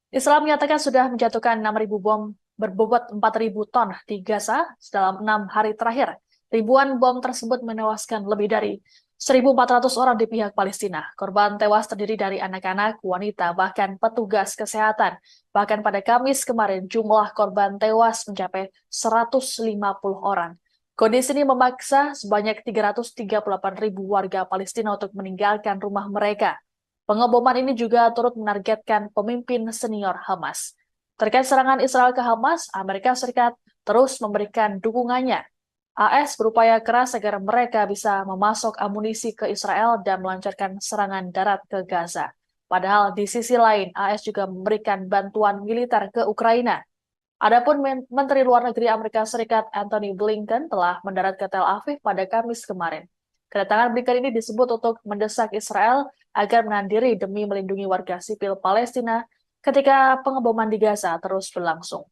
Israel menyatakan sudah menjatuhkan 6.000 bom berbobot 4.000 ton di Gaza dalam 6 hari terakhir. Ribuan bom tersebut menewaskan lebih dari 1.400 orang di pihak Palestina. Korban tewas terdiri dari anak-anak, wanita, bahkan petugas kesehatan. Bahkan pada Kamis kemarin, jumlah korban tewas mencapai 150 orang. Kondisi ini memaksa sebanyak 338.000 warga Palestina untuk meninggalkan rumah mereka. Pengeboman ini juga turut menargetkan pemimpin senior Hamas. Terkait serangan Israel ke Hamas, Amerika Serikat terus memberikan dukungannya. AS berupaya keras agar mereka bisa memasok amunisi ke Israel dan melancarkan serangan darat ke Gaza. Padahal di sisi lain, AS juga memberikan bantuan militer ke Ukraina. Adapun Menteri Luar Negeri Amerika Serikat Antony Blinken telah mendarat ke Tel Aviv pada Kamis kemarin. Kedatangan Blinken ini disebut untuk mendesak Israel agar menahan diri demi melindungi warga sipil Palestina ketika pengeboman di Gaza terus berlangsung.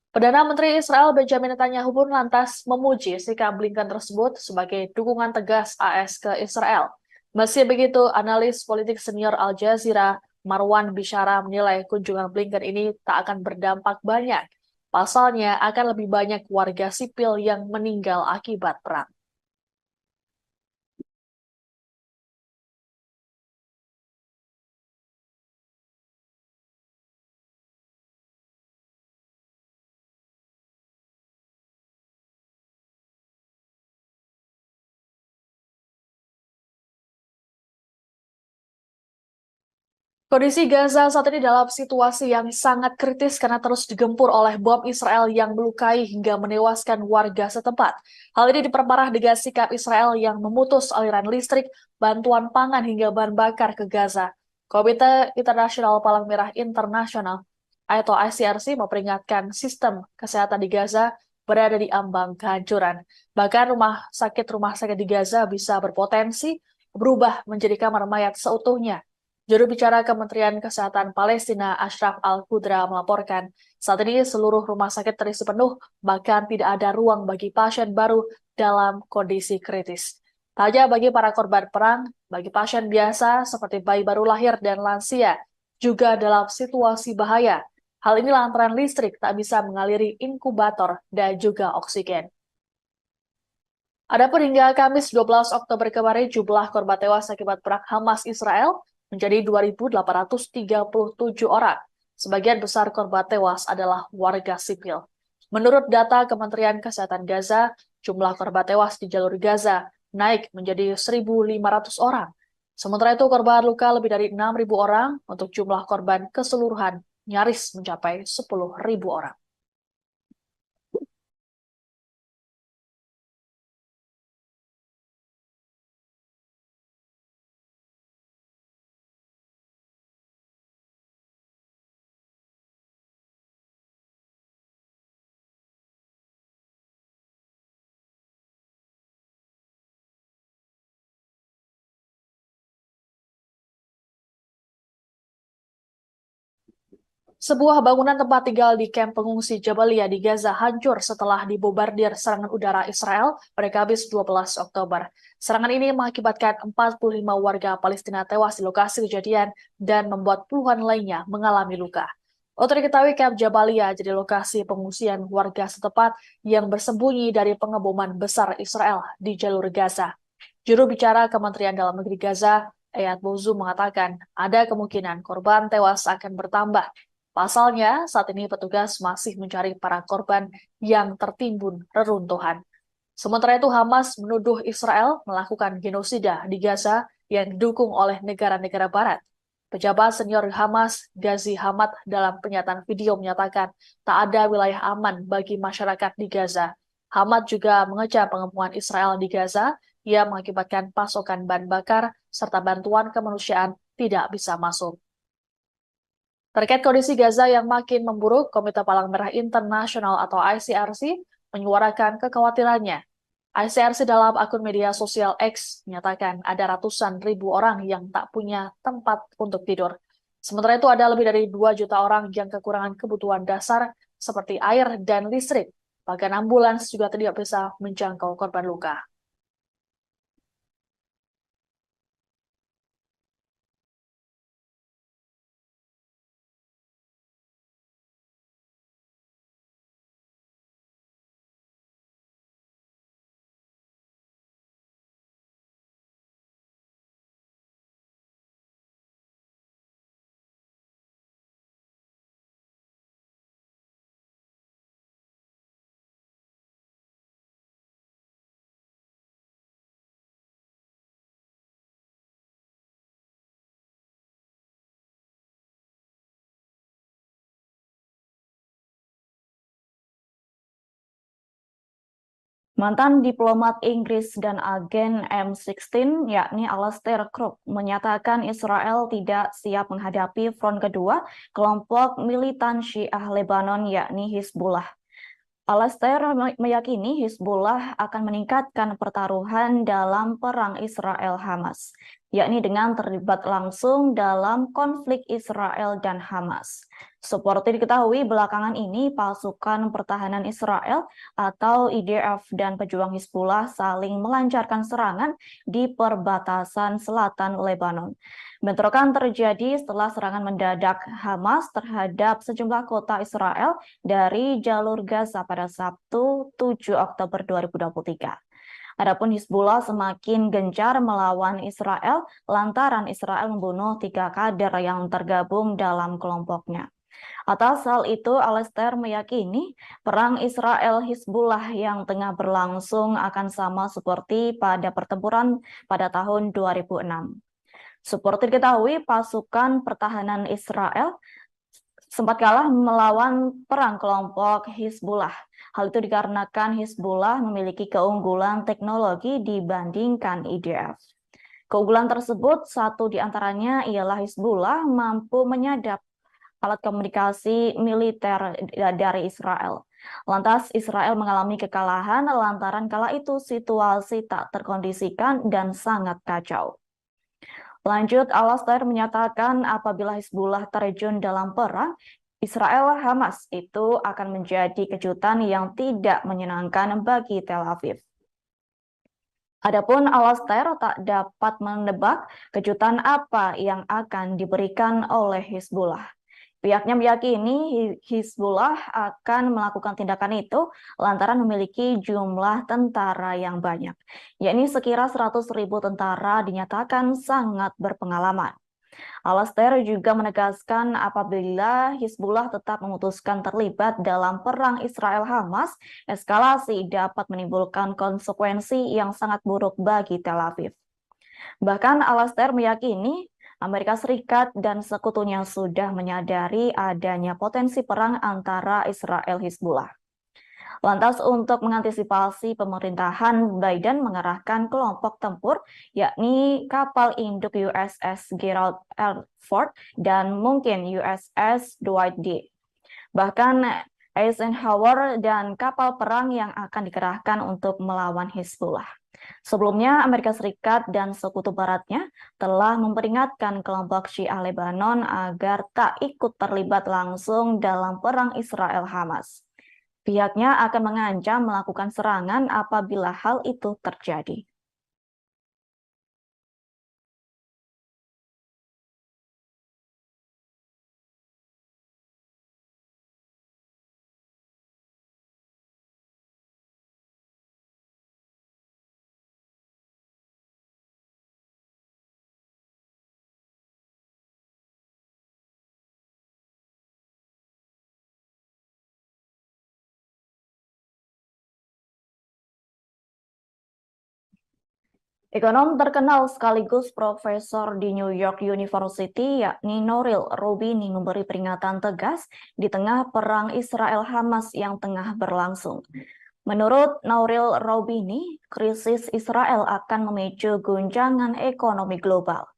Perdana Menteri Israel Benjamin Netanyahu pun lantas memuji sikap Blinken tersebut sebagai dukungan tegas AS ke Israel. Meski begitu, analis politik senior Al Jazeera Marwan Bishara menilai kunjungan Blinken ini tak akan berdampak banyak. Pasalnya akan lebih banyak warga sipil yang meninggal akibat perang. Kondisi Gaza saat ini dalam situasi yang sangat kritis karena terus digempur oleh bom Israel yang melukai hingga menewaskan warga setempat. Hal ini diperparah dengan sikap Israel yang memutus aliran listrik, bantuan pangan hingga bahan bakar ke Gaza. Komite Internasional Palang Merah Internasional atau ICRC memperingatkan sistem kesehatan di Gaza berada di ambang kehancuran. Bahkan rumah sakit di Gaza bisa berpotensi berubah menjadi kamar mayat seutuhnya. Juru bicara Kementerian Kesehatan Palestina Ashraf Al-Qudra melaporkan, saat ini seluruh rumah sakit terisi penuh, bahkan tidak ada ruang bagi pasien baru dalam kondisi kritis. Tak hanya bagi para korban perang, bagi pasien biasa seperti bayi baru lahir dan lansia, juga dalam situasi bahaya. Hal ini lantaran listrik tak bisa mengaliri inkubator dan juga oksigen. Adapun hingga Kamis 12 Oktober kemarin, jumlah korban tewas akibat perang Hamas Israel menjadi 2.837 orang. Sebagian besar korban tewas adalah warga sipil. Menurut data Kementerian Kesehatan Gaza, jumlah korban tewas di jalur Gaza naik menjadi 1.500 orang. Sementara itu korban luka lebih dari 6.000 orang untuk jumlah korban keseluruhan nyaris mencapai 10.000 orang. Sebuah bangunan tempat tinggal di kamp pengungsi Jabalia di Gaza hancur setelah dibombardir serangan udara Israel pada Kamis 12 Oktober. Serangan ini mengakibatkan 45 warga Palestina tewas di lokasi kejadian dan membuat puluhan lainnya mengalami luka. Untuk diketahui, kamp Jabalia jadi lokasi pengungsian warga setempat yang bersembunyi dari pengeboman besar Israel di jalur Gaza. Juru bicara Kementerian Dalam Negeri Gaza, Eyad Bozu mengatakan ada kemungkinan korban tewas akan bertambah. Pasalnya, saat ini petugas masih mencari para korban yang tertimbun reruntuhan. Sementara itu, Hamas menuduh Israel melakukan genosida di Gaza yang didukung oleh negara-negara Barat. Pejabat senior Hamas, Ghazi Hamad, dalam pernyataan video menyatakan tak ada wilayah aman bagi masyarakat di Gaza. Hamad juga mengecam pengepungan Israel di Gaza yang mengakibatkan pasokan bahan bakar serta bantuan kemanusiaan tidak bisa masuk. Terkait kondisi Gaza yang makin memburuk, Komite Palang Merah Internasional atau ICRC menyuarakan kekhawatirannya. ICRC dalam akun media sosial X menyatakan ada ratusan ribu orang yang tak punya tempat untuk tidur. Sementara itu ada lebih dari 2 juta orang yang kekurangan kebutuhan dasar seperti air dan listrik. Bahkan ambulans juga tidak bisa menjangkau korban luka. Mantan diplomat Inggris dan agen M16 yakni Alastair Crooke menyatakan Israel tidak siap menghadapi front kedua kelompok militan Syiah Lebanon yakni Hizbullah. Alastair meyakini Hizbullah akan meningkatkan pertaruhan dalam perang Israel-Hamas, yakni dengan terlibat langsung dalam konflik Israel dan Hamas. Seperti diketahui, belakangan ini pasukan pertahanan Israel atau IDF dan pejuang Hizbullah saling melancarkan serangan di perbatasan selatan Lebanon. Bentrokan terjadi setelah serangan mendadak Hamas terhadap sejumlah kota Israel dari jalur Gaza pada Sabtu 7 Oktober 2023. Adapun Hizbullah semakin gencar melawan Israel lantaran Israel membunuh 3 kader yang tergabung dalam kelompoknya. Atas hal itu, Alastair meyakini perang Israel-Hizbullah yang tengah berlangsung akan sama seperti pada pertempuran pada tahun 2006. Seperti diketahui, pasukan pertahanan Israel sempat kalah melawan perang kelompok Hizbullah. Hal itu dikarenakan Hizbullah memiliki keunggulan teknologi dibandingkan IDF. Keunggulan tersebut satu di antaranya ialah Hizbullah mampu menyadap alat komunikasi militer dari Israel. Lantas Israel mengalami kekalahan lantaran kala itu situasi tak terkondisikan dan sangat kacau. Lanjut, Alastair menyatakan apabila Hizbullah terjun dalam perang, Israel-Hamas itu akan menjadi kejutan yang tidak menyenangkan bagi Tel Aviv. Adapun Alastair tak dapat menebak kejutan apa yang akan diberikan oleh Hizbullah. Pihaknya meyakini Hizbullah akan melakukan tindakan itu lantaran memiliki jumlah tentara yang banyak, yakni sekira 100.000 tentara dinyatakan sangat berpengalaman. Alastair juga menegaskan apabila Hizbullah tetap memutuskan terlibat dalam perang Israel-Hamas, eskalasi dapat menimbulkan konsekuensi yang sangat buruk bagi Tel Aviv. Bahkan Alastair meyakini Amerika Serikat dan sekutunya sudah menyadari adanya potensi perang antara Israel-Hizbullah. Lantas untuk mengantisipasi pemerintahan Biden mengerahkan kelompok tempur yakni kapal induk USS Gerald R. Ford dan mungkin USS Dwight D. Bahkan Eisenhower dan kapal perang yang akan dikerahkan untuk melawan Hizbullah. Sebelumnya, Amerika Serikat dan sekutu baratnya telah memperingatkan kelompok Syiah Lebanon agar tak ikut terlibat langsung dalam perang Israel-Hamas. Pihaknya akan mengancam melakukan serangan apabila hal itu terjadi. Ekonom terkenal sekaligus profesor di New York University yakni Nouriel Roubini memberi peringatan tegas di tengah perang Israel-Hamas yang tengah berlangsung. Menurut Nouriel Roubini, krisis Israel akan memicu guncangan ekonomi global,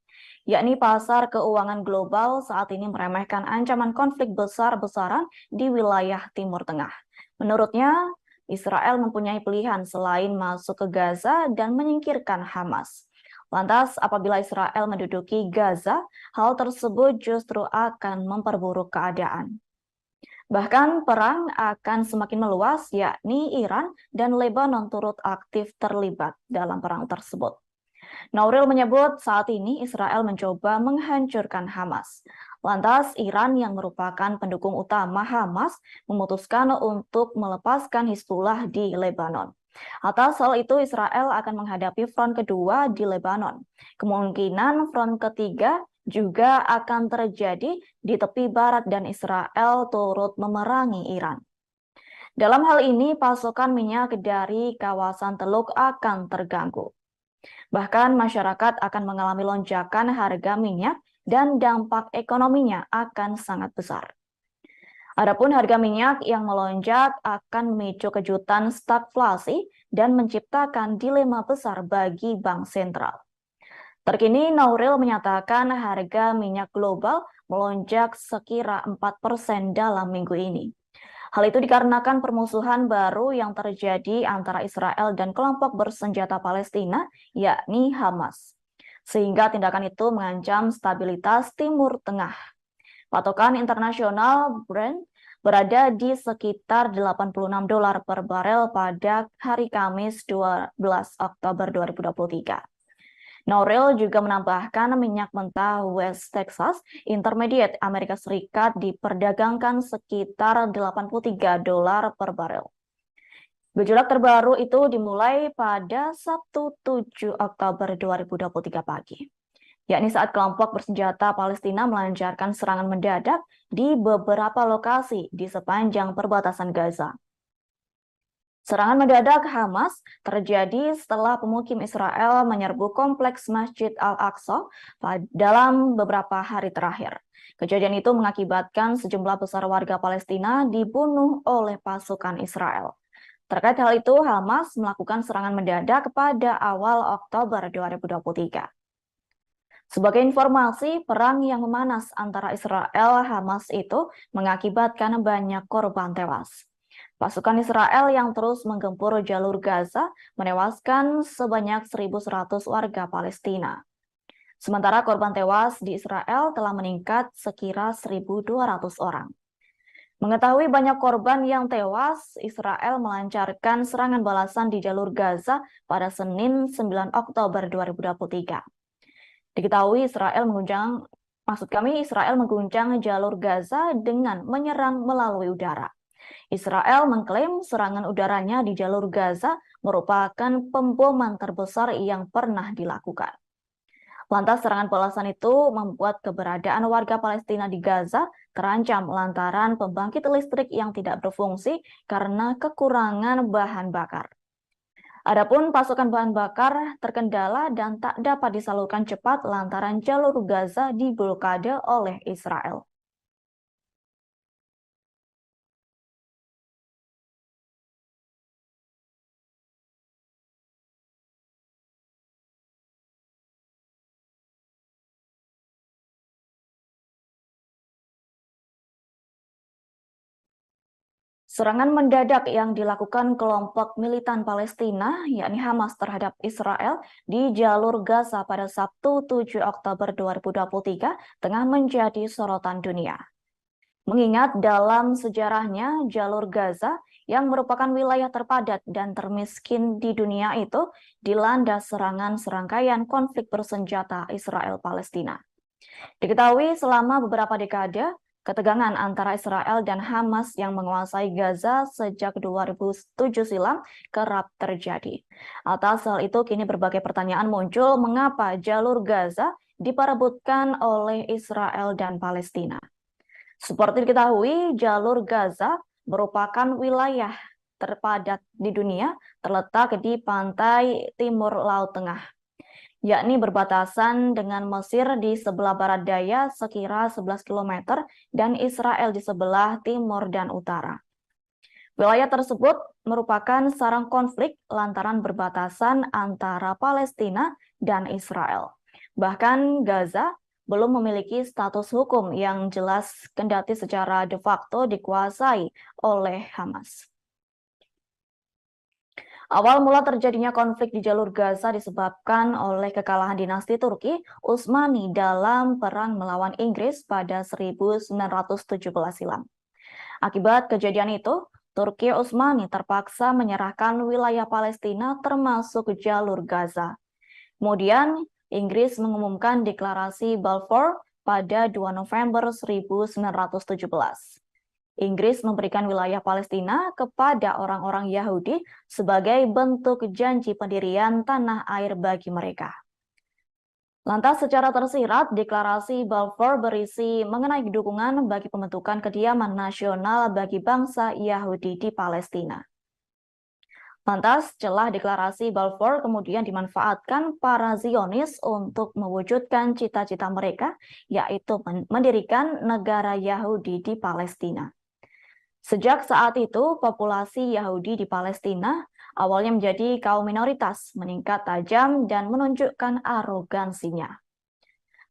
yakni pasar keuangan global saat ini meremehkan ancaman konflik besar-besaran di wilayah Timur Tengah. Menurutnya, Israel mempunyai pilihan selain masuk ke Gaza dan menyingkirkan Hamas. Lantas, apabila Israel menduduki Gaza, hal tersebut justru akan memperburuk keadaan. Bahkan perang akan semakin meluas, yakni Iran dan Lebanon turut aktif terlibat dalam perang tersebut. Nouriel menyebut saat ini Israel mencoba menghancurkan Hamas. Lantas Iran yang merupakan pendukung utama Hamas memutuskan untuk melepaskan Hizbullah di Lebanon. Atas hal itu Israel akan menghadapi front kedua di Lebanon. Kemungkinan front ketiga juga akan terjadi di tepi barat dan Israel turut memerangi Iran. Dalam hal ini pasokan minyak dari kawasan Teluk akan terganggu. Bahkan masyarakat akan mengalami lonjakan harga minyak dan dampak ekonominya akan sangat besar. Adapun harga minyak yang melonjak akan memicu kejutan stagflasi dan menciptakan dilema besar bagi bank sentral. Terkini, Nouril menyatakan harga minyak global melonjak sekira 4% dalam minggu ini. Hal itu dikarenakan permusuhan baru yang terjadi antara Israel dan kelompok bersenjata Palestina, yakni Hamas. Sehingga tindakan itu mengancam stabilitas Timur Tengah. Patokan internasional Brent berada di sekitar $86 per barel pada hari Kamis 12 Oktober 2023. Nouril juga menambahkan minyak mentah West Texas Intermediate Amerika Serikat diperdagangkan sekitar $83 per barel. Gejolak terbaru itu dimulai pada Sabtu 7 Oktober 2023 pagi, yakni saat kelompok bersenjata Palestina melancarkan serangan mendadak di beberapa lokasi di sepanjang perbatasan Gaza. Serangan mendadak Hamas terjadi setelah pemukim Israel menyerbu kompleks Masjid Al-Aqsa dalam beberapa hari terakhir. Kejadian itu mengakibatkan sejumlah besar warga Palestina dibunuh oleh pasukan Israel. Terkait hal itu, Hamas melakukan serangan mendadak pada awal Oktober 2023. Sebagai informasi, perang yang memanas antara Israel dan Hamas itu mengakibatkan banyak korban tewas. Pasukan Israel yang terus menggempur jalur Gaza menewaskan sebanyak 1.100 warga Palestina. Sementara korban tewas di Israel telah meningkat sekira 1.200 orang. Mengetahui banyak korban yang tewas, Israel melancarkan serangan balasan di jalur Gaza pada Senin 9 Oktober 2023. Diketahui Israel mengguncang jalur Gaza dengan menyerang melalui udara. Israel mengklaim serangan udaranya di jalur Gaza merupakan pemboman terbesar yang pernah dilakukan. Lantas serangan balasan itu membuat keberadaan warga Palestina di Gaza terancam lantaran pembangkit listrik yang tidak berfungsi karena kekurangan bahan bakar. Adapun pasokan bahan bakar terkendala dan tak dapat disalurkan cepat lantaran jalur Gaza diblokade oleh Israel. Serangan mendadak yang dilakukan kelompok militan Palestina, yakni Hamas terhadap Israel di jalur Gaza pada Sabtu 7 Oktober 2023 tengah menjadi sorotan dunia. Mengingat dalam sejarahnya jalur Gaza yang merupakan wilayah terpadat dan termiskin di dunia itu dilanda serangan serangkaian konflik bersenjata Israel-Palestina. Diketahui selama beberapa dekade, ketegangan antara Israel dan Hamas yang menguasai Gaza sejak 2007 silam kerap terjadi. Atas hal itu, kini berbagai pertanyaan muncul mengapa jalur Gaza diperebutkan oleh Israel dan Palestina. Seperti diketahui, jalur Gaza merupakan wilayah terpadat di dunia terletak di pantai timur Laut Tengah, yakni berbatasan dengan Mesir di sebelah barat daya sekira 11 km dan Israel di sebelah timur dan utara. Wilayah tersebut merupakan sarang konflik lantaran berbatasan antara Palestina dan Israel. Bahkan Gaza belum memiliki status hukum yang jelas kendati secara de facto dikuasai oleh Hamas. Awal mula terjadinya konflik di jalur Gaza disebabkan oleh kekalahan dinasti Turki Utsmani dalam perang melawan Inggris pada 1917 silam. Akibat kejadian itu, Turki Utsmani terpaksa menyerahkan wilayah Palestina termasuk jalur Gaza. Kemudian, Inggris mengumumkan deklarasi Balfour pada 2 November 1917. Inggris memberikan wilayah Palestina kepada orang-orang Yahudi sebagai bentuk janji pendirian tanah air bagi mereka. Lantas secara tersirat, deklarasi Balfour berisi mengenai dukungan bagi pembentukan kediaman nasional bagi bangsa Yahudi di Palestina. Lantas, celah deklarasi Balfour kemudian dimanfaatkan para Zionis untuk mewujudkan cita-cita mereka, yaitu mendirikan negara Yahudi di Palestina. Sejak saat itu, populasi Yahudi di Palestina awalnya menjadi kaum minoritas, meningkat tajam dan menunjukkan arogansinya.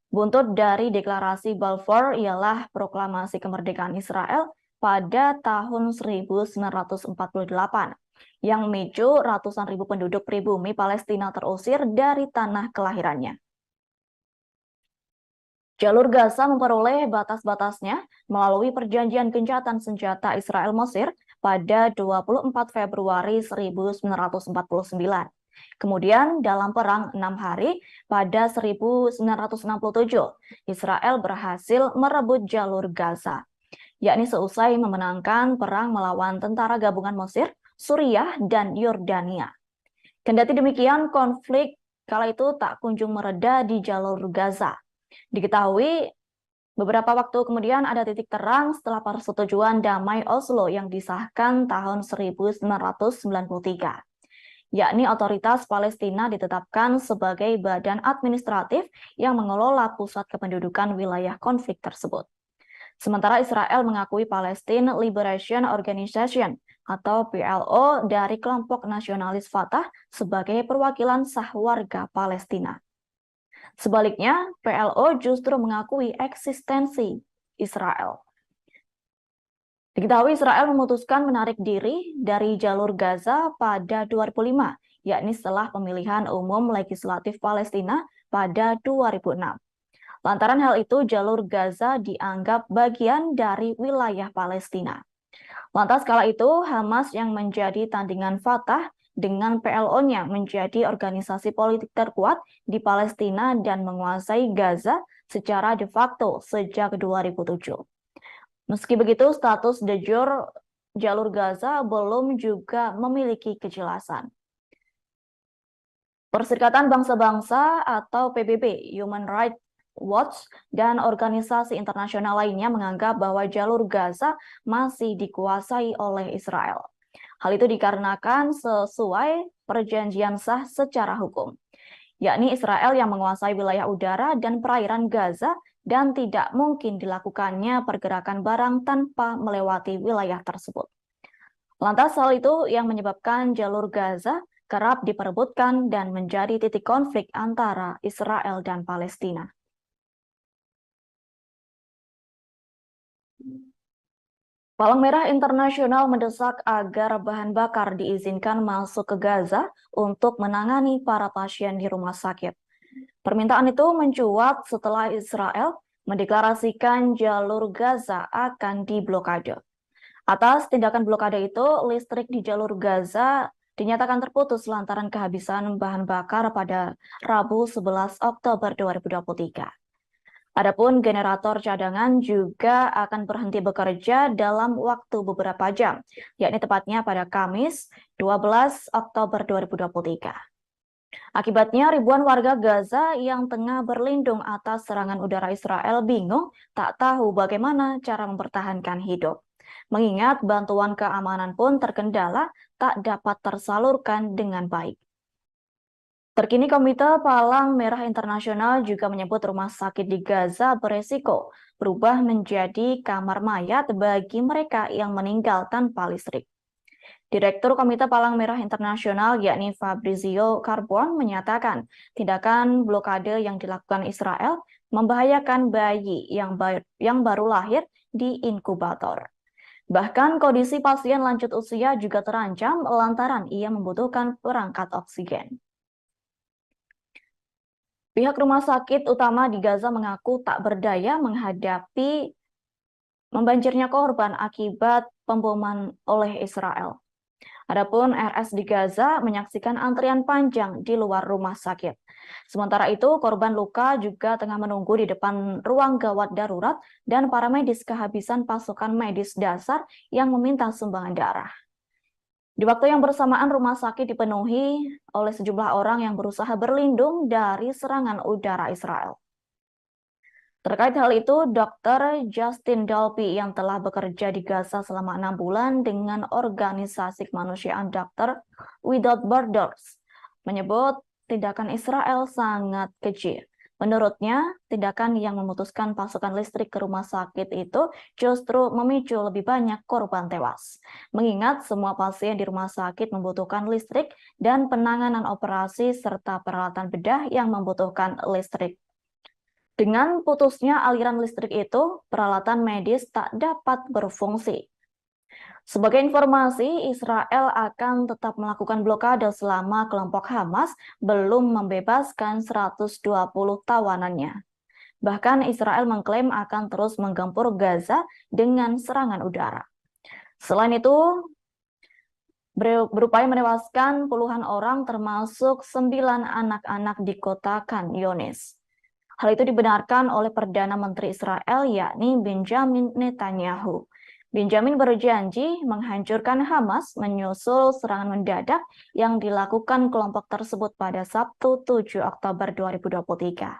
Buntut dari deklarasi Balfour ialah proklamasi kemerdekaan Israel pada tahun 1948 yang memicu ratusan ribu penduduk pribumi Palestina terusir dari tanah kelahirannya. Jalur Gaza memperoleh batas-batasnya melalui perjanjian gencatan senjata Israel-Mesir pada 24 Februari 1949. Kemudian dalam perang 6 hari pada 1967, Israel berhasil merebut jalur Gaza, yakni seusai memenangkan perang melawan tentara gabungan Mesir, Suriah, dan Yordania. Kendati demikian, konflik kala itu tak kunjung mereda di jalur Gaza. Diketahui beberapa waktu kemudian ada titik terang setelah persetujuan damai Oslo yang disahkan tahun 1993. Yakni otoritas Palestina ditetapkan sebagai badan administratif yang mengelola pusat kependudukan wilayah konflik tersebut. Sementara Israel mengakui Palestine Liberation Organization atau PLO dari kelompok nasionalis Fatah sebagai perwakilan sah warga Palestina. Sebaliknya, PLO justru mengakui eksistensi Israel. Diketahui Israel memutuskan menarik diri dari jalur Gaza pada 2005, yakni setelah pemilihan umum legislatif Palestina pada 2006. Lantaran hal itu, jalur Gaza dianggap bagian dari wilayah Palestina. Lantas kala itu, Hamas yang menjadi tandingan Fatah dengan PLO-nya menjadi organisasi politik terkuat di Palestina dan menguasai Gaza secara de facto sejak 2007. Meski begitu, status de jure jalur Gaza belum juga memiliki kejelasan. Perserikatan Bangsa-Bangsa atau PBB, Human Rights Watch, dan organisasi internasional lainnya menganggap bahwa jalur Gaza masih dikuasai oleh Israel. Hal itu dikarenakan sesuai perjanjian sah secara hukum, yakni Israel yang menguasai wilayah udara dan perairan Gaza dan tidak mungkin dilakukannya pergerakan barang tanpa melewati wilayah tersebut. Lantas hal itu yang menyebabkan jalur Gaza kerap diperebutkan dan menjadi titik konflik antara Israel dan Palestina. Palang Merah Internasional mendesak agar bahan bakar diizinkan masuk ke Gaza untuk menangani para pasien di rumah sakit. Permintaan itu mencuat setelah Israel mendeklarasikan jalur Gaza akan diblokade. Atas tindakan blokade itu, listrik di jalur Gaza dinyatakan terputus lantaran kehabisan bahan bakar pada Rabu 11 Oktober 2023. Adapun generator cadangan juga akan berhenti bekerja dalam waktu beberapa jam, yakni tepatnya pada Kamis 12 Oktober 2023. Akibatnya ribuan warga Gaza yang tengah berlindung atas serangan udara Israel bingung tak tahu bagaimana cara mempertahankan hidup. Mengingat bantuan keamanan pun terkendala tak dapat tersalurkan dengan baik. Terkini Komite Palang Merah Internasional juga menyebut rumah sakit di Gaza beresiko berubah menjadi kamar mayat bagi mereka yang meninggal tanpa listrik. Direktur Komite Palang Merah Internasional yakni Fabrizio Carbon menyatakan tindakan blokade yang dilakukan Israel membahayakan bayi yang baru lahir di inkubator. Bahkan kondisi pasien lanjut usia juga terancam lantaran ia membutuhkan perangkat oksigen. Pihak rumah sakit utama di Gaza mengaku tak berdaya menghadapi membanjirnya korban akibat pemboman oleh Israel. Adapun RS di Gaza menyaksikan antrian panjang di luar rumah sakit. Sementara itu, korban luka juga tengah menunggu di depan ruang gawat darurat dan para medis kehabisan pasokan medis dasar yang meminta sumbangan darah. Di waktu yang bersamaan, rumah sakit dipenuhi oleh sejumlah orang yang berusaha berlindung dari serangan udara Israel. Terkait hal itu, Dr. Justin Dalby yang telah bekerja di Gaza selama 6 bulan dengan organisasi kemanusiaan Doctors Without Borders menyebut tindakan Israel sangat keji. Menurutnya, tindakan yang memutuskan pasokan listrik ke rumah sakit itu justru memicu lebih banyak korban tewas. Mengingat semua pasien di rumah sakit membutuhkan listrik dan penanganan operasi serta peralatan bedah yang membutuhkan listrik. Dengan putusnya aliran listrik itu, peralatan medis tak dapat berfungsi. Sebagai informasi, Israel akan tetap melakukan blokade selama kelompok Hamas belum membebaskan 120 tawanannya. Bahkan Israel mengklaim akan terus menggempur Gaza dengan serangan udara. Selain itu, berupaya menewaskan puluhan orang termasuk 9 anak-anak di kota Khan Younis. Hal itu dibenarkan oleh Perdana Menteri Israel yakni Benjamin Netanyahu. Benjamin berjanji menghancurkan Hamas menyusul serangan mendadak yang dilakukan kelompok tersebut pada Sabtu 7 Oktober 2023.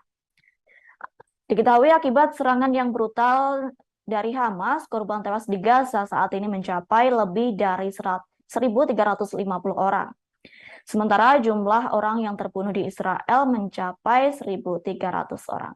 Diketahui akibat serangan yang brutal dari Hamas, korban tewas di Gaza saat ini mencapai lebih dari 1.350 orang. Sementara jumlah orang yang terbunuh di Israel mencapai 1.300 orang.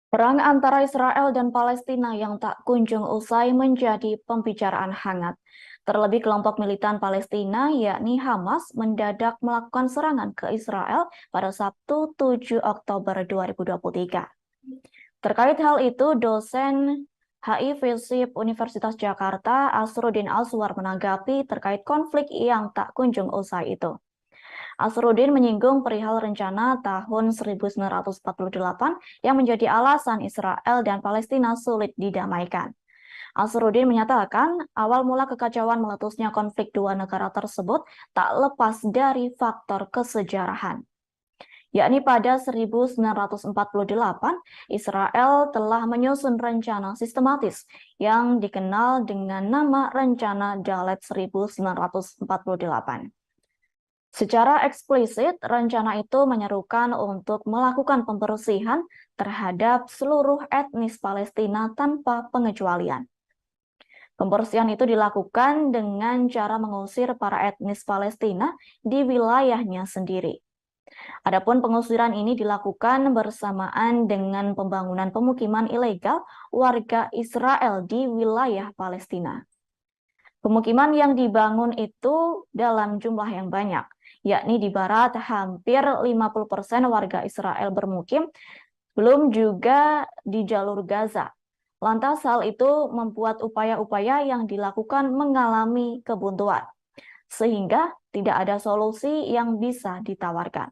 Perang antara Israel dan Palestina yang tak kunjung usai menjadi pembicaraan hangat. Terlebih kelompok militan Palestina, yakni Hamas, mendadak melakukan serangan ke Israel pada Sabtu 7 Oktober 2023. Terkait hal itu, dosen HI FISIP Universitas Jakarta, Asruddin Aswar menanggapi terkait konflik yang tak kunjung usai itu. Asruddin menyinggung perihal rencana tahun 1948 yang menjadi alasan Israel dan Palestina sulit didamaikan. Asruddin menyatakan awal mula kekacauan meletusnya konflik dua negara tersebut tak lepas dari faktor kesejarahan. Yakni pada 1948, Israel telah menyusun rencana sistematis yang dikenal dengan nama Rencana Dalet 1948. Secara eksplisit, rencana itu menyerukan untuk melakukan pembersihan terhadap seluruh etnis Palestina tanpa pengecualian. Pembersihan itu dilakukan dengan cara mengusir para etnis Palestina di wilayahnya sendiri. Adapun pengusiran ini dilakukan bersamaan dengan pembangunan pemukiman ilegal warga Israel di wilayah Palestina. Pemukiman yang dibangun itu dalam jumlah yang banyak, yakni di barat hampir 50% warga Israel bermukim, belum juga di jalur Gaza. Lantas hal itu membuat upaya-upaya yang dilakukan mengalami kebuntuan, sehingga tidak ada solusi yang bisa ditawarkan.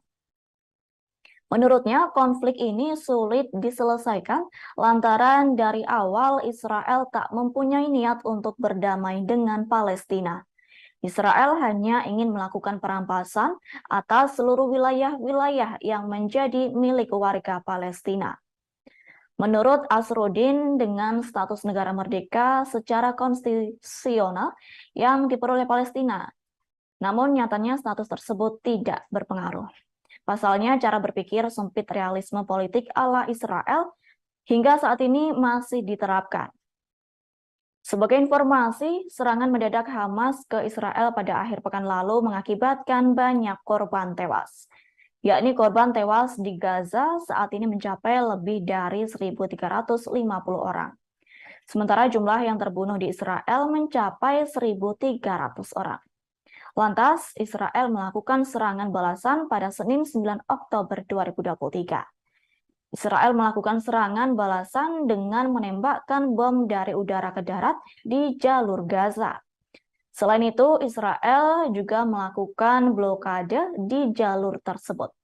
Menurutnya, konflik ini sulit diselesaikan lantaran dari awal Israel tak mempunyai niat untuk berdamai dengan Palestina. Israel hanya ingin melakukan perampasan atas seluruh wilayah-wilayah yang menjadi milik warga Palestina. Menurut Asruddin, dengan status negara merdeka secara konstitusional yang diperoleh Palestina, namun nyatanya status tersebut tidak berpengaruh. Pasalnya, cara berpikir sempit realisme politik ala Israel hingga saat ini masih diterapkan. Sebagai informasi, serangan mendadak Hamas ke Israel pada akhir pekan lalu mengakibatkan banyak korban tewas. Yakni korban tewas di Gaza saat ini mencapai lebih dari 1.350 orang. Sementara jumlah yang terbunuh di Israel mencapai 1.300 orang. Lantas, Israel melakukan serangan balasan pada Senin 9 Oktober 2023. Israel melakukan serangan balasan dengan menembakkan bom dari udara ke darat di jalur Gaza. Selain itu, Israel juga melakukan blokade di jalur tersebut,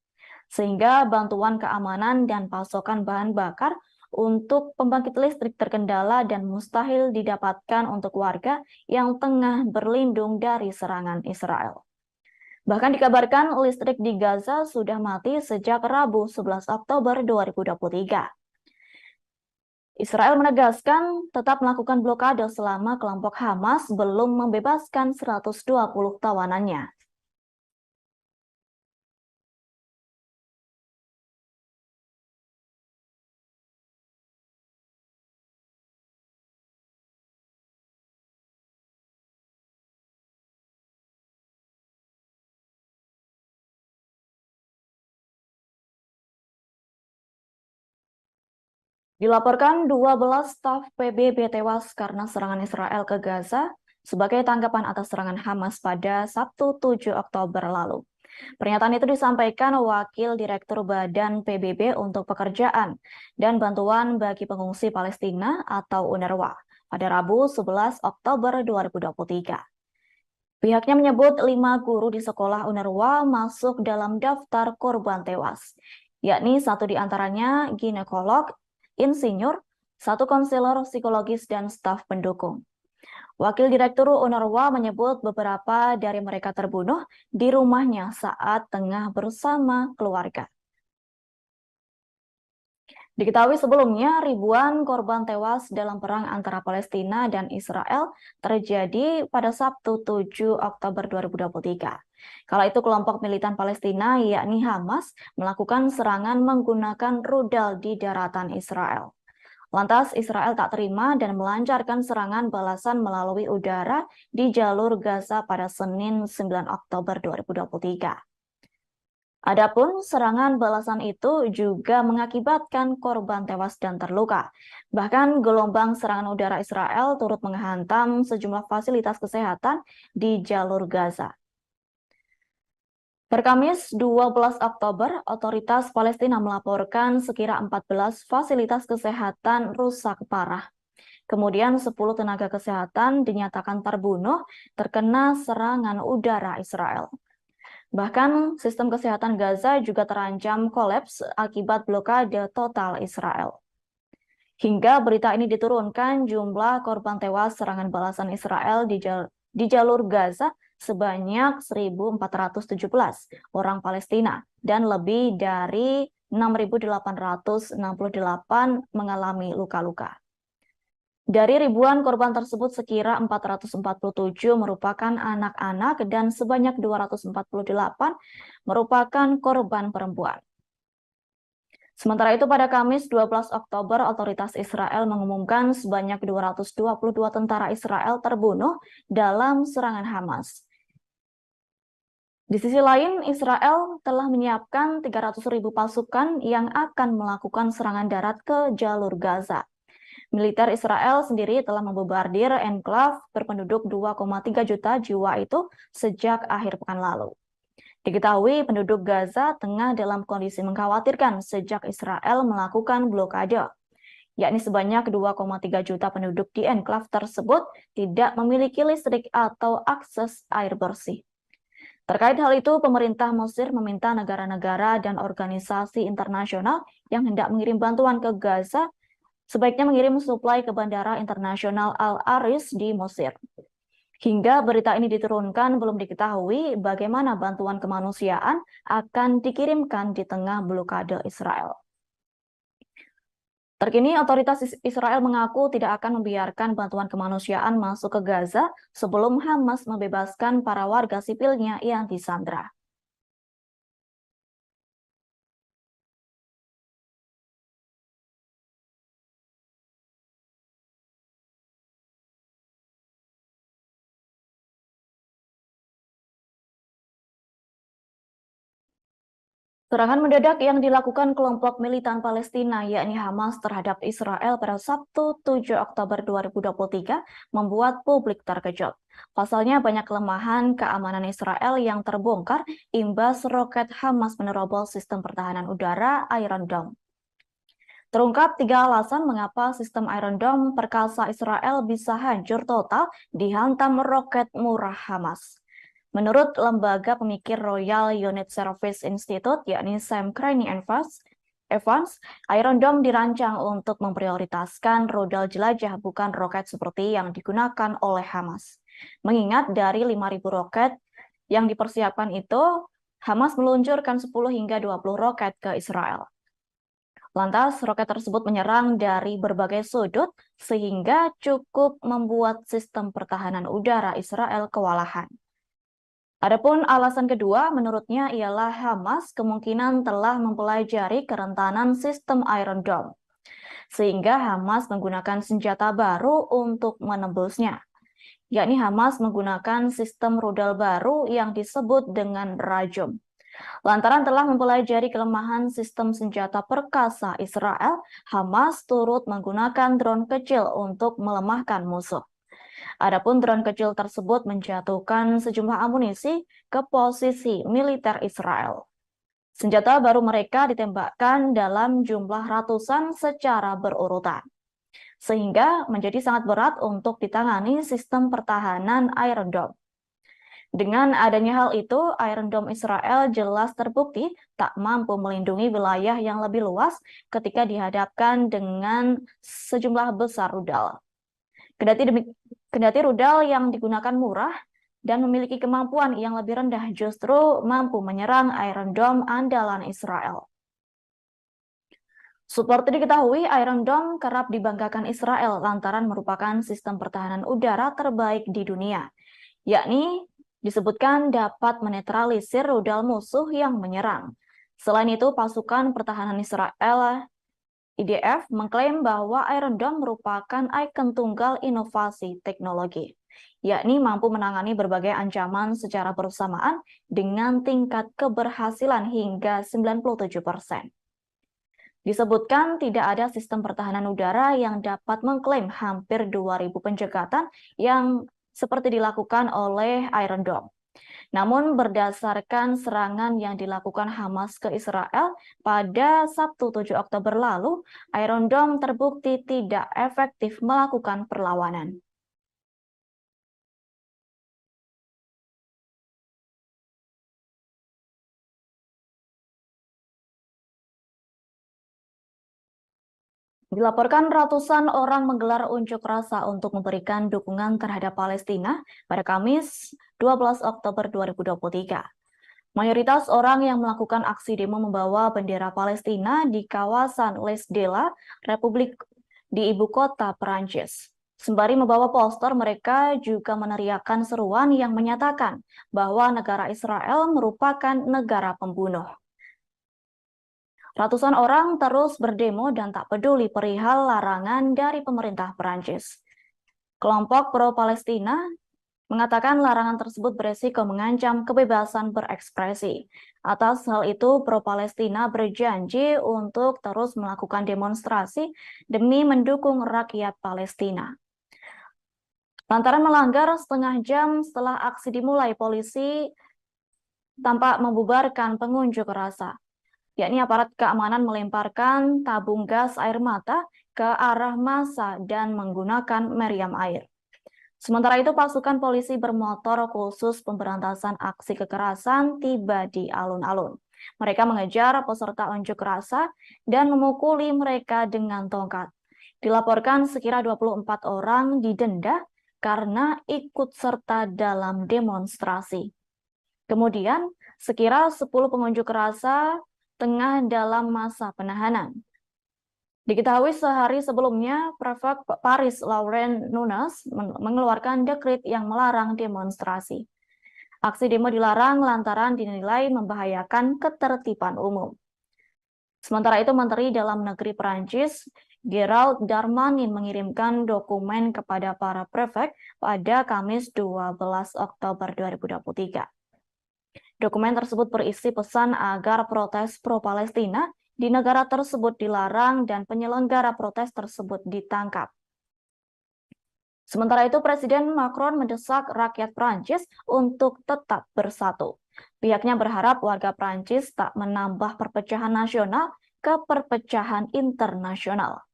sehingga bantuan keamanan dan pasokan bahan bakar untuk pembangkit listrik terkendala dan mustahil didapatkan untuk warga yang tengah berlindung dari serangan Israel. Bahkan dikabarkan listrik di Gaza sudah mati sejak Rabu 11 Oktober 2023. Israel menegaskan tetap melakukan blokade selama kelompok Hamas belum membebaskan 120 tawanannya. Dilaporkan 12 staf PBB tewas karena serangan Israel ke Gaza sebagai tanggapan atas serangan Hamas pada Sabtu 7 Oktober lalu. Pernyataan itu disampaikan Wakil Direktur Badan PBB untuk Pekerjaan dan Bantuan bagi Pengungsi Palestina atau UNRWA pada Rabu 11 Oktober 2023. Pihaknya menyebut 5 guru di sekolah UNRWA masuk dalam daftar korban tewas, yakni 1 diantaranya ginekolog, insinyur, 1 konselor psikologis, dan staf pendukung. Wakil Direktur UNRWA menyebut beberapa dari mereka terbunuh di rumahnya saat tengah bersama keluarga. Diketahui sebelumnya, ribuan korban tewas dalam perang antara Palestina dan Israel terjadi pada Sabtu 7 Oktober 2023. Kala itu kelompok militan Palestina, yakni Hamas, melakukan serangan menggunakan rudal di daratan Israel. Lantas Israel tak terima dan melancarkan serangan balasan melalui udara di jalur Gaza pada Senin 9 Oktober 2023. Adapun serangan balasan itu juga mengakibatkan korban tewas dan terluka. Bahkan gelombang serangan udara Israel turut menghantam sejumlah fasilitas kesehatan di jalur Gaza. Per Kamis 12 Oktober, otoritas Palestina melaporkan sekira 14 fasilitas kesehatan rusak parah. Kemudian 10 tenaga kesehatan dinyatakan terbunuh terkena serangan udara Israel. Bahkan sistem kesehatan Gaza juga terancam kolaps akibat blokade total Israel. Hingga berita ini diturunkan, jumlah korban tewas serangan balasan Israel di jalur Gaza sebanyak 1.417 orang Palestina dan lebih dari 6.868 mengalami luka-luka. Dari ribuan korban tersebut, sekira 447 merupakan anak-anak dan sebanyak 248 merupakan korban perempuan. Sementara itu pada Kamis 12 Oktober, otoritas Israel mengumumkan sebanyak 222 tentara Israel terbunuh dalam serangan Hamas. Di sisi lain, Israel telah menyiapkan 300.000 pasukan yang akan melakukan serangan darat ke jalur Gaza. Militer Israel sendiri telah membobardir enklave berpenduduk 2,3 juta jiwa itu sejak akhir pekan lalu. Diketahui penduduk Gaza tengah dalam kondisi mengkhawatirkan sejak Israel melakukan blokade, yakni sebanyak 2,3 juta penduduk di enklave tersebut tidak memiliki listrik atau akses air bersih. Terkait hal itu, pemerintah Mesir meminta negara-negara dan organisasi internasional yang hendak mengirim bantuan ke Gaza sebaiknya mengirim suplai ke Bandara Internasional Al-Aris di Mesir. Hingga berita ini diturunkan, belum diketahui bagaimana bantuan kemanusiaan akan dikirimkan di tengah blokade Israel. Terkini, otoritas Israel mengaku tidak akan membiarkan bantuan kemanusiaan masuk ke Gaza sebelum Hamas membebaskan para warga sipilnya yang disandra. Serangan mendadak yang dilakukan kelompok militan Palestina yakni Hamas terhadap Israel pada Sabtu 7 Oktober 2023 membuat publik terkejut. Pasalnya banyak kelemahan keamanan Israel yang terbongkar imbas roket Hamas menerobos sistem pertahanan udara Iron Dome. Terungkap 3 alasan mengapa sistem Iron Dome perkasa Israel bisa hancur total dihantam roket murah Hamas. Menurut lembaga pemikir Royal Unit Service Institute, yakni Sam Craney Evans, Iron Dome dirancang untuk memprioritaskan rudal jelajah bukan roket seperti yang digunakan oleh Hamas. Mengingat dari 5.000 roket yang dipersiapkan itu, Hamas meluncurkan 10 hingga 20 roket ke Israel. Lantas, roket tersebut menyerang dari berbagai sudut sehingga cukup membuat sistem pertahanan udara Israel kewalahan. Adapun alasan kedua menurutnya ialah Hamas kemungkinan telah mempelajari kerentanan sistem Iron Dome, sehingga Hamas menggunakan senjata baru untuk menembusnya, yakni Hamas menggunakan sistem rudal baru yang disebut dengan Rajum. Lantaran telah mempelajari kelemahan sistem senjata perkasa Israel, Hamas turut menggunakan drone kecil untuk melemahkan musuh. Adapun drone kecil tersebut menjatuhkan sejumlah amunisi ke posisi militer Israel. Senjata baru mereka ditembakkan dalam jumlah ratusan secara berurutan, sehingga menjadi sangat berat untuk ditangani sistem pertahanan Iron Dome. Dengan adanya hal itu, Iron Dome Israel jelas terbukti tak mampu melindungi wilayah yang lebih luas ketika dihadapkan dengan sejumlah besar rudal. Kendati rudal yang digunakan murah dan memiliki kemampuan yang lebih rendah justru mampu menyerang Iron Dome andalan Israel. Seperti diketahui, Iron Dome kerap dibanggakan Israel lantaran merupakan sistem pertahanan udara terbaik di dunia, yakni disebutkan dapat menetralisir rudal musuh yang menyerang. Selain itu, pasukan pertahanan Israel IDF mengklaim bahwa Iron Dome merupakan ikon tunggal inovasi teknologi, yakni mampu menangani berbagai ancaman secara bersamaan dengan tingkat keberhasilan hingga 97%. Disebutkan tidak ada sistem pertahanan udara yang dapat mengklaim hampir 2.000 pencekatan yang seperti dilakukan oleh Iron Dome. Namun berdasarkan serangan yang dilakukan Hamas ke Israel pada Sabtu 7 Oktober lalu, Iron Dome terbukti tidak efektif melakukan perlawanan. Dilaporkan ratusan orang menggelar unjuk rasa untuk memberikan dukungan terhadap Palestina pada Kamis 12 Oktober 2023. Mayoritas orang yang melakukan aksi demo membawa bendera Palestina di kawasan Les Dela, Republik di ibu kota Perancis. Sembari membawa poster, mereka juga meneriakkan seruan yang menyatakan bahwa negara Israel merupakan negara pembunuh. Ratusan orang terus berdemo dan tak peduli perihal larangan dari pemerintah Perancis. Kelompok pro-Palestina mengatakan larangan tersebut beresiko mengancam kebebasan berekspresi. Atas hal itu, pro-Palestina berjanji untuk terus melakukan demonstrasi demi mendukung rakyat Palestina. Lantaran melanggar setengah jam setelah aksi dimulai, polisi tampak membubarkan pengunjuk rasa, yakni aparat keamanan melemparkan tabung gas air mata ke arah massa dan menggunakan meriam air. Sementara itu, pasukan polisi bermotor khusus pemberantasan aksi kekerasan tiba di alun-alun. Mereka mengejar peserta unjuk rasa dan memukuli mereka dengan tongkat. Dilaporkan sekira 24 orang didenda karena ikut serta dalam demonstrasi. Kemudian, sekira 10 pengunjuk rasa tengah dalam masa penahanan. Diketahui sehari sebelumnya, Prefek Paris Laurent Nunez mengeluarkan dekret yang melarang demonstrasi. Aksi demo dilarang lantaran dinilai membahayakan ketertiban umum. Sementara itu, Menteri Dalam Negeri Perancis, Gerald Darmanin mengirimkan dokumen kepada para prefek pada Kamis 12 Oktober 2023. Dokumen tersebut berisi pesan agar protes pro-Palestina di negara tersebut dilarang dan penyelenggara protes tersebut ditangkap. Sementara itu, Presiden Macron mendesak rakyat Prancis untuk tetap bersatu. Pihaknya berharap warga Prancis tak menambah perpecahan nasional ke perpecahan internasional.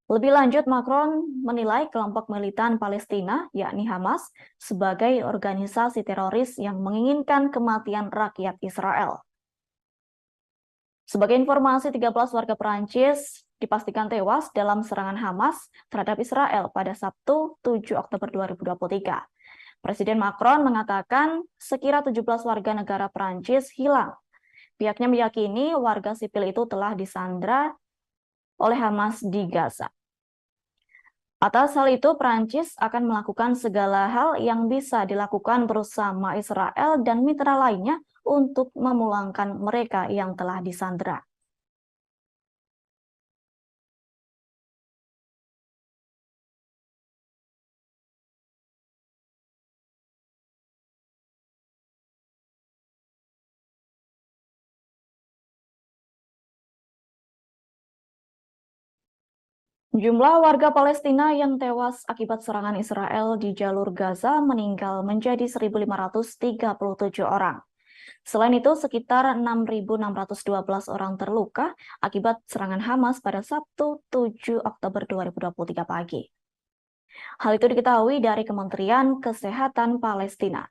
Lebih lanjut, Macron menilai kelompok militan Palestina, yakni Hamas, sebagai organisasi teroris yang menginginkan kematian rakyat Israel. Sebagai informasi, 13 warga Perancis dipastikan tewas dalam serangan Hamas terhadap Israel pada Sabtu 7 Oktober 2023. Presiden Macron mengatakan sekira 17 warga negara Perancis hilang. Pihaknya meyakini warga sipil itu telah disandra oleh Hamas di Gaza. Atas hal itu, Prancis akan melakukan segala hal yang bisa dilakukan bersama Israel dan mitra lainnya untuk memulangkan mereka yang telah disandra. Jumlah warga Palestina yang tewas akibat serangan Israel di jalur Gaza meninggal menjadi 1.537 orang. Selain itu, sekitar 6.612 orang terluka akibat serangan Hamas pada Sabtu 7 Oktober 2023 pagi. Hal itu diketahui dari Kementerian Kesehatan Palestina.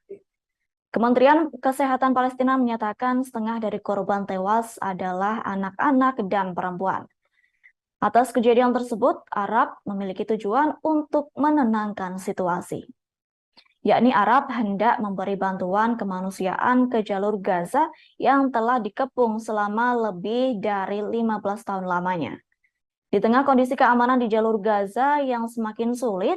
Kementerian Kesehatan Palestina menyatakan setengah dari korban tewas adalah anak-anak dan perempuan. Atas kejadian tersebut, Arab memiliki tujuan untuk menenangkan situasi, yakni Arab hendak memberi bantuan kemanusiaan ke jalur Gaza yang telah dikepung selama lebih dari 15 tahun lamanya. Di tengah kondisi keamanan di jalur Gaza yang semakin sulit,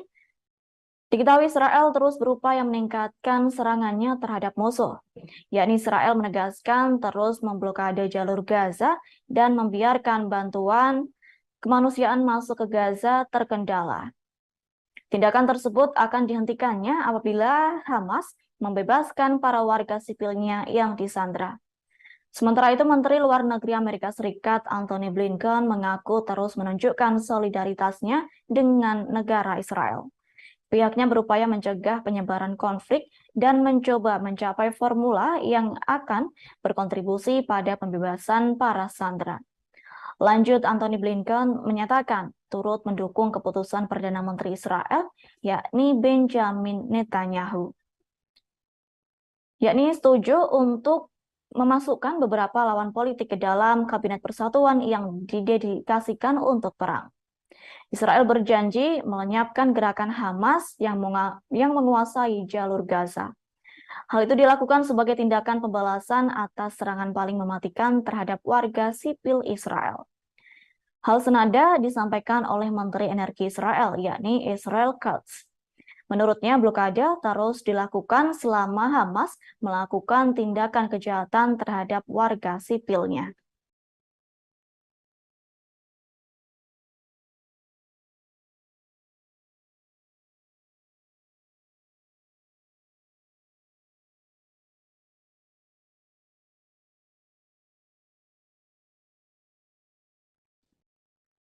diketahui Israel terus berupaya meningkatkan serangannya terhadap musuh, yakni Israel menegaskan terus memblokade jalur Gaza dan membiarkan bantuan kemanusiaan masuk ke Gaza terkendala. Tindakan tersebut akan dihentikannya apabila Hamas membebaskan para warga sipilnya yang disandra. Sementara itu, Menteri Luar Negeri Amerika Serikat Antony Blinken mengaku terus menunjukkan solidaritasnya dengan negara Israel. Pihaknya berupaya mencegah penyebaran konflik dan mencoba mencapai formula yang akan berkontribusi pada pembebasan para sandera. Lanjut, Antony Blinken menyatakan turut mendukung keputusan Perdana Menteri Israel, yakni Benjamin Netanyahu, yakni setuju untuk memasukkan beberapa lawan politik ke dalam Kabinet Persatuan yang didedikasikan untuk perang. Israel berjanji melenyapkan gerakan Hamas yang menguasai jalur Gaza. Hal itu dilakukan sebagai tindakan pembalasan atas serangan paling mematikan terhadap warga sipil Israel. Hal senada disampaikan oleh Menteri Energi Israel, yakni Israel Katz. Menurutnya, blokade terus dilakukan selama Hamas melakukan tindakan kejahatan terhadap warga sipilnya.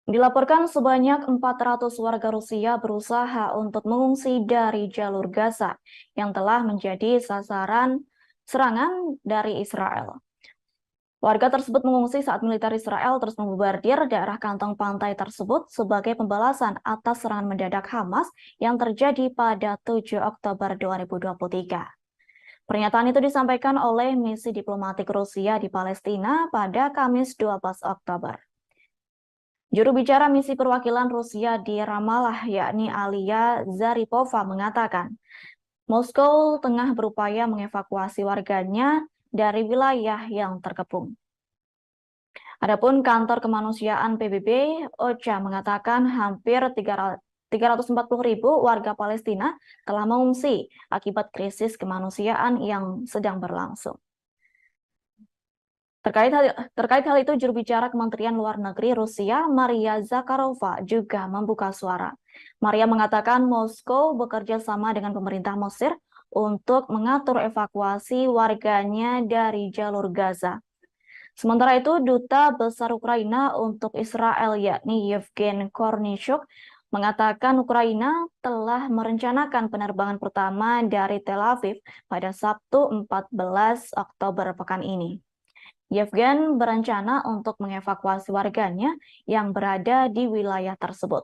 Dilaporkan sebanyak 400 warga Rusia berusaha untuk mengungsi dari jalur Gaza yang telah menjadi sasaran serangan dari Israel. Warga tersebut mengungsi saat militer Israel terus membombardir daerah kantong pantai tersebut sebagai pembalasan atas serangan mendadak Hamas yang terjadi pada 7 Oktober 2023. Pernyataan itu disampaikan oleh misi diplomatik Rusia di Palestina pada Kamis 12 Oktober. Juru bicara misi perwakilan Rusia di Ramallah, yakni Alia Zaripova, mengatakan Moskow tengah berupaya mengevakuasi warganya dari wilayah yang terkepung. Adapun kantor kemanusiaan PBB, OCHA, mengatakan hampir 340.000 warga Palestina telah mengungsi akibat krisis kemanusiaan yang sedang berlangsung. Terkait hal itu, juru bicara Kementerian Luar Negeri Rusia, Maria Zakharova, juga membuka suara. Maria mengatakan Moskow bekerja sama dengan pemerintah Mesir untuk mengatur evakuasi warganya dari jalur Gaza. Sementara itu, Duta Besar Ukraina untuk Israel, yakni Yevgeny Kornichuk, mengatakan Ukraina telah merencanakan penerbangan pertama dari Tel Aviv pada Sabtu 14 Oktober pekan ini. Yevgen berencana untuk mengevakuasi warganya yang berada di wilayah tersebut.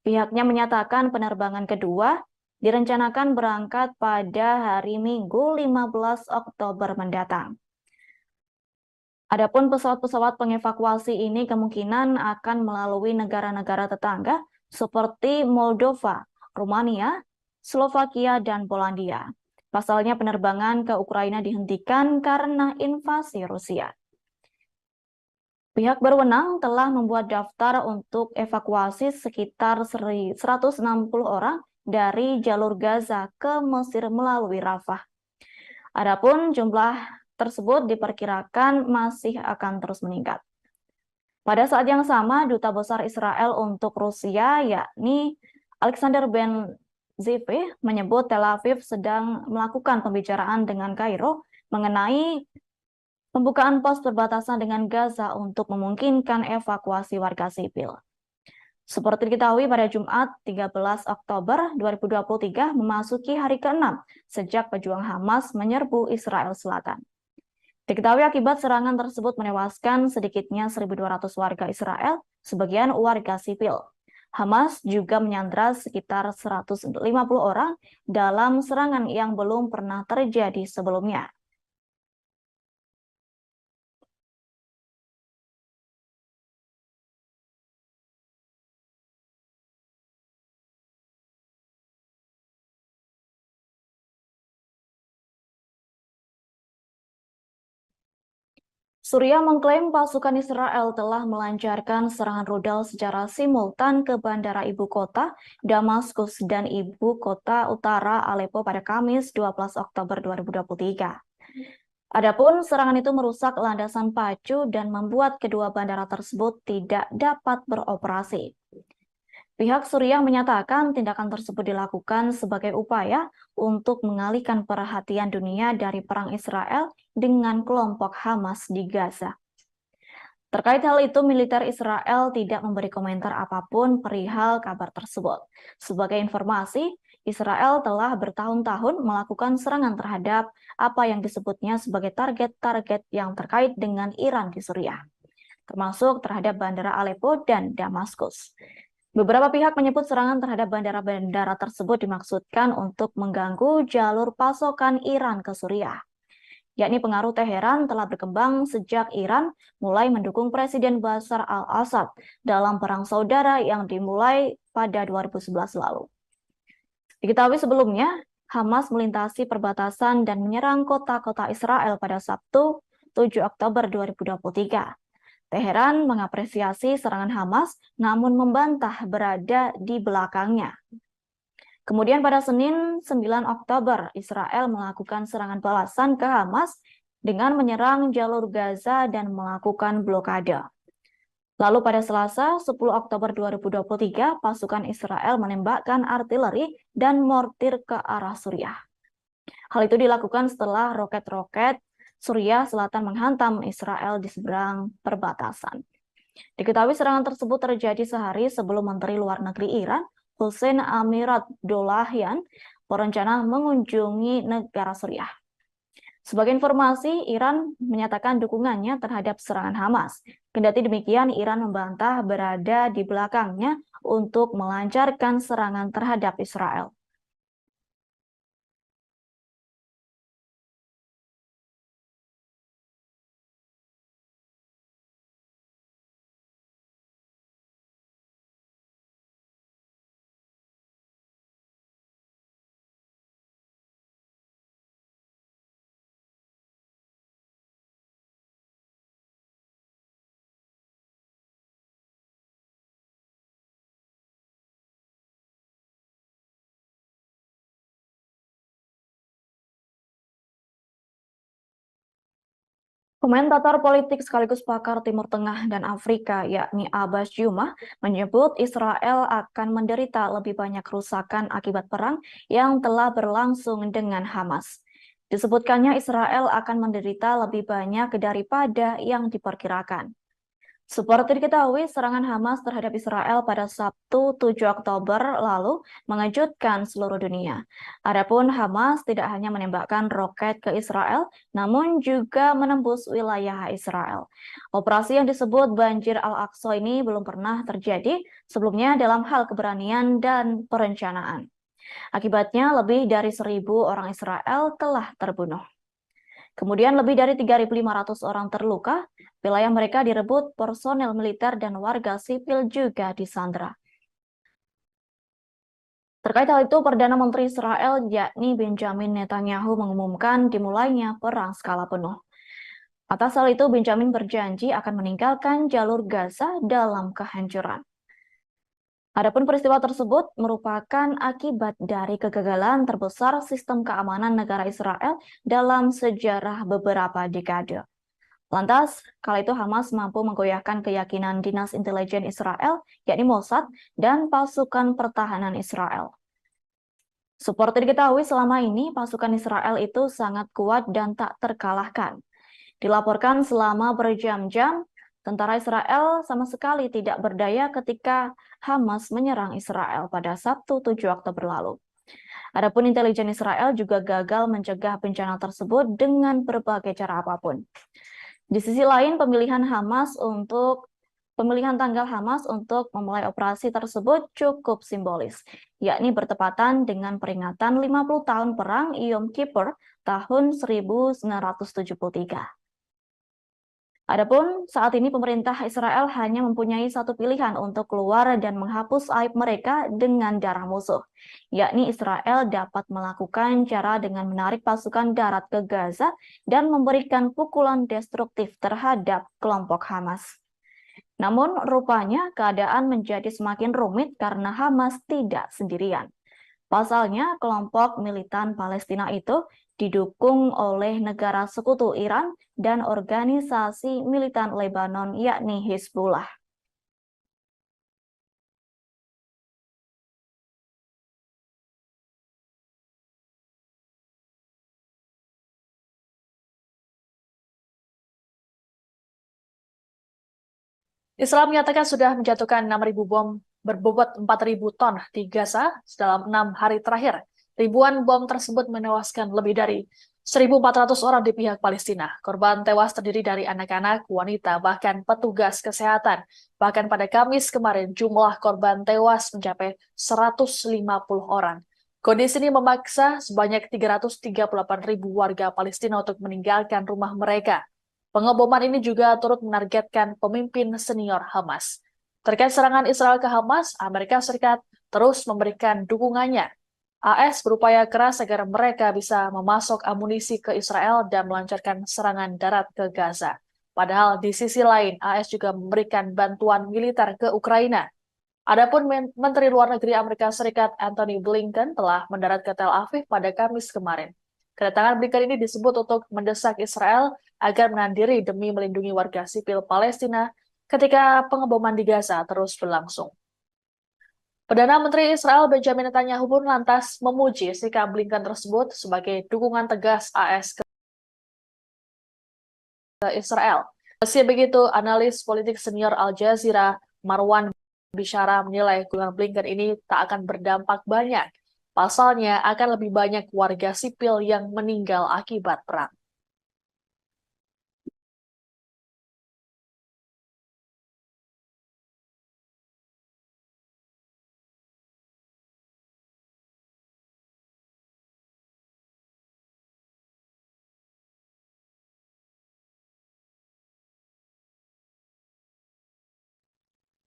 Pihaknya menyatakan penerbangan kedua direncanakan berangkat pada hari Minggu 15 Oktober mendatang. Adapun pesawat-pesawat pengevakuasi ini kemungkinan akan melalui negara-negara tetangga seperti Moldova, Rumania, Slovakia, dan Polandia. Pasalnya penerbangan ke Ukraina dihentikan karena invasi Rusia. Pihak berwenang telah membuat daftar untuk evakuasi sekitar 160 orang dari jalur Gaza ke Mesir melalui Rafah. Adapun jumlah tersebut diperkirakan masih akan terus meningkat. Pada saat yang sama, Duta Besar Israel untuk Rusia, yakni Alexander Ben-Zvi, menyebut Tel Aviv sedang melakukan pembicaraan dengan Kairo mengenai pembukaan pos perbatasan dengan Gaza untuk memungkinkan evakuasi warga sipil. Seperti diketahui pada Jumat 13 Oktober 2023 memasuki hari ke-6 sejak pejuang Hamas menyerbu Israel Selatan. Diketahui akibat serangan tersebut menewaskan sedikitnya 1.200 warga Israel, sebagian warga sipil. Hamas juga menyandra sekitar 150 orang dalam serangan yang belum pernah terjadi sebelumnya. Suriah mengklaim pasukan Israel telah melancarkan serangan rudal secara simultan ke bandara ibu kota, Damaskus, dan ibu kota utara Aleppo pada Kamis 12 Oktober 2023. Adapun serangan itu merusak landasan pacu dan membuat kedua bandara tersebut tidak dapat beroperasi. Pihak Suriah menyatakan tindakan tersebut dilakukan sebagai upaya untuk mengalihkan perhatian dunia dari perang Israel dengan kelompok Hamas di Gaza. Terkait hal itu, militer Israel tidak memberi komentar apapun perihal kabar tersebut. Sebagai informasi, Israel telah bertahun-tahun melakukan serangan terhadap apa yang disebutnya sebagai target-target yang terkait dengan Iran di Suriah, termasuk terhadap bandara Aleppo dan Damaskus. Beberapa pihak menyebut serangan terhadap bandara-bandara tersebut dimaksudkan untuk mengganggu jalur pasokan Iran ke Suriah. Yakni pengaruh Teheran telah berkembang sejak Iran mulai mendukung Presiden Bashar al-Assad dalam perang saudara yang dimulai pada 2011 lalu. Diketahui sebelumnya, Hamas melintasi perbatasan dan menyerang kota-kota Israel pada Sabtu 7 Oktober 2023. Teheran mengapresiasi serangan Hamas, namun membantah berada di belakangnya. Kemudian pada Senin 9 Oktober, Israel melakukan serangan balasan ke Hamas dengan menyerang jalur Gaza dan melakukan blokade. Lalu pada Selasa 10 Oktober 2023, pasukan Israel menembakkan artileri dan mortir ke arah Suriah. Hal itu dilakukan setelah roket-roket Suriah Selatan menghantam Israel di seberang perbatasan. Diketahui serangan tersebut terjadi sehari sebelum Menteri Luar Negeri Iran, Hussein Amir-Abdollahian, berencana mengunjungi negara Suriah. Sebagai informasi, Iran menyatakan dukungannya terhadap serangan Hamas. Kendati demikian, Iran membantah berada di belakangnya untuk melancarkan serangan terhadap Israel. Komentator politik sekaligus pakar Timur Tengah dan Afrika, yakni Abbas Jumah, menyebut Israel akan menderita lebih banyak kerusakan akibat perang yang telah berlangsung dengan Hamas. Disebutkannya Israel akan menderita lebih banyak daripada yang diperkirakan. Seperti diketahui, serangan Hamas terhadap Israel pada Sabtu 7 Oktober lalu mengejutkan seluruh dunia. Adapun Hamas tidak hanya menembakkan roket ke Israel, namun juga menembus wilayah Israel. Operasi yang disebut Banjir Al-Aqsa ini belum pernah terjadi sebelumnya dalam hal keberanian dan perencanaan. Akibatnya, lebih dari 1.000 orang Israel telah terbunuh. Kemudian lebih dari 3.500 orang terluka, wilayah mereka direbut personel militer dan warga sipil juga disandra. Terkait hal itu, Perdana Menteri Israel yakni Benjamin Netanyahu mengumumkan dimulainya perang skala penuh. Atas hal itu, Benjamin berjanji akan meninggalkan jalur Gaza dalam kehancuran. Adapun peristiwa tersebut merupakan akibat dari kegagalan terbesar sistem keamanan negara Israel dalam sejarah beberapa dekade. Lantas, kala itu Hamas mampu menggoyahkan keyakinan Dinas Intelijen Israel, yakni Mossad, dan pasukan pertahanan Israel. Seperti diketahui selama ini, pasukan Israel itu sangat kuat dan tak terkalahkan. Dilaporkan selama berjam-jam, Tentara Israel sama sekali tidak berdaya ketika Hamas menyerang Israel pada Sabtu 7 Oktober lalu. Adapun intelijen Israel juga gagal mencegah bencana tersebut dengan berbagai cara apapun. Di sisi lain, pemilihan tanggal Hamas untuk memulai operasi tersebut cukup simbolis, yakni bertepatan dengan peringatan 50 tahun Perang Yom Kippur tahun 1973. Adapun saat ini pemerintah Israel hanya mempunyai satu pilihan untuk keluar dan menghapus aib mereka dengan darah musuh, yakni Israel dapat melakukan cara dengan menarik pasukan darat ke Gaza dan memberikan pukulan destruktif terhadap kelompok Hamas. Namun rupanya keadaan menjadi semakin rumit karena Hamas tidak sendirian. Pasalnya, kelompok militan Palestina itu didukung oleh negara sekutu Iran dan organisasi militan Lebanon yakni Hizbullah. Israel menyatakan sudah menjatuhkan 6.000 bom berbobot 4.000 ton di Gaza dalam 6 hari terakhir. Ribuan bom tersebut menewaskan lebih dari 1.400 orang di pihak Palestina. Korban tewas terdiri dari anak-anak, wanita, bahkan petugas kesehatan. Bahkan pada Kamis kemarin, jumlah korban tewas mencapai 150 orang. Kondisi ini memaksa sebanyak 338.000 warga Palestina untuk meninggalkan rumah mereka. Pengeboman ini juga turut menargetkan pemimpin senior Hamas. Terkait serangan Israel ke Hamas, Amerika Serikat terus memberikan dukungannya. AS berupaya keras agar mereka bisa memasok amunisi ke Israel dan melancarkan serangan darat ke Gaza. Padahal di sisi lain, AS juga memberikan bantuan militer ke Ukraina. Adapun Menteri Luar Negeri Amerika Serikat Antony Blinken telah mendarat ke Tel Aviv pada Kamis kemarin. Kedatangan Blinken ini disebut untuk mendesak Israel agar menahan diri demi melindungi warga sipil Palestina ketika pengeboman di Gaza terus berlangsung. Perdana Menteri Israel Benjamin Netanyahu pun lantas memuji sikap Blinken tersebut sebagai dukungan tegas AS ke Israel. Meski begitu, analis politik senior Al Jazeera Marwan Bishara menilai kunjungan Blinken ini tak akan berdampak banyak. Pasalnya akan lebih banyak warga sipil yang meninggal akibat perang.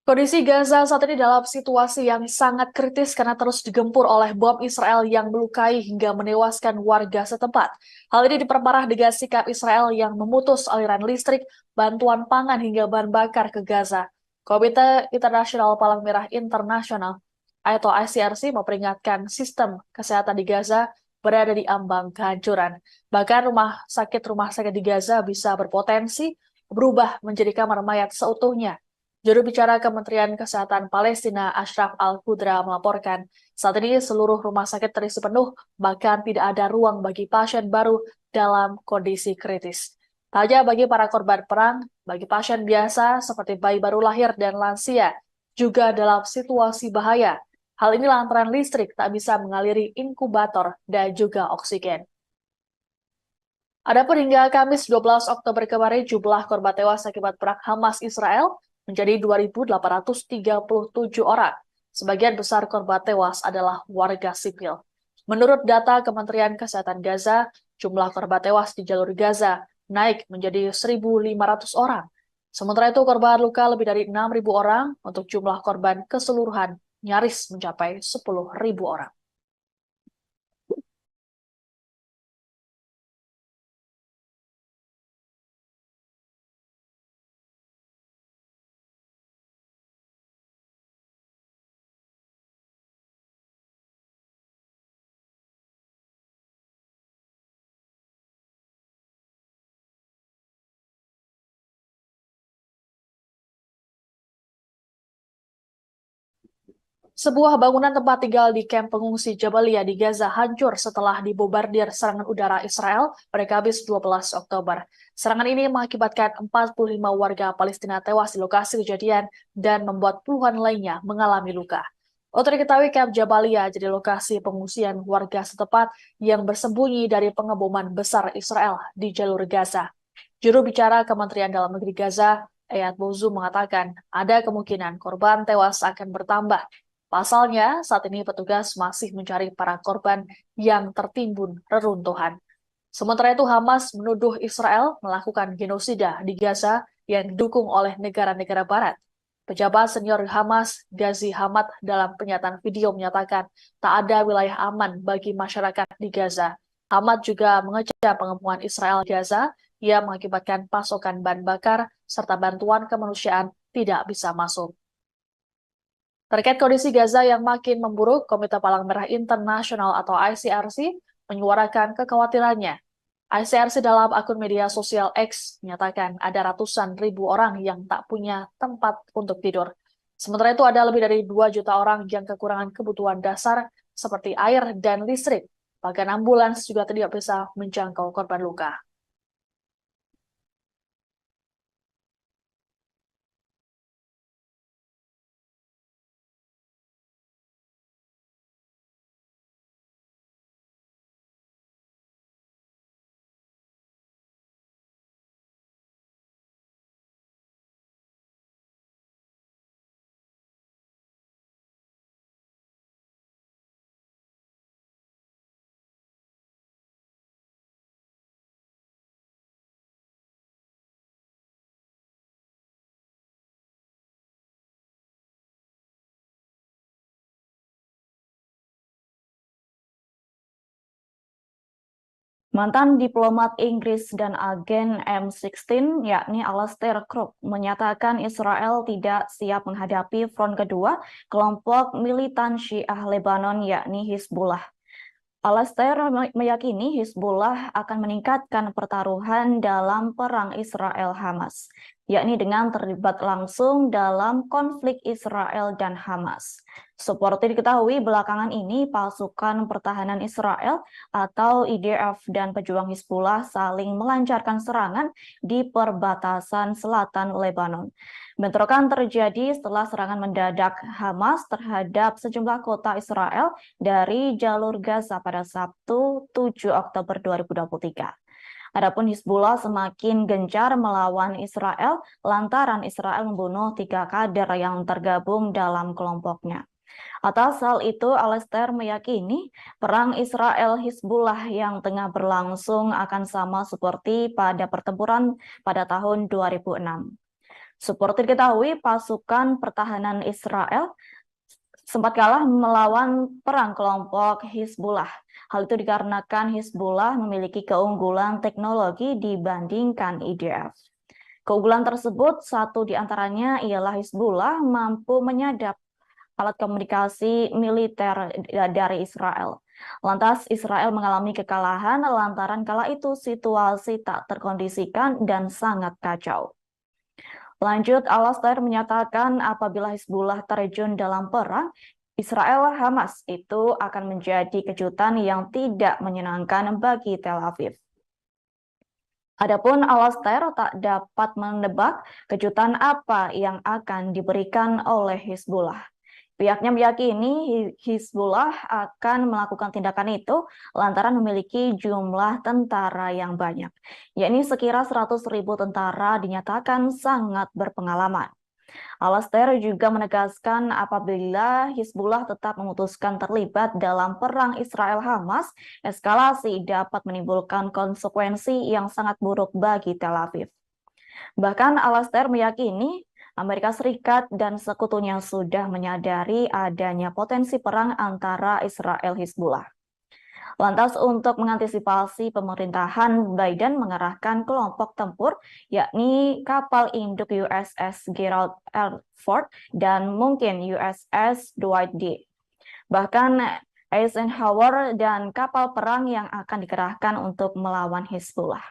Kondisi Gaza saat ini dalam situasi yang sangat kritis karena terus digempur oleh bom Israel yang melukai hingga menewaskan warga setempat. Hal ini diperparah dengan sikap Israel yang memutus aliran listrik, bantuan pangan hingga bahan bakar ke Gaza. Komite Internasional Palang Merah Internasional atau ICRC memperingatkan sistem kesehatan di Gaza berada di ambang kehancuran. Bahkan rumah sakit di Gaza bisa berpotensi berubah menjadi kamar mayat seutuhnya. Juru bicara Kementerian Kesehatan Palestina, Ashraf Al-Qudra, melaporkan saat ini seluruh rumah sakit terisi penuh, bahkan tidak ada ruang bagi pasien baru dalam kondisi kritis. Tak hanya bagi para korban perang, bagi pasien biasa seperti bayi baru lahir dan lansia, juga dalam situasi bahaya. Hal ini lantaran listrik tak bisa mengaliri inkubator dan juga oksigen. Adapun hingga Kamis 12 Oktober kemarin, jumlah korban tewas akibat perang Hamas Israel menjadi 2.837 orang. Sebagian besar korban tewas adalah warga sipil. Menurut data Kementerian Kesehatan Gaza, jumlah korban tewas di jalur Gaza naik menjadi 1.500 orang. Sementara itu korban luka lebih dari 6.000 orang untuk jumlah korban keseluruhan nyaris mencapai 10.000 orang. Sebuah bangunan tempat tinggal di kamp pengungsi Jabalia di Gaza hancur setelah dibombardir serangan udara Israel pada Kamis 12 Oktober. Serangan ini mengakibatkan 45 warga Palestina tewas di lokasi kejadian dan membuat puluhan lainnya mengalami luka. Untuk diketahui, kamp Jabalia jadi lokasi pengungsian warga setempat yang bersembunyi dari pengeboman besar Israel di jalur Gaza. Juru bicara Kementerian Dalam Negeri Gaza, Eyad Bozu mengatakan ada kemungkinan korban tewas akan bertambah. Pasalnya, saat ini petugas masih mencari para korban yang tertimbun reruntuhan. Sementara itu, Hamas menuduh Israel melakukan genosida di Gaza yang didukung oleh negara-negara Barat. Pejabat senior Hamas, Ghazi Hamad, dalam pernyataan video menyatakan tak ada wilayah aman bagi masyarakat di Gaza. Hamad juga mengecam pengepungan Israel di Gaza yang mengakibatkan pasokan bahan bakar serta bantuan kemanusiaan tidak bisa masuk. Terkait kondisi Gaza yang makin memburuk, Komite Palang Merah Internasional atau ICRC menyuarakan kekhawatirannya. ICRC dalam akun media sosial X menyatakan ada ratusan ribu orang yang tak punya tempat untuk tidur. Sementara itu ada lebih dari 2 juta orang yang kekurangan kebutuhan dasar seperti air dan listrik. Bahkan ambulans juga tidak bisa menjangkau korban luka. Mantan diplomat Inggris dan agen M16, yakni Alastair Crooke, menyatakan Israel tidak siap menghadapi front kedua kelompok militan Syiah Lebanon, yakni Hizbullah. Alastair meyakini Hizbullah akan meningkatkan pertaruhan dalam perang Israel-Hamas, yakni dengan terlibat langsung dalam konflik Israel dan Hamas. Seperti diketahui, belakangan ini pasukan pertahanan Israel atau IDF dan pejuang Hizbullah saling melancarkan serangan di perbatasan selatan Lebanon. Bentrokan terjadi setelah serangan mendadak Hamas terhadap sejumlah kota Israel dari jalur Gaza pada Sabtu 7 Oktober 2023. Adapun Hizbullah semakin gencar melawan Israel lantaran Israel membunuh 3 kader yang tergabung dalam kelompoknya. Atas hal itu, Alastair meyakini perang Israel-Hizbullah yang tengah berlangsung akan sama seperti pada pertempuran pada tahun 2006. Seperti diketahui, pasukan pertahanan Israel sempat kalah melawan perang kelompok Hizbullah. Hal itu dikarenakan Hizbullah memiliki keunggulan teknologi dibandingkan IDF. Keunggulan tersebut, satu di antaranya ialah Hizbullah mampu menyadap alat komunikasi militer dari Israel. Lantas Israel mengalami kekalahan lantaran kala itu situasi tak terkondisikan dan sangat kacau. Lanjut, Alastair menyatakan apabila Hizbullah terjun dalam perang, Israel-Hamas itu akan menjadi kejutan yang tidak menyenangkan bagi Tel Aviv. Adapun Alastair tak dapat menebak kejutan apa yang akan diberikan oleh Hizbullah. Pihaknya meyakini Hizbullah akan melakukan tindakan itu lantaran memiliki jumlah tentara yang banyak, yakni sekira 100.000 tentara dinyatakan sangat berpengalaman. Alastair juga menegaskan apabila Hizbullah tetap memutuskan terlibat dalam perang Israel-Hamas, eskalasi dapat menimbulkan konsekuensi yang sangat buruk bagi Tel Aviv. Bahkan Alastair meyakini Amerika Serikat dan sekutunya sudah menyadari adanya potensi perang antara Israel-Hizbullah. Lantas untuk mengantisipasi pemerintahan Biden mengerahkan kelompok tempur yakni kapal induk USS Gerald R. Ford dan mungkin USS Dwight D. Bahkan Eisenhower dan kapal perang yang akan dikerahkan untuk melawan Hizbullah.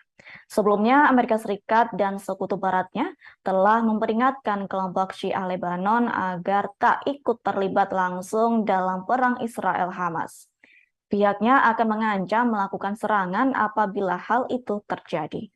Sebelumnya, Amerika Serikat dan sekutu baratnya telah memperingatkan kelompok Syiah Lebanon agar tak ikut terlibat langsung dalam perang Israel-Hamas. Pihaknya akan mengancam melakukan serangan apabila hal itu terjadi.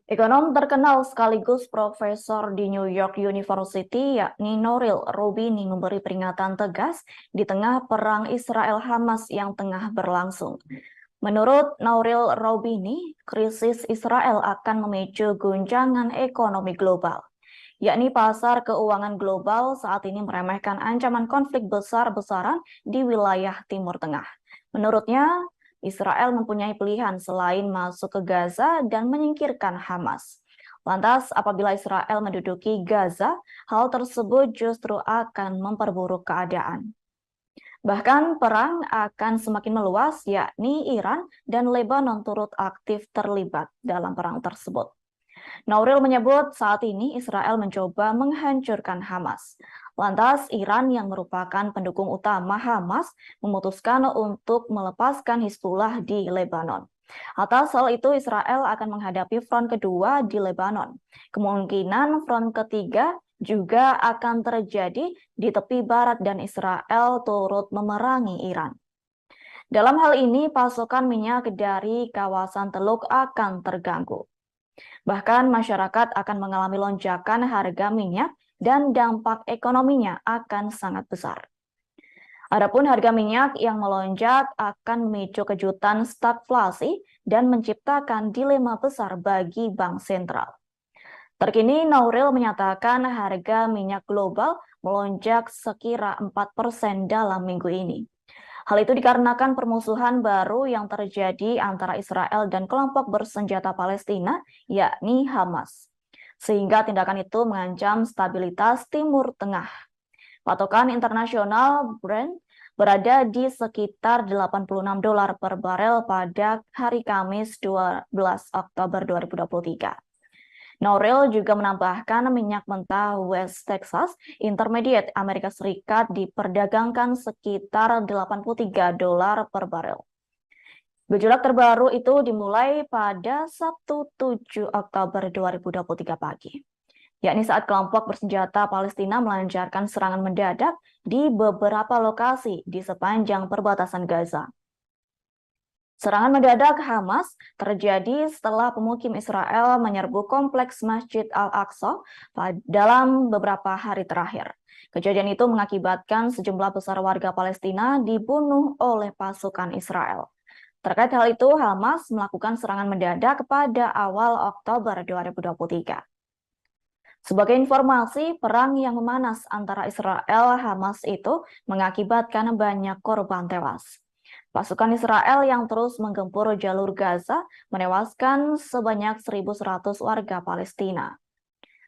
Ekonom terkenal sekaligus profesor di New York University, yakni Nouriel Roubini, memberi peringatan tegas di tengah perang Israel-Hamas yang tengah berlangsung. Menurut Nouriel Roubini, krisis Israel akan memicu guncangan ekonomi global, yakni pasar keuangan global saat ini meremehkan ancaman konflik besar-besaran di wilayah Timur Tengah. Menurutnya, Israel mempunyai pilihan selain masuk ke Gaza dan menyingkirkan Hamas. Lantas, apabila Israel menduduki Gaza, hal tersebut justru akan memperburuk keadaan. Bahkan perang akan semakin meluas, yakni Iran dan Lebanon turut aktif terlibat dalam perang tersebut. Nouriel menyebut saat ini Israel mencoba menghancurkan Hamas. Lantas Iran yang merupakan pendukung utama Hamas memutuskan untuk melepaskan Hizbullah di Lebanon. Atas hal itu Israel akan menghadapi front kedua di Lebanon. Kemungkinan front ketiga juga akan terjadi di tepi barat dan Israel turut memerangi Iran. Dalam hal ini pasokan minyak dari kawasan Teluk akan terganggu. Bahkan masyarakat akan mengalami lonjakan harga minyak dan dampak ekonominya akan sangat besar. Adapun harga minyak yang melonjak akan memicu kejutan stagflasi dan menciptakan dilema besar bagi bank sentral. Terkini, Nouriel menyatakan harga minyak global melonjak sekira 4% dalam minggu ini. Hal itu dikarenakan permusuhan baru yang terjadi antara Israel dan kelompok bersenjata Palestina, yakni Hamas. Sehingga tindakan itu mengancam stabilitas Timur Tengah. Patokan internasional Brent berada di sekitar $86 per barel pada hari Kamis 12 Oktober 2023. Nouriel juga menambahkan minyak mentah West Texas Intermediate Amerika Serikat diperdagangkan sekitar $83 per barel. Gejolak terbaru itu dimulai pada Sabtu 7 Oktober 2023 pagi, yakni saat kelompok bersenjata Palestina melancarkan serangan mendadak di beberapa lokasi di sepanjang perbatasan Gaza. Serangan mendadak Hamas terjadi setelah pemukim Israel menyerbu kompleks Masjid Al-Aqsa dalam beberapa hari terakhir. Kejadian itu mengakibatkan sejumlah besar warga Palestina dibunuh oleh pasukan Israel. Terkait hal itu, Hamas melakukan serangan mendadak pada awal Oktober 2023. Sebagai informasi, perang yang memanas antara Israel dan Hamas itu mengakibatkan banyak korban tewas. Pasukan Israel yang terus menggempur jalur Gaza menewaskan sebanyak 1.100 warga Palestina.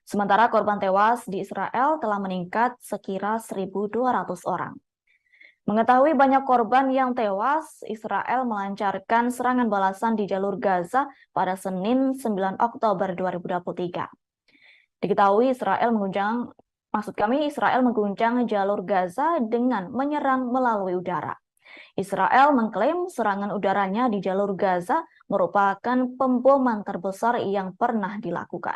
Sementara korban tewas di Israel telah meningkat sekira 1.200 orang. Mengetahui banyak korban yang tewas, Israel melancarkan serangan balasan di jalur Gaza pada Senin 9 Oktober 2023. Diketahui Israel mengguncang jalur Gaza dengan menyerang melalui udara. Israel mengklaim serangan udaranya di jalur Gaza merupakan pemboman terbesar yang pernah dilakukan.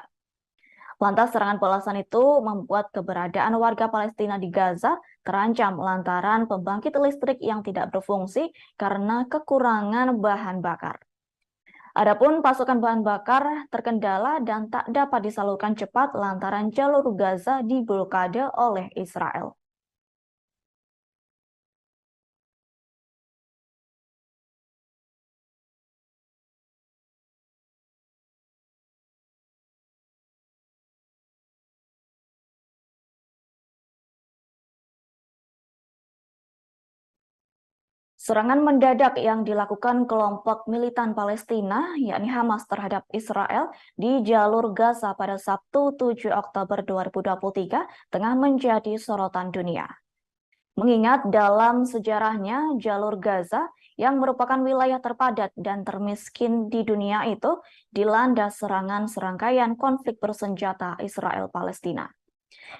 Lantas serangan balasan itu membuat keberadaan warga Palestina di Gaza terancam lantaran pembangkit listrik yang tidak berfungsi karena kekurangan bahan bakar. Adapun pasokan bahan bakar terkendala dan tak dapat disalurkan cepat lantaran jalur Gaza diblokade oleh Israel. Serangan mendadak yang dilakukan kelompok militan Palestina, yakni Hamas terhadap Israel di jalur Gaza pada Sabtu 7 Oktober 2023 tengah menjadi sorotan dunia. Mengingat dalam sejarahnya, jalur Gaza yang merupakan wilayah terpadat dan termiskin di dunia itu dilanda serangan serangkaian konflik bersenjata Israel-Palestina.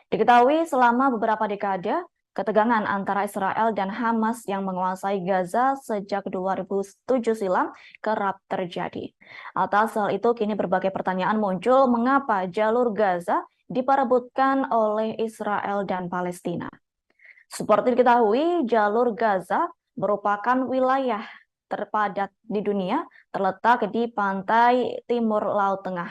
Diketahui selama beberapa dekade, ketegangan antara Israel dan Hamas yang menguasai Gaza sejak 2007 silam kerap terjadi. Atas hal itu, kini berbagai pertanyaan muncul mengapa jalur Gaza diperebutkan oleh Israel dan Palestina. Seperti diketahui, jalur Gaza merupakan wilayah terpadat di dunia terletak di pantai timur Laut Tengah,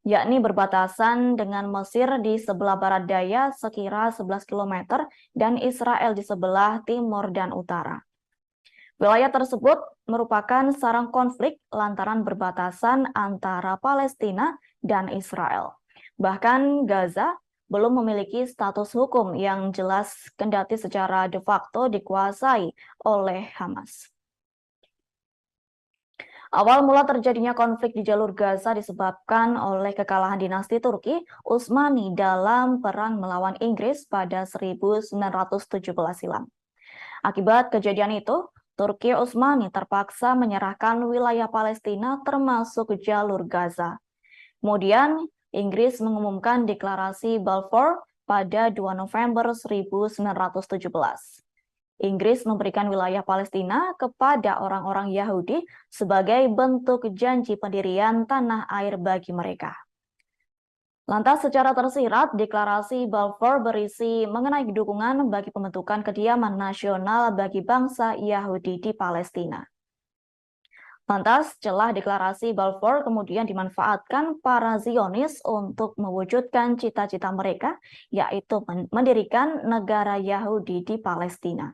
yakni berbatasan dengan Mesir di sebelah barat daya sekira 11 km dan Israel di sebelah timur dan utara. Wilayah tersebut merupakan sarang konflik lantaran berbatasan antara Palestina dan Israel. Bahkan Gaza belum memiliki status hukum yang jelas kendati secara de facto dikuasai oleh Hamas. Awal mula terjadinya konflik di jalur Gaza disebabkan oleh kekalahan dinasti Turki Utsmani dalam perang melawan Inggris pada 1917 silam. Akibat kejadian itu, Turki Utsmani terpaksa menyerahkan wilayah Palestina termasuk jalur Gaza. Kemudian, Inggris mengumumkan deklarasi Balfour pada 2 November 1917. Inggris memberikan wilayah Palestina kepada orang-orang Yahudi sebagai bentuk janji pendirian tanah air bagi mereka. Lantas secara tersirat, deklarasi Balfour berisi mengenai dukungan bagi pembentukan kediaman nasional bagi bangsa Yahudi di Palestina. Lantas, celah deklarasi Balfour kemudian dimanfaatkan para Zionis untuk mewujudkan cita-cita mereka, yaitu mendirikan negara Yahudi di Palestina.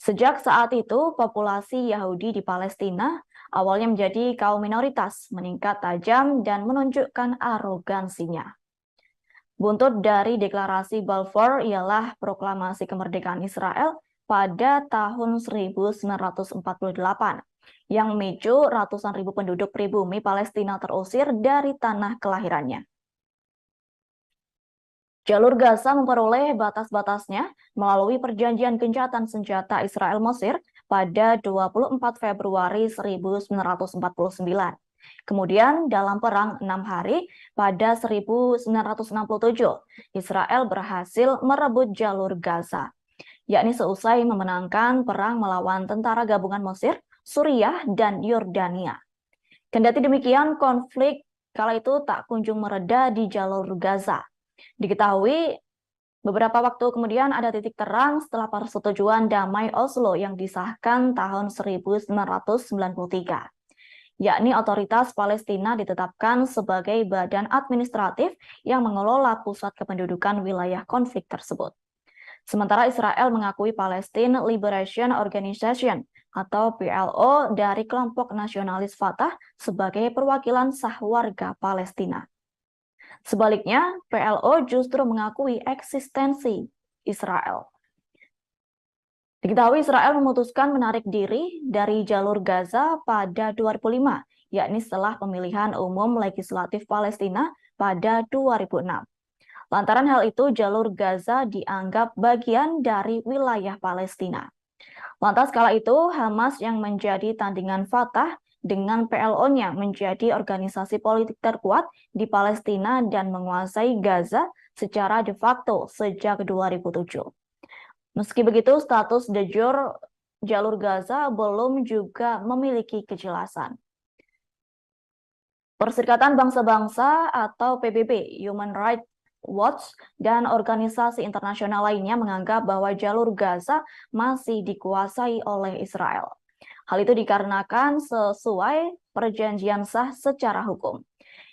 Sejak saat itu, populasi Yahudi di Palestina awalnya menjadi kaum minoritas, meningkat tajam dan menunjukkan arogansinya. Buntut dari deklarasi Balfour ialah proklamasi kemerdekaan Israel pada tahun 1948 yang memicu ratusan ribu penduduk pribumi Palestina terusir dari tanah kelahirannya. Jalur Gaza memperoleh batas-batasnya melalui perjanjian gencatan senjata Israel-Mesir pada 24 Februari 1949. Kemudian dalam perang 6 hari pada 1967, Israel berhasil merebut jalur Gaza, yakni seusai memenangkan perang melawan tentara gabungan Mesir, Suriah, dan Yordania. Kendati demikian, konflik kala itu tak kunjung mereda di jalur Gaza. Diketahui beberapa waktu kemudian ada titik terang setelah persetujuan damai Oslo yang disahkan tahun 1993, yakni otoritas Palestina ditetapkan sebagai badan administratif yang mengelola pusat kependudukan wilayah konflik tersebut. Sementara Israel mengakui Palestine Liberation Organization atau PLO dari kelompok nasionalis Fatah sebagai perwakilan sah warga Palestina. Sebaliknya, PLO justru mengakui eksistensi Israel. Diketahui Israel memutuskan menarik diri dari jalur Gaza pada 2005, yakni setelah pemilihan umum legislatif Palestina pada 2006. Lantaran hal itu, jalur Gaza dianggap bagian dari wilayah Palestina. Lantas kala itu, Hamas yang menjadi tandingan Fatah dengan PLO-nya menjadi organisasi politik terkuat di Palestina dan menguasai Gaza secara de facto sejak 2007. Meski begitu, status de jure jalur Gaza belum juga memiliki kejelasan. Perserikatan Bangsa-Bangsa atau PBB, Human Rights Watch, dan organisasi internasional lainnya menganggap bahwa jalur Gaza masih dikuasai oleh Israel. Hal itu dikarenakan sesuai perjanjian sah secara hukum,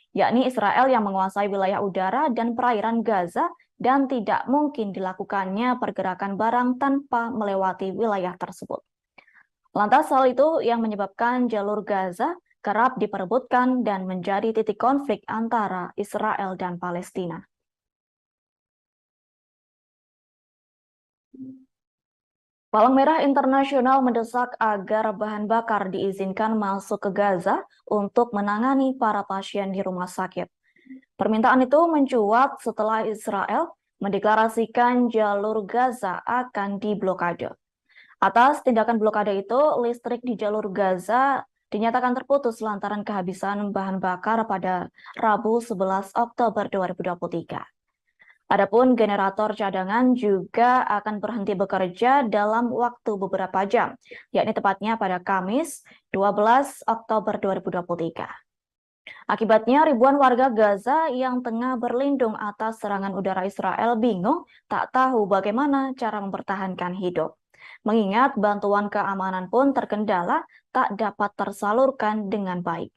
yakni Israel yang menguasai wilayah udara dan perairan Gaza dan tidak mungkin dilakukannya pergerakan barang tanpa melewati wilayah tersebut. Lantas hal itu yang menyebabkan jalur Gaza kerap diperebutkan dan menjadi titik konflik antara Israel dan Palestina. Palang Merah Internasional mendesak agar bahan bakar diizinkan masuk ke Gaza untuk menangani para pasien di rumah sakit. Permintaan itu mencuat setelah Israel mendeklarasikan jalur Gaza akan diblokade. Atas tindakan blokade itu, listrik di jalur Gaza dinyatakan terputus lantaran kehabisan bahan bakar pada Rabu 11 Oktober 2023. Adapun generator cadangan juga akan berhenti bekerja dalam waktu beberapa jam, yakni tepatnya pada Kamis 12 Oktober 2023. Akibatnya ribuan warga Gaza yang tengah berlindung atas serangan udara Israel bingung tak tahu bagaimana cara mempertahankan hidup. Mengingat bantuan keamanan pun terkendala tak dapat tersalurkan dengan baik.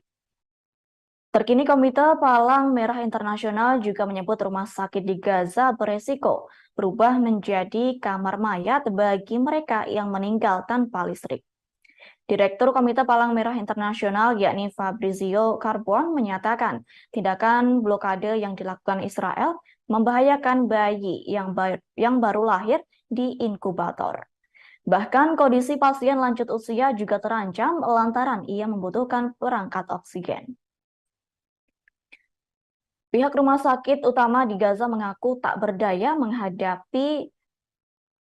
Terkini Komite Palang Merah Internasional juga menyebut rumah sakit di Gaza beresiko berubah menjadi kamar mayat bagi mereka yang meninggal tanpa listrik. Direktur Komite Palang Merah Internasional yakni Fabrizio Carbon menyatakan tindakan blokade yang dilakukan Israel membahayakan bayi yang baru lahir di inkubator. Bahkan kondisi pasien lanjut usia juga terancam lantaran ia membutuhkan perangkat oksigen. Pihak rumah sakit utama di Gaza mengaku tak berdaya menghadapi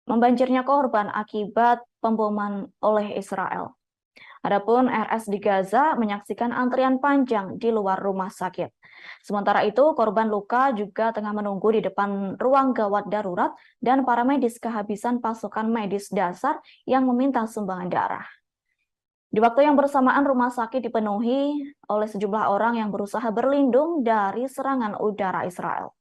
membanjirnya korban akibat pemboman oleh Israel. Adapun RS di Gaza menyaksikan antrian panjang di luar rumah sakit. Sementara itu, korban luka juga tengah menunggu di depan ruang gawat darurat dan para medis kehabisan pasokan medis dasar yang meminta sumbangan darah. Di waktu yang bersamaan, rumah sakit dipenuhi oleh sejumlah orang yang berusaha berlindung dari serangan udara Israel.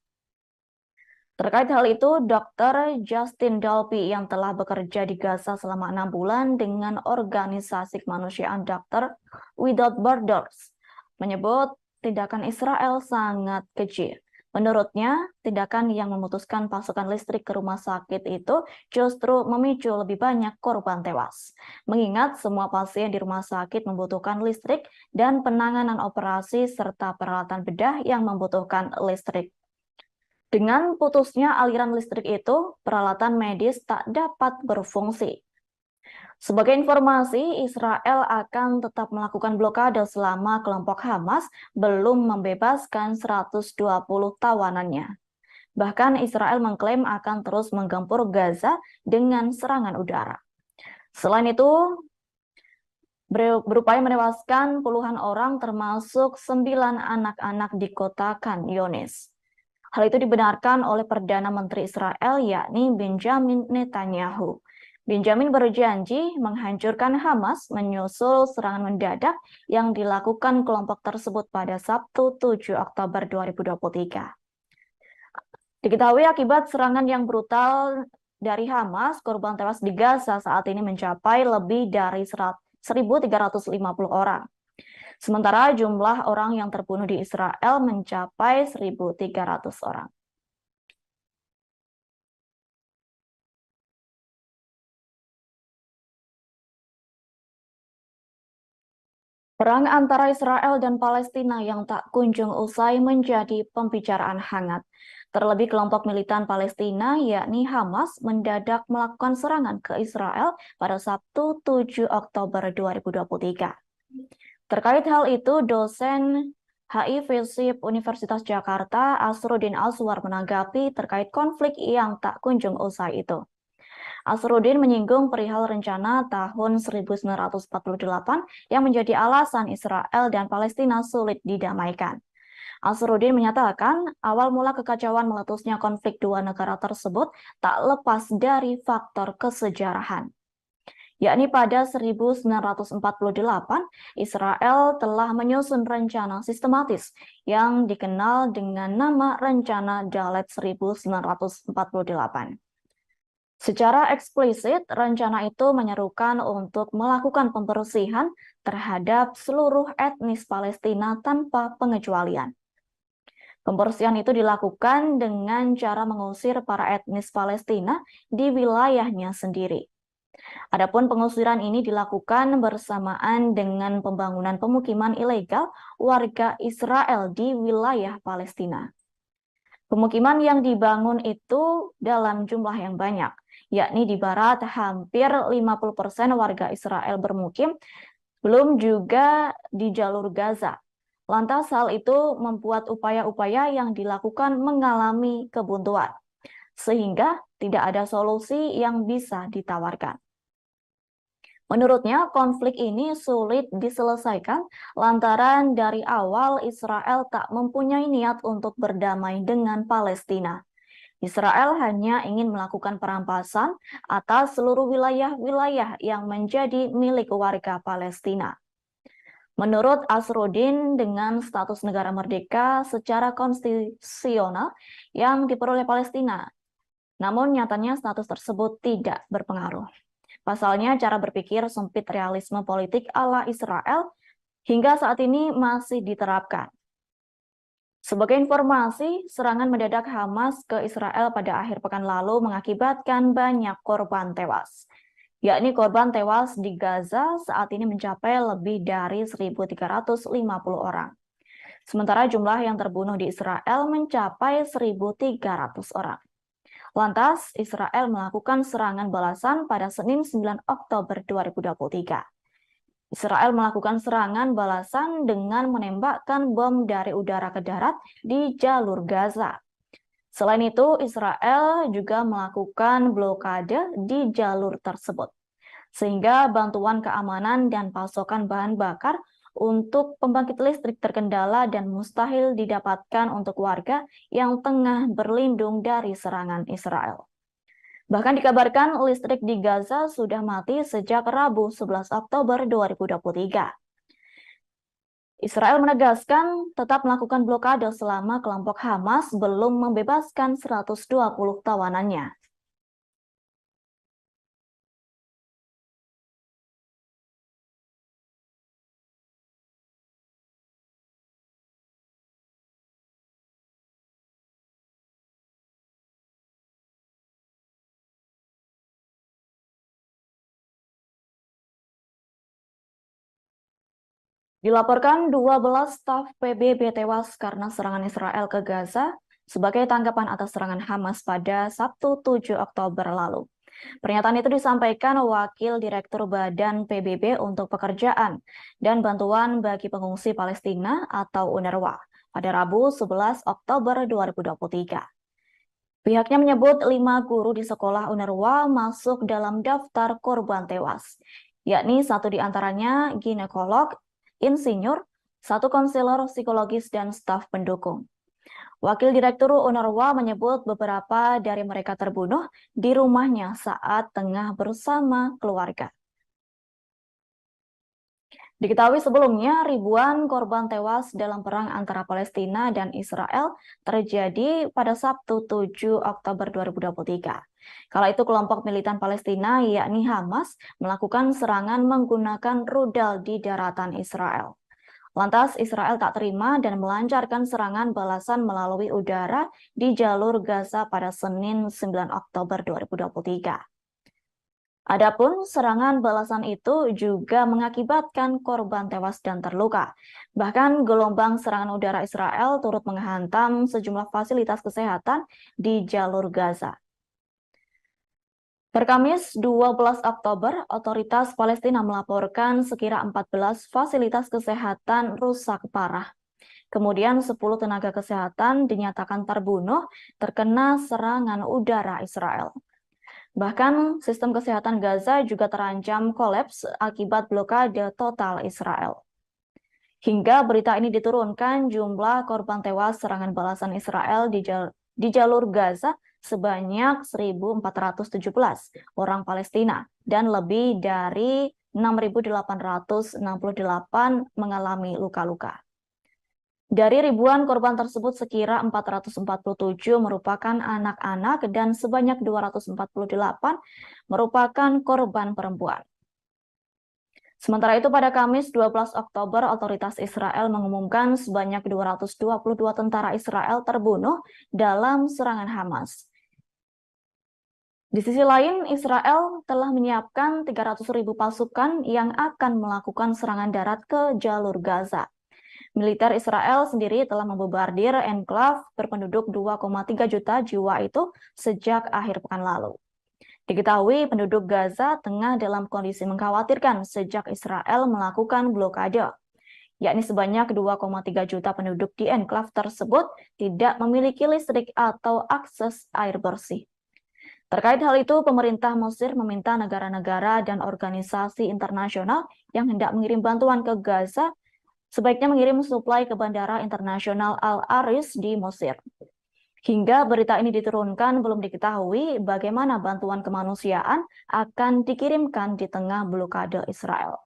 Terkait hal itu, Dr. Justin Dalby yang telah bekerja di Gaza selama 6 bulan dengan organisasi kemanusiaan Doctor Without Borders menyebut tindakan Israel sangat keji. Menurutnya, tindakan yang memutuskan pasokan listrik ke rumah sakit itu justru memicu lebih banyak korban tewas. Mengingat semua pasien di rumah sakit membutuhkan listrik dan penanganan operasi serta peralatan bedah yang membutuhkan listrik. Dengan putusnya aliran listrik itu, peralatan medis tak dapat berfungsi. Sebagai informasi, Israel akan tetap melakukan blokade selama kelompok Hamas belum membebaskan 120 tawanannya. Bahkan Israel mengklaim akan terus menggempur Gaza dengan serangan udara. Selain itu, berupaya menewaskan puluhan orang termasuk 9 anak-anak di kota Khan Younis. Hal itu dibenarkan oleh Perdana Menteri Israel yakni Benjamin Netanyahu. Benjamin berjanji menghancurkan Hamas menyusul serangan mendadak yang dilakukan kelompok tersebut pada Sabtu 7 Oktober 2023. Diketahui akibat serangan yang brutal dari Hamas, korban tewas di Gaza saat ini mencapai lebih dari 1.350 orang. Sementara jumlah orang yang terbunuh di Israel mencapai 1.300 orang. Perang antara Israel dan Palestina yang tak kunjung usai menjadi pembicaraan hangat. Terlebih kelompok militan Palestina yakni Hamas mendadak melakukan serangan ke Israel pada Sabtu 7 Oktober 2023. Terkait hal itu, dosen HI FISIP Universitas Jakarta Asruddin Azwar menanggapi terkait konflik yang tak kunjung usai itu. Asruddin menyinggung perihal rencana tahun 1948 yang menjadi alasan Israel dan Palestina sulit didamaikan. Asruddin menyatakan awal mula kekacauan meletusnya konflik dua negara tersebut tak lepas dari faktor kesejarahan. Yakni pada 1948, Israel telah menyusun rencana sistematis yang dikenal dengan nama Rencana Dalet 1948. Secara eksplisit, rencana itu menyerukan untuk melakukan pembersihan terhadap seluruh etnis Palestina tanpa pengecualian. Pembersihan itu dilakukan dengan cara mengusir para etnis Palestina di wilayahnya sendiri. Adapun pengusiran ini dilakukan bersamaan dengan pembangunan pemukiman ilegal warga Israel di wilayah Palestina. Pemukiman yang dibangun itu dalam jumlah yang banyak, yakni di barat hampir 50% warga Israel bermukim, belum juga di jalur Gaza. Lantas hal itu membuat upaya-upaya yang dilakukan mengalami kebuntuan, sehingga tidak ada solusi yang bisa ditawarkan. Menurutnya, konflik ini sulit diselesaikan lantaran dari awal Israel tak mempunyai niat untuk berdamai dengan Palestina. Israel hanya ingin melakukan perampasan atas seluruh wilayah-wilayah yang menjadi milik warga Palestina. Menurut Asruddin, dengan status negara merdeka secara konstitusional yang diperoleh Palestina, namun nyatanya status tersebut tidak berpengaruh. Pasalnya, cara berpikir sempit realisme politik ala Israel hingga saat ini masih diterapkan. Sebagai informasi, serangan mendadak Hamas ke Israel pada akhir pekan lalu mengakibatkan banyak korban tewas. Yakni korban tewas di Gaza saat ini mencapai lebih dari 1.350 orang. Sementara jumlah yang terbunuh di Israel mencapai 1.300 orang. Lantas, Israel melakukan serangan balasan pada Senin 9 Oktober 2023. Israel melakukan serangan balasan dengan menembakkan bom dari udara ke darat di jalur Gaza. Selain itu, Israel juga melakukan blokade di jalur tersebut, sehingga bantuan keamanan dan pasokan bahan bakar untuk pembangkit listrik terkendala dan mustahil didapatkan untuk warga yang tengah berlindung dari serangan Israel. Bahkan dikabarkan listrik di Gaza sudah mati sejak Rabu 11 Oktober 2023. Israel menegaskan tetap melakukan blokade selama kelompok Hamas belum membebaskan 120 tawanannya. Dilaporkan 12 staf PBB tewas karena serangan Israel ke Gaza sebagai tanggapan atas serangan Hamas pada Sabtu 7 Oktober lalu. Pernyataan itu disampaikan Wakil Direktur Badan PBB untuk Pekerjaan dan Bantuan bagi Pengungsi Palestina atau UNRWA pada Rabu 11 Oktober 2023. Pihaknya menyebut 5 guru di sekolah UNRWA masuk dalam daftar korban tewas, yakni 1 diantaranya ginekolog, insinyur, 1 konselor psikologis, dan staf pendukung. Wakil Direktur UNRWA menyebut beberapa dari mereka terbunuh di rumahnya saat tengah bersama keluarga. Diketahui sebelumnya, ribuan korban tewas dalam perang antara Palestina dan Israel terjadi pada Sabtu 7 Oktober 2023. Kala itu kelompok militan Palestina yakni Hamas melakukan serangan menggunakan rudal di daratan Israel. Lantas Israel tak terima dan melancarkan serangan balasan melalui udara di jalur Gaza pada Senin 9 Oktober 2023. Adapun serangan balasan itu juga mengakibatkan korban tewas dan terluka. Bahkan gelombang serangan udara Israel turut menghantam sejumlah fasilitas kesehatan di jalur Gaza. Per Kamis 12 Oktober, otoritas Palestina melaporkan sekira 14 fasilitas kesehatan rusak parah. Kemudian 10 tenaga kesehatan dinyatakan terbunuh terkena serangan udara Israel. Bahkan sistem kesehatan Gaza juga terancam kolaps akibat blokade total Israel. Hingga berita ini diturunkan, jumlah korban tewas serangan balasan Israel di jalur Gaza sebanyak 1.417 orang Palestina dan lebih dari 6.868 mengalami luka-luka. Dari ribuan korban tersebut, sekira 447 merupakan anak-anak dan sebanyak 248 merupakan korban perempuan. Sementara itu pada Kamis 12 Oktober, otoritas Israel mengumumkan sebanyak 222 tentara Israel terbunuh dalam serangan Hamas. Di sisi lain, Israel telah menyiapkan 300.000 pasukan yang akan melakukan serangan darat ke jalur Gaza. Militer Israel sendiri telah membobardir enklave berpenduduk 2,3 juta jiwa itu sejak akhir pekan lalu. Diketahui penduduk Gaza tengah dalam kondisi mengkhawatirkan sejak Israel melakukan blokade, yakni sebanyak 2,3 juta penduduk di enklave tersebut tidak memiliki listrik atau akses air bersih. Terkait hal itu, pemerintah Mesir meminta negara-negara dan organisasi internasional yang hendak mengirim bantuan ke Gaza sebaiknya mengirim suplai ke Bandara Internasional Al-Aris di Mesir. Hingga berita ini diturunkan, belum diketahui bagaimana bantuan kemanusiaan akan dikirimkan di tengah blokade Israel.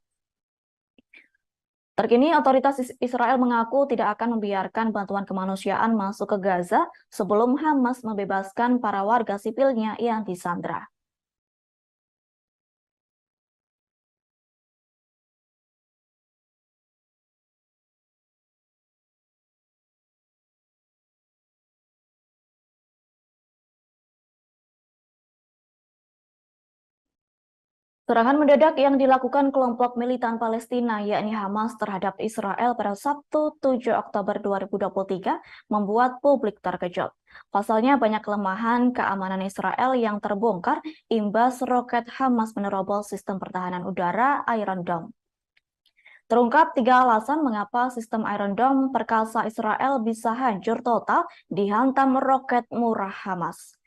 Terkini, otoritas Israel mengaku tidak akan membiarkan bantuan kemanusiaan masuk ke Gaza sebelum Hamas membebaskan para warga sipilnya yang disandra. Serangan mendadak yang dilakukan kelompok militan Palestina yakni Hamas terhadap Israel pada Sabtu 7 Oktober 2023 membuat publik terkejut. Pasalnya banyak kelemahan keamanan Israel yang terbongkar imbas roket Hamas menerobos sistem pertahanan udara Iron Dome. Terungkap 3 alasan mengapa sistem Iron Dome perkasa Israel bisa hancur total dihantam roket murah Hamas.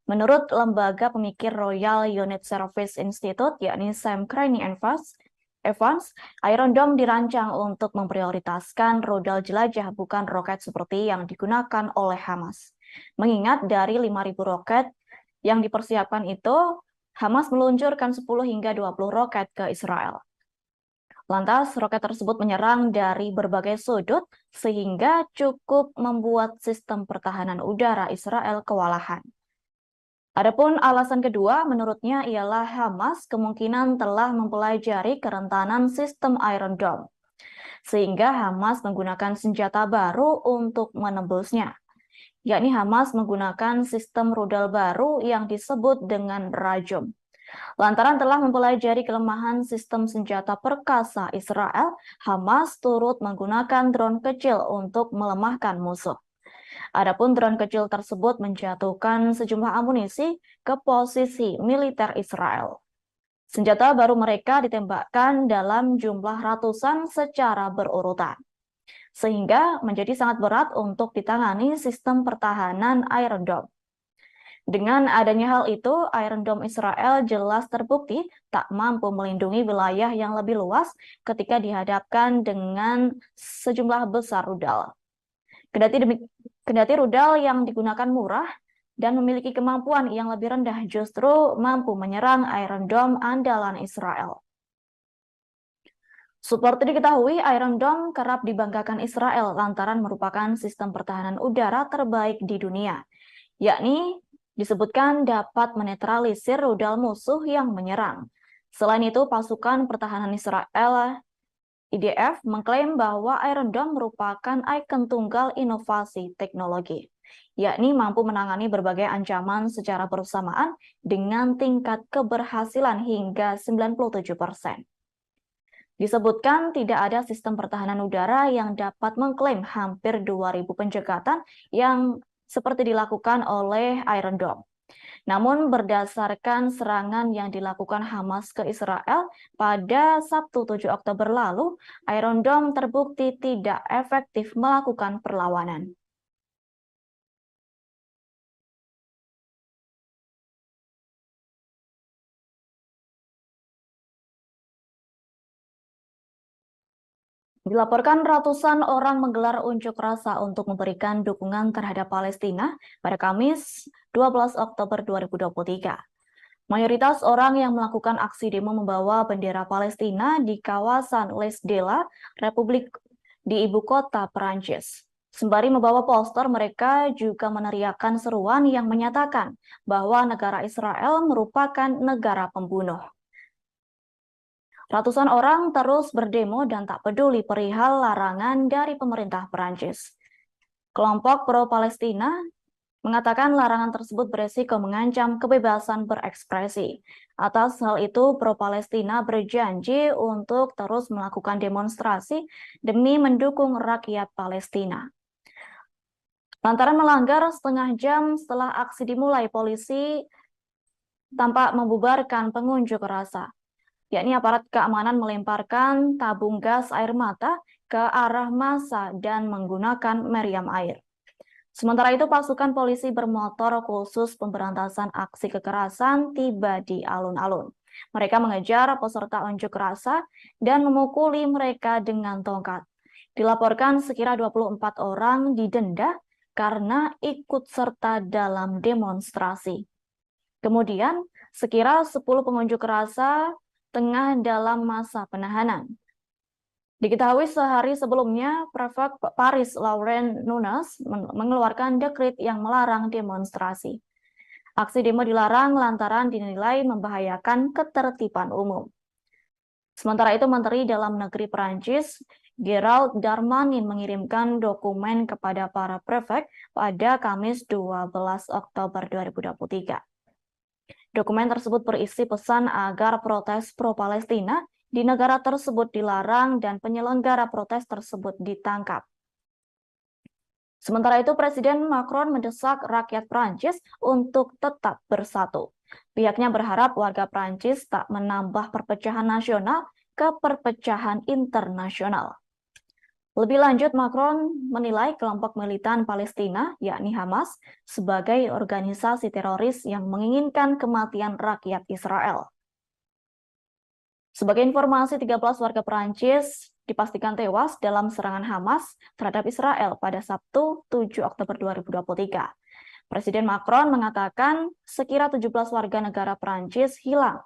Menurut lembaga pemikir Royal Unit Service Institute, yakni Sam Evans, Iron Dome dirancang untuk memprioritaskan rudal jelajah bukan roket seperti yang digunakan oleh Hamas. Mengingat dari 5.000 roket yang dipersiapkan itu, Hamas meluncurkan 10 hingga 20 roket ke Israel. Lantas, roket tersebut menyerang dari berbagai sudut sehingga cukup membuat sistem pertahanan udara Israel kewalahan. Adapun alasan kedua menurutnya ialah Hamas kemungkinan telah mempelajari kerentanan sistem Iron Dome, sehingga Hamas menggunakan senjata baru untuk menembusnya, yakni Hamas menggunakan sistem rudal baru yang disebut dengan Rajum. Lantaran telah mempelajari kelemahan sistem senjata perkasa Israel, Hamas turut menggunakan drone kecil untuk melemahkan musuh. Adapun drone kecil tersebut menjatuhkan sejumlah amunisi ke posisi militer Israel. Senjata baru mereka ditembakkan dalam jumlah ratusan secara berurutan, sehingga menjadi sangat berat untuk ditangani sistem pertahanan Iron Dome. Dengan adanya hal itu, Iron Dome Israel jelas terbukti tak mampu melindungi wilayah yang lebih luas ketika dihadapkan dengan sejumlah besar rudal. Kendati rudal yang digunakan murah dan memiliki kemampuan yang lebih rendah justru mampu menyerang Iron Dome andalan Israel. Seperti diketahui, Iron Dome kerap dibanggakan Israel lantaran merupakan sistem pertahanan udara terbaik di dunia, yakni disebutkan dapat menetralisir rudal musuh yang menyerang. Selain itu, pasukan pertahanan Israel IDF mengklaim bahwa Iron Dome merupakan ikon tunggal inovasi teknologi, yakni mampu menangani berbagai ancaman secara bersamaan dengan tingkat keberhasilan hingga 97%. Disebutkan tidak ada sistem pertahanan udara yang dapat mengklaim hampir 2.000 pencekatan yang seperti dilakukan oleh Iron Dome. Namun berdasarkan serangan yang dilakukan Hamas ke Israel pada Sabtu 7 Oktober lalu, Iron Dome terbukti tidak efektif melakukan perlawanan. Dilaporkan ratusan orang menggelar unjuk rasa untuk memberikan dukungan terhadap Palestina pada Kamis 12 Oktober 2023. Mayoritas orang yang melakukan aksi demo membawa bendera Palestina di kawasan Les Dela, Republik di ibu kota Perancis. Sembari membawa poster, mereka juga meneriakkan seruan yang menyatakan bahwa negara Israel merupakan negara pembunuh. Ratusan orang terus berdemo dan tak peduli perihal larangan dari pemerintah Perancis. Kelompok pro-Palestina mengatakan larangan tersebut beresiko mengancam kebebasan berekspresi. Atas hal itu, pro-Palestina berjanji untuk terus melakukan demonstrasi demi mendukung rakyat Palestina. Lantaran melanggar setengah jam setelah aksi dimulai, polisi tanpa membubarkan pengunjuk rasa, yakni aparat keamanan melemparkan tabung gas air mata ke arah massa dan menggunakan meriam air. Sementara itu, pasukan polisi bermotor khusus pemberantasan aksi kekerasan tiba di alun-alun. Mereka mengejar peserta unjuk rasa dan memukuli mereka dengan tongkat. Dilaporkan sekira 24 orang didenda karena ikut serta dalam demonstrasi. Kemudian, sekira 10 pengunjuk rasa tengah dalam masa penahanan. Diketahui sehari sebelumnya, Prefek Paris Laurent Nunez mengeluarkan dekret yang melarang demonstrasi. Aksi demo dilarang lantaran dinilai membahayakan ketertiban umum. Sementara itu, Menteri Dalam Negeri Perancis, Gerald Darmanin mengirimkan dokumen kepada para prefek pada Kamis 12 Oktober 2023. Dokumen tersebut berisi pesan agar protes pro-Palestina di negara tersebut dilarang dan penyelenggara protes tersebut ditangkap. Sementara itu, Presiden Macron mendesak rakyat Prancis untuk tetap bersatu. Pihaknya berharap warga Prancis tak menambah perpecahan nasional ke perpecahan internasional. Lebih lanjut, Macron menilai kelompok militan Palestina, yakni Hamas, sebagai organisasi teroris yang menginginkan kematian rakyat Israel. Sebagai informasi, 13 warga Perancis dipastikan tewas dalam serangan Hamas terhadap Israel pada Sabtu 7 Oktober 2023. Presiden Macron mengatakan sekira 17 warga negara Perancis hilang.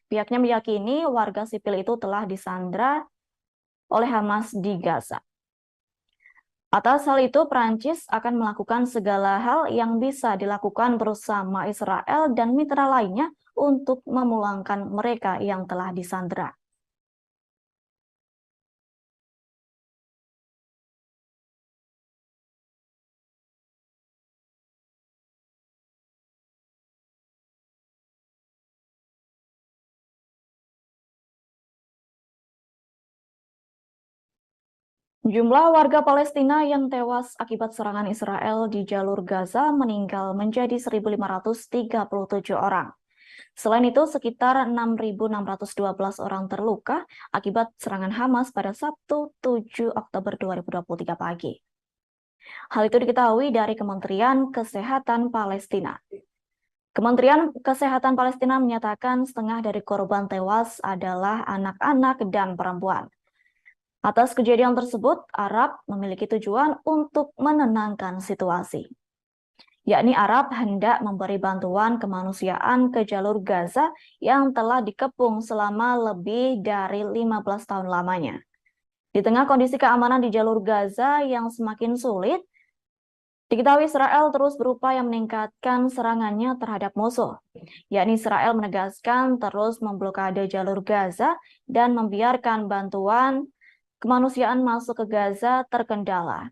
Pihaknya meyakini warga sipil itu telah disandra oleh Hamas di Gaza. Atas hal itu, Perancis akan melakukan segala hal yang bisa dilakukan bersama Israel dan mitra lainnya untuk memulangkan mereka yang telah disandra. Jumlah warga Palestina yang tewas akibat serangan Israel di jalur Gaza meninggal menjadi 1.537 orang. Selain itu, sekitar 6.612 orang terluka akibat serangan Hamas pada Sabtu 7 Oktober 2023 pagi. Hal itu diketahui dari Kementerian Kesehatan Palestina. Kementerian Kesehatan Palestina menyatakan setengah dari korban tewas adalah anak-anak dan perempuan. Atas kejadian tersebut, Arab memiliki tujuan untuk menenangkan situasi, yakni Arab hendak memberi bantuan kemanusiaan ke jalur Gaza yang telah dikepung selama lebih dari 15 tahun lamanya. Di tengah kondisi keamanan di jalur Gaza yang semakin sulit, diketahui Israel terus berupaya meningkatkan serangannya terhadap musuh, yakni Israel menegaskan terus memblokade jalur Gaza dan membiarkan bantuan kemanusiaan masuk ke Gaza terkendala.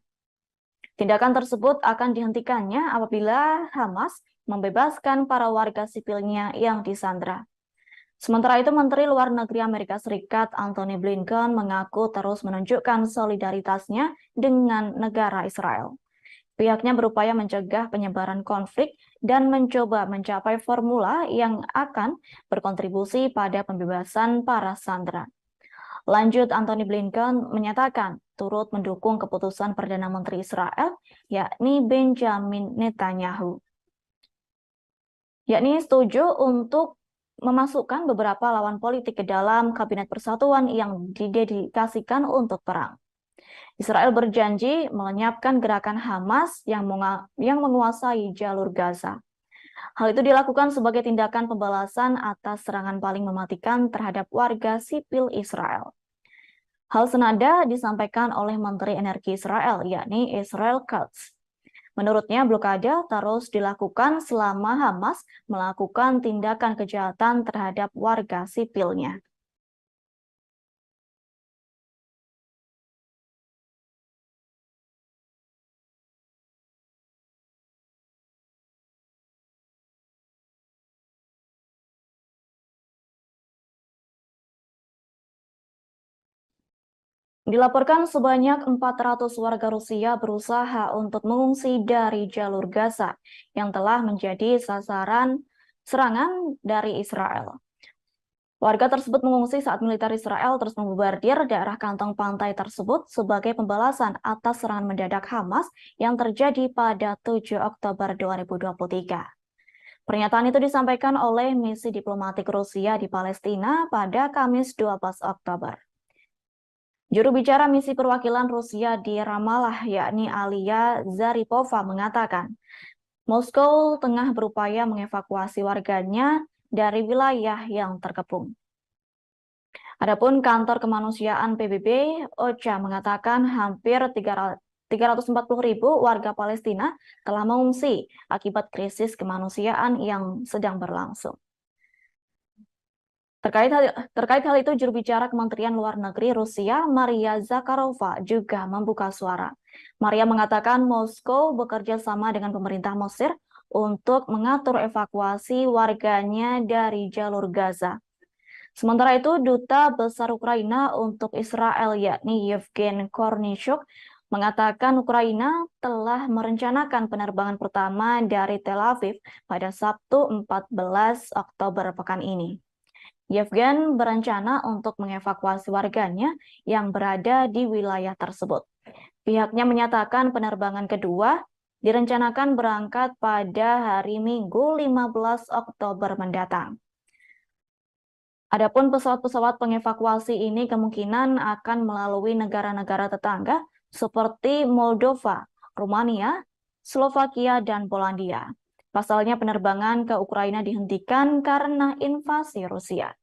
Tindakan tersebut akan dihentikannya apabila Hamas membebaskan para warga sipilnya yang disandra. Sementara itu, Menteri Luar Negeri Amerika Serikat Antony Blinken mengaku terus menunjukkan solidaritasnya dengan negara Israel. Pihaknya berupaya mencegah penyebaran konflik dan mencoba mencapai formula yang akan berkontribusi pada pembebasan para sandera. Lanjut, Antony Blinken menyatakan turut mendukung keputusan Perdana Menteri Israel, yakni Benjamin Netanyahu, yakni setuju untuk memasukkan beberapa lawan politik ke dalam Kabinet Persatuan yang didedikasikan untuk perang. Israel berjanji melenyapkan gerakan Hamas yang menguasai jalur Gaza. Hal itu dilakukan sebagai tindakan pembalasan atas serangan paling mematikan terhadap warga sipil Israel. Hal senada disampaikan oleh Menteri Energi Israel, yakni Israel Katz. Menurutnya, blokade terus dilakukan selama Hamas melakukan tindakan kejahatan terhadap warga sipilnya. Dilaporkan sebanyak 400 warga Rusia berusaha untuk mengungsi dari jalur Gaza yang telah menjadi sasaran serangan dari Israel. Warga tersebut mengungsi saat militer Israel terus membombardir daerah kantong pantai tersebut sebagai pembalasan atas serangan mendadak Hamas yang terjadi pada 7 Oktober 2023. Pernyataan itu disampaikan oleh misi diplomatik Rusia di Palestina pada Kamis 12 Oktober. Juru bicara misi perwakilan Rusia di Ramallah, yakni Alia Zaripova, mengatakan Moskow tengah berupaya mengevakuasi warganya dari wilayah yang terkepung. Adapun kantor kemanusiaan PBB OCHA mengatakan hampir 340.000 warga Palestina telah mengungsi akibat krisis kemanusiaan yang sedang berlangsung. Terkait hal itu, juru bicara Kementerian Luar Negeri Rusia, Maria Zakharova, juga membuka suara. Maria mengatakan Moskow bekerja sama dengan pemerintah Mesir untuk mengatur evakuasi warganya dari jalur Gaza. Sementara itu, Duta Besar Ukraina untuk Israel, yakni Yevgen Kornichuk, mengatakan Ukraina telah merencanakan penerbangan pertama dari Tel Aviv pada Sabtu 14 Oktober pekan ini. Yevgen berencana untuk mengevakuasi warganya yang berada di wilayah tersebut. Pihaknya menyatakan penerbangan kedua direncanakan berangkat pada hari Minggu 15 Oktober mendatang. Adapun pesawat-pesawat pengevakuasi ini kemungkinan akan melalui negara-negara tetangga seperti Moldova, Rumania, Slovakia, dan Polandia. Pasalnya penerbangan ke Ukraina dihentikan karena invasi Rusia.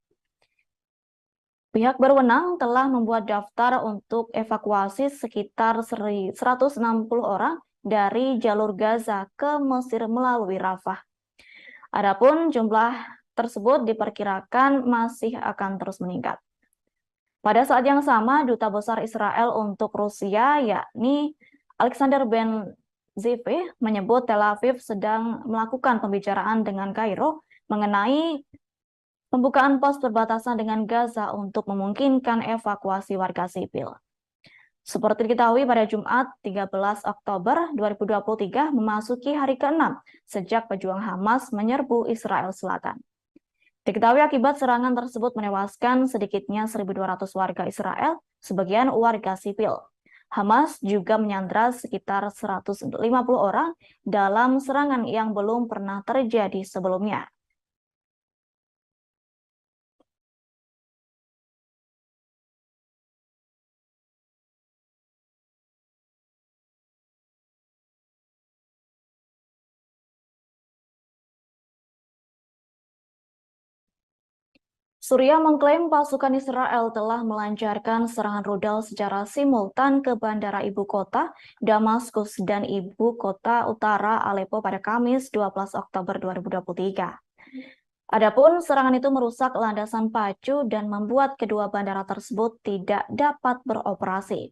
Pihak berwenang telah membuat daftar untuk evakuasi sekitar 160 orang dari jalur Gaza ke Mesir melalui Rafah. Adapun jumlah tersebut diperkirakan masih akan terus meningkat. Pada saat yang sama, Duta Besar Israel untuk Rusia, yakni Alexander Ben-Zvi, menyebut Tel Aviv sedang melakukan pembicaraan dengan Kairo mengenai pembukaan pos perbatasan dengan Gaza untuk memungkinkan evakuasi warga sipil. Seperti diketahui pada Jumat 13 Oktober 2023 memasuki hari ke-6 sejak pejuang Hamas menyerbu Israel Selatan. Diketahui akibat serangan tersebut menewaskan sedikitnya 1.200 warga Israel, sebagian warga sipil. Hamas juga menyandra sekitar 150 orang dalam serangan yang belum pernah terjadi sebelumnya. Suriah mengklaim pasukan Israel telah melancarkan serangan rudal secara simultan ke bandara ibu kota Damaskus dan ibu kota utara Aleppo pada Kamis 12 Oktober 2023. Adapun serangan itu merusak landasan pacu dan membuat kedua bandara tersebut tidak dapat beroperasi.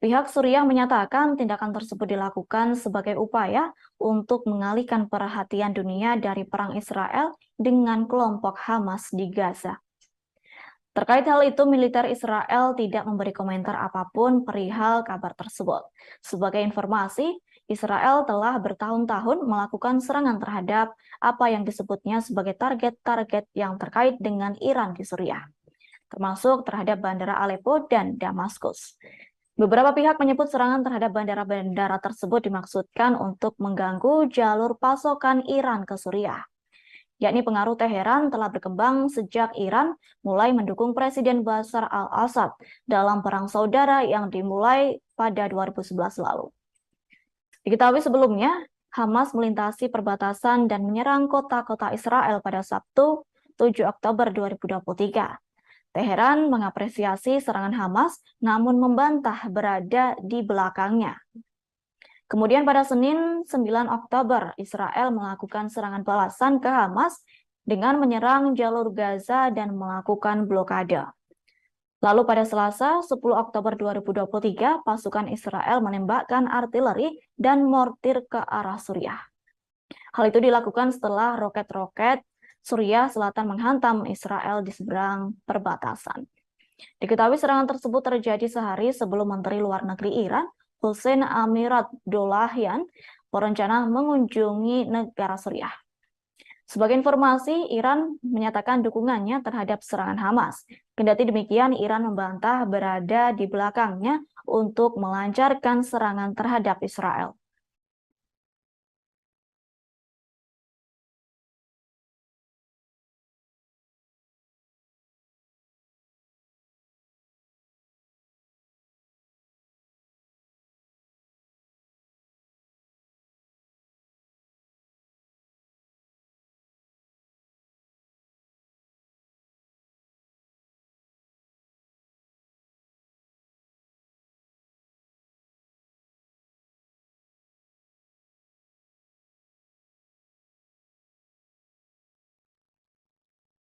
Pihak Suriah menyatakan tindakan tersebut dilakukan sebagai upaya untuk mengalihkan perhatian dunia dari perang Israel dengan kelompok Hamas di Gaza. Terkait hal itu, militer Israel tidak memberi komentar apapun perihal kabar tersebut. Sebagai informasi, Israel telah bertahun-tahun melakukan serangan terhadap apa yang disebutnya sebagai target-target yang terkait dengan Iran di Suriah, termasuk terhadap bandara Aleppo dan Damaskus. Beberapa pihak menyebut serangan terhadap bandara-bandara tersebut dimaksudkan untuk mengganggu jalur pasokan Iran ke Suriah. Yakni pengaruh Teheran telah berkembang sejak Iran mulai mendukung Presiden Bashar al-Assad dalam perang saudara yang dimulai pada 2011 lalu. Diketahui sebelumnya, Hamas melintasi perbatasan dan menyerang kota-kota Israel pada Sabtu 7 Oktober 2023. Teheran mengapresiasi serangan Hamas, namun membantah berada di belakangnya. Kemudian pada Senin 9 Oktober, Israel melakukan serangan balasan ke Hamas dengan menyerang jalur Gaza dan melakukan blokade. Lalu pada Selasa 10 Oktober 2023, pasukan Israel menembakkan artileri dan mortir ke arah Suriah. Hal itu dilakukan setelah roket-roket Suriah Selatan menghantam Israel di seberang perbatasan. Diketahui serangan tersebut terjadi sehari sebelum Menteri Luar Negeri Iran, Hussein Amir Abdollahian, berencana mengunjungi negara Suriah. Sebagai informasi, Iran menyatakan dukungannya terhadap serangan Hamas. Kendati demikian, Iran membantah berada di belakangnya untuk melancarkan serangan terhadap Israel.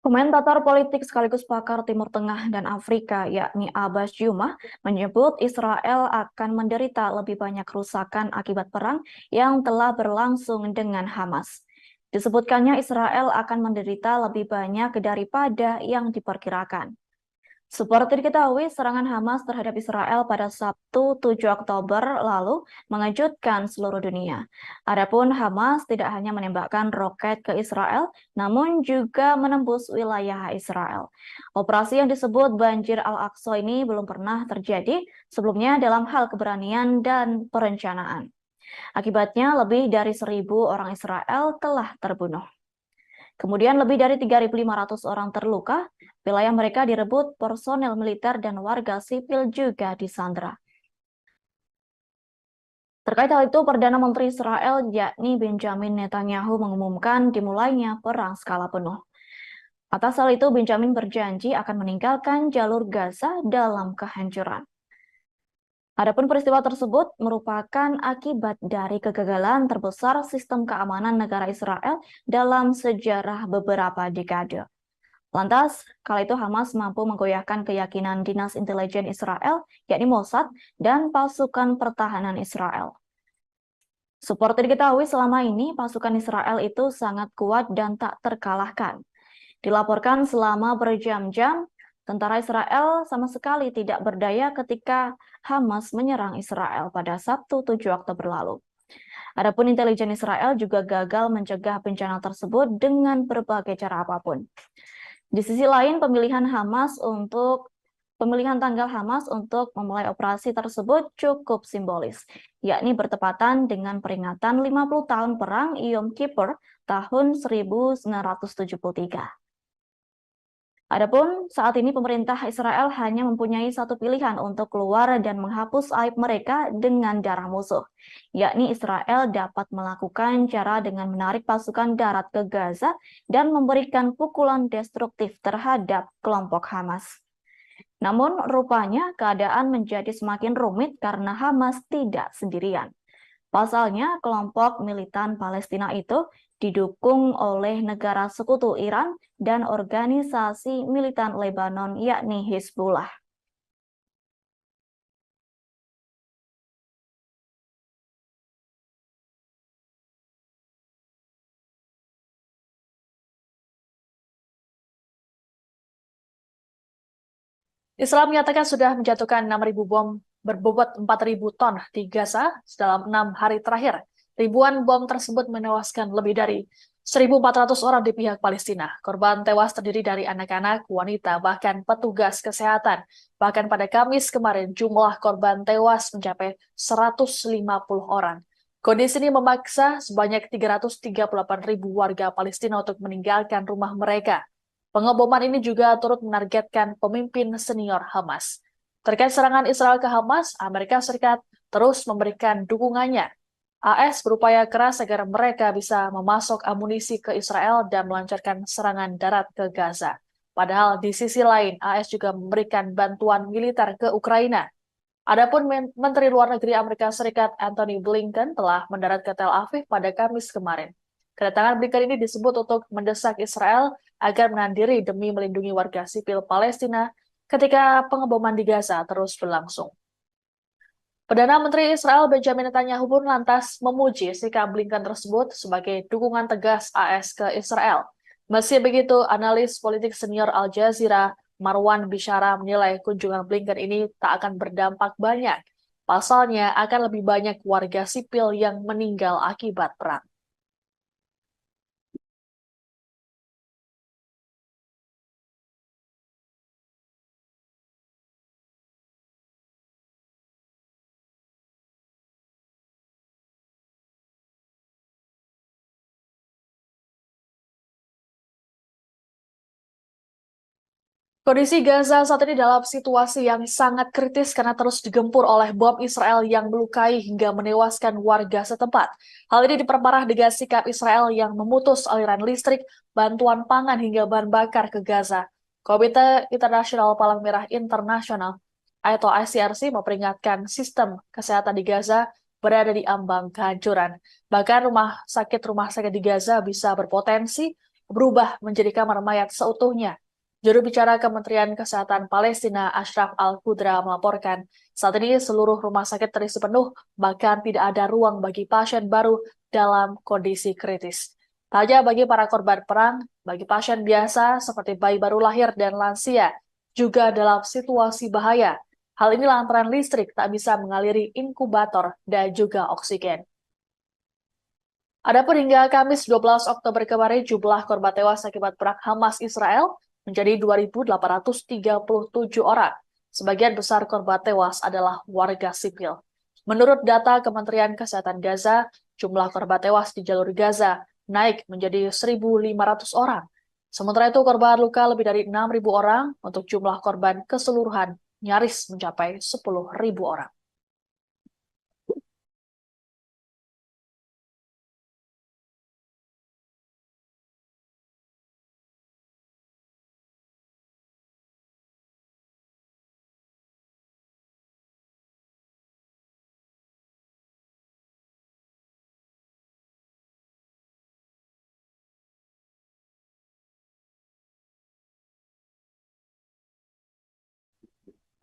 Komentator politik sekaligus pakar Timur Tengah dan Afrika, yakni Abbas Jumah, menyebut Israel akan menderita lebih banyak kerusakan akibat perang yang telah berlangsung dengan Hamas. Disebutkannya Israel akan menderita lebih banyak daripada yang diperkirakan. Seperti diketahui, serangan Hamas terhadap Israel pada Sabtu 7 Oktober lalu mengejutkan seluruh dunia. Adapun Hamas tidak hanya menembakkan roket ke Israel, namun juga menembus wilayah Israel. Operasi yang disebut Banjir Al-Aqsa ini belum pernah terjadi sebelumnya dalam hal keberanian dan perencanaan. Akibatnya, lebih dari 1.000 orang Israel telah terbunuh. Kemudian lebih dari 3.500 orang terluka, wilayah mereka direbut personel militer dan warga sipil juga disandra. Terkait hal itu, Perdana Menteri Israel yakni Benjamin Netanyahu mengumumkan dimulainya perang skala penuh. Atas hal itu, Benjamin berjanji akan meninggalkan jalur Gaza dalam kehancuran. Adapun peristiwa tersebut merupakan akibat dari kegagalan terbesar sistem keamanan negara Israel dalam sejarah beberapa dekade. Lantas, kala itu Hamas mampu menggoyahkan keyakinan Dinas Intelijen Israel, yakni Mossad, dan pasukan pertahanan Israel. Seperti diketahui selama ini, pasukan Israel itu sangat kuat dan tak terkalahkan. Dilaporkan selama berjam-jam, tentara Israel sama sekali tidak berdaya ketika Hamas menyerang Israel pada Sabtu 7 Oktober lalu. Adapun intelijen Israel juga gagal mencegah bencana tersebut dengan berbagai cara apapun. Di sisi lain, pemilihan tanggal Hamas untuk memulai operasi tersebut cukup simbolis, yakni bertepatan dengan peringatan 50 tahun Perang Yom Kippur tahun 1973. Adapun saat ini pemerintah Israel hanya mempunyai satu pilihan untuk keluar dan menghapus aib mereka dengan darah musuh, yakni Israel dapat melakukan cara dengan menarik pasukan darat ke Gaza dan memberikan pukulan destruktif terhadap kelompok Hamas. Namun rupanya keadaan menjadi semakin rumit karena Hamas tidak sendirian. Pasalnya, kelompok militan Palestina itu didukung oleh negara sekutu Iran dan organisasi militan Lebanon yakni Hizbullah. Israel menyatakan sudah menjatuhkan 6.000 bom berbobot 4.000 ton di Gaza dalam 6 hari terakhir. Ribuan bom tersebut menewaskan lebih dari 1.400 orang di pihak Palestina. Korban tewas terdiri dari anak-anak, wanita, bahkan petugas kesehatan. Bahkan pada Kamis kemarin, jumlah korban tewas mencapai 150 orang. Kondisi ini memaksa sebanyak 338.000 warga Palestina untuk meninggalkan rumah mereka. Pengeboman ini juga turut menargetkan pemimpin senior Hamas. Terkait serangan Israel ke Hamas, Amerika Serikat terus memberikan dukungannya. AS berupaya keras agar mereka bisa memasok amunisi ke Israel dan melancarkan serangan darat ke Gaza. Padahal di sisi lain, AS juga memberikan bantuan militer ke Ukraina. Adapun Menteri Luar Negeri Amerika Serikat Antony Blinken telah mendarat ke Tel Aviv pada Kamis kemarin. Kedatangan Blinken ini disebut untuk mendesak Israel agar menahan diri demi melindungi warga sipil Palestina ketika pengeboman di Gaza terus berlangsung. Perdana Menteri Israel Benjamin Netanyahu pun lantas memuji sikap Blinken tersebut sebagai dukungan tegas AS ke Israel. Meski begitu, analis politik senior Al Jazeera Marwan Bishara menilai kunjungan Blinken ini tak akan berdampak banyak. Pasalnya akan lebih banyak warga sipil yang meninggal akibat perang. Kondisi Gaza saat ini dalam situasi yang sangat kritis karena terus digempur oleh bom Israel yang melukai hingga menewaskan warga setempat. Hal ini diperparah dengan sikap Israel yang memutus aliran listrik, bantuan pangan hingga bahan bakar ke Gaza. Komite Internasional Palang Merah Internasional atau ICRC memperingatkan sistem kesehatan di Gaza berada di ambang kehancuran. Bahkan rumah sakit di Gaza bisa berpotensi berubah menjadi kamar mayat seutuhnya. Juru bicara Kementerian Kesehatan Palestina Ashraf Al-Qudra melaporkan, saat ini seluruh rumah sakit terisi penuh, bahkan tidak ada ruang bagi pasien baru dalam kondisi kritis. Tak hanya bagi para korban perang, bagi pasien biasa seperti bayi baru lahir dan lansia, juga dalam situasi bahaya. Hal ini lantaran listrik tak bisa mengaliri inkubator dan juga oksigen. Adapun hingga Kamis 12 Oktober kemarin, jumlah korban tewas akibat perang Hamas Israel menjadi 2.837 orang. Sebagian besar korban tewas adalah warga sipil. Menurut data Kementerian Kesehatan Gaza, jumlah korban tewas di jalur Gaza naik menjadi 1.500 orang. Sementara itu korban luka lebih dari 6.000 orang, untuk jumlah korban keseluruhan nyaris mencapai 10.000 orang.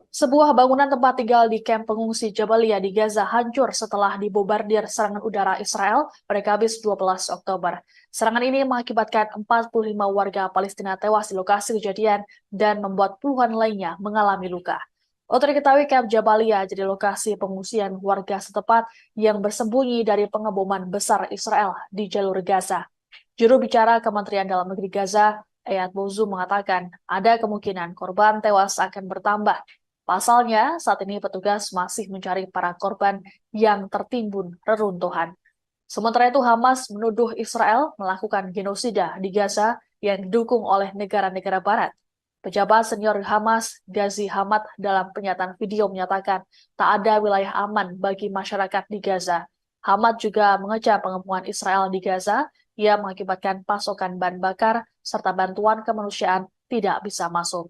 Sebuah bangunan tempat tinggal di kamp pengungsi Jabalia di Gaza hancur setelah dibombardir serangan udara Israel pada Kamis 12 Oktober. Serangan ini mengakibatkan 45 warga Palestina tewas di lokasi kejadian dan membuat puluhan lainnya mengalami luka. Untuk diketahui, kamp Jabalia jadi lokasi pengungsian warga setempat yang bersembunyi dari pengeboman besar Israel di jalur Gaza. Juru bicara Kementerian Dalam Negeri Gaza, Eyad Bozu, mengatakan ada kemungkinan korban tewas akan bertambah. Pasalnya, saat ini petugas masih mencari para korban yang tertimbun reruntuhan. Sementara itu, Hamas menuduh Israel melakukan genosida di Gaza yang didukung oleh negara-negara barat. Pejabat senior Hamas, Ghazi Hamad, dalam pernyataan video menyatakan tak ada wilayah aman bagi masyarakat di Gaza. Hamad juga mengecam pengepungan Israel di Gaza yang mengakibatkan pasokan bahan bakar serta bantuan kemanusiaan tidak bisa masuk.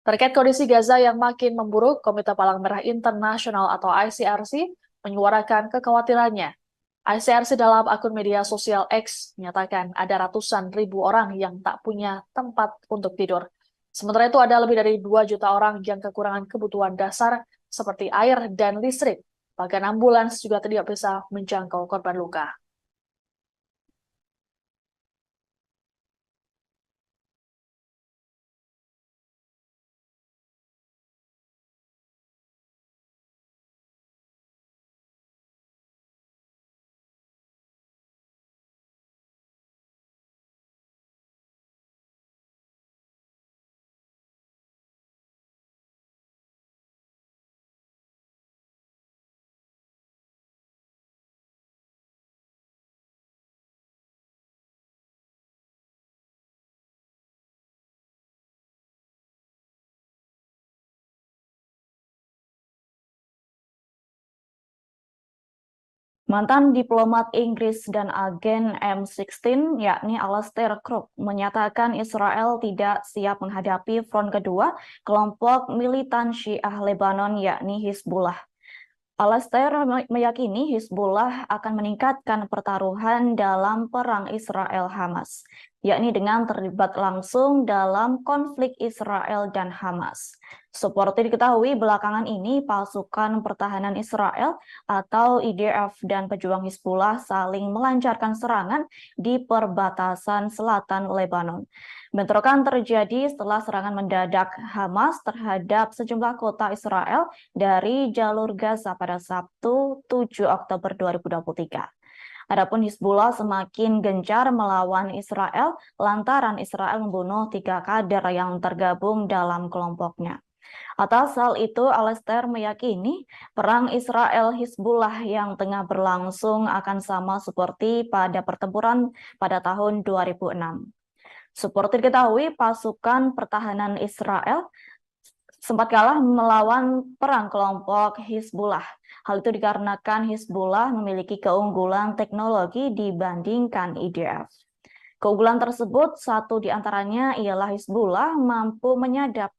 Terkait kondisi Gaza yang makin memburuk, Komite Palang Merah Internasional atau ICRC menyuarakan kekhawatirannya. ICRC dalam akun media sosial X menyatakan ada ratusan ribu orang yang tak punya tempat untuk tidur. Sementara itu ada lebih dari 2 juta orang yang kekurangan kebutuhan dasar seperti air dan listrik. Bahkan ambulans juga tidak bisa menjangkau korban luka. Mantan diplomat Inggris dan agen M16, yakni Alastair Crooke, menyatakan Israel tidak siap menghadapi front kedua kelompok militan Syiah Lebanon, yakni Hizbullah. Alastair meyakini Hizbullah akan meningkatkan pertaruhan dalam perang Israel-Hamas, yakni dengan terlibat langsung dalam konflik Israel dan Hamas. Seperti diketahui, belakangan ini pasukan pertahanan Israel atau IDF dan pejuang Hizbullah saling melancarkan serangan di perbatasan selatan Lebanon. Bentrokan terjadi setelah serangan mendadak Hamas terhadap sejumlah kota Israel dari jalur Gaza pada Sabtu 7 Oktober 2023. Adapun Hizbullah semakin gencar melawan Israel lantaran Israel membunuh 3 kader yang tergabung dalam kelompoknya. Atas hal itu, Alastair meyakini perang Israel-Hizbullah yang tengah berlangsung akan sama seperti pada pertempuran pada tahun 2006. Seperti diketahui, pasukan pertahanan Israel sempat kalah melawan perang kelompok Hizbullah. Hal itu dikarenakan Hizbullah memiliki keunggulan teknologi dibandingkan IDF. Keunggulan tersebut, satu di antaranya ialah Hizbullah mampu menyadap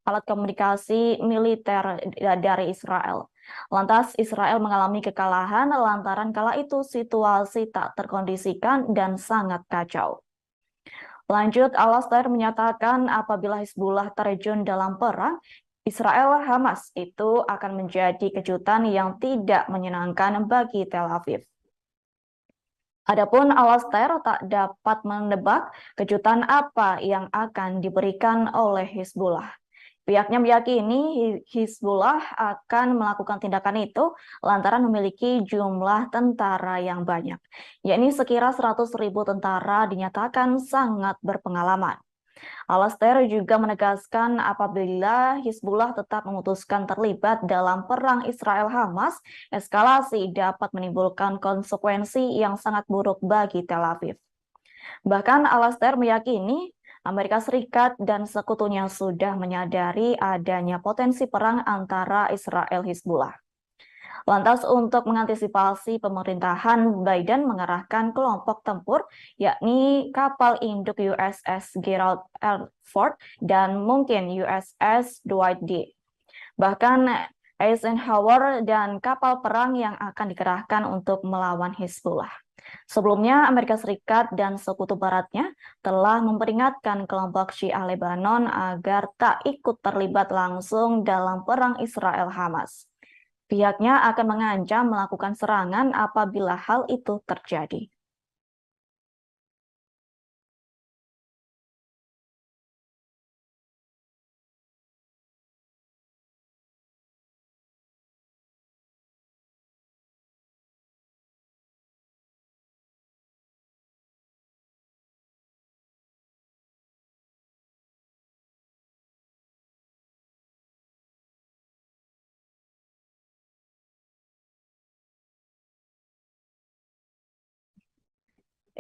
alat komunikasi militer dari Israel. Lantas Israel mengalami kekalahan lantaran kala itu situasi tak terkondisikan dan sangat kacau. Lanjut, Al-Astar menyatakan apabila Hizbullah terjun dalam perang, Israel-Hamas itu akan menjadi kejutan yang tidak menyenangkan bagi Tel Aviv. Adapun Al-Astar tak dapat menebak kejutan apa yang akan diberikan oleh Hizbullah. Pihaknya meyakini Hizbullah akan melakukan tindakan itu lantaran memiliki jumlah tentara yang banyak, yakni sekira 100.000 tentara dinyatakan sangat berpengalaman. Al-Astar juga menegaskan apabila Hizbullah tetap memutuskan terlibat dalam perang Israel-Hamas, eskalasi dapat menimbulkan konsekuensi yang sangat buruk bagi Tel Aviv. Bahkan Al-Astar meyakini Amerika Serikat dan sekutunya sudah menyadari adanya potensi perang antara Israel Hizbullah. Lantas untuk mengantisipasi pemerintahan Biden mengerahkan kelompok tempur yakni kapal induk USS Gerald R. Ford dan mungkin USS Dwight D. Bahkan Eisenhower dan kapal perang yang akan dikerahkan untuk melawan Hizbullah. Sebelumnya, Amerika Serikat dan sekutu baratnya telah memperingatkan kelompok Syiah Lebanon agar tak ikut terlibat langsung dalam perang Israel-Hamas. Pihaknya akan mengancam melakukan serangan apabila hal itu terjadi.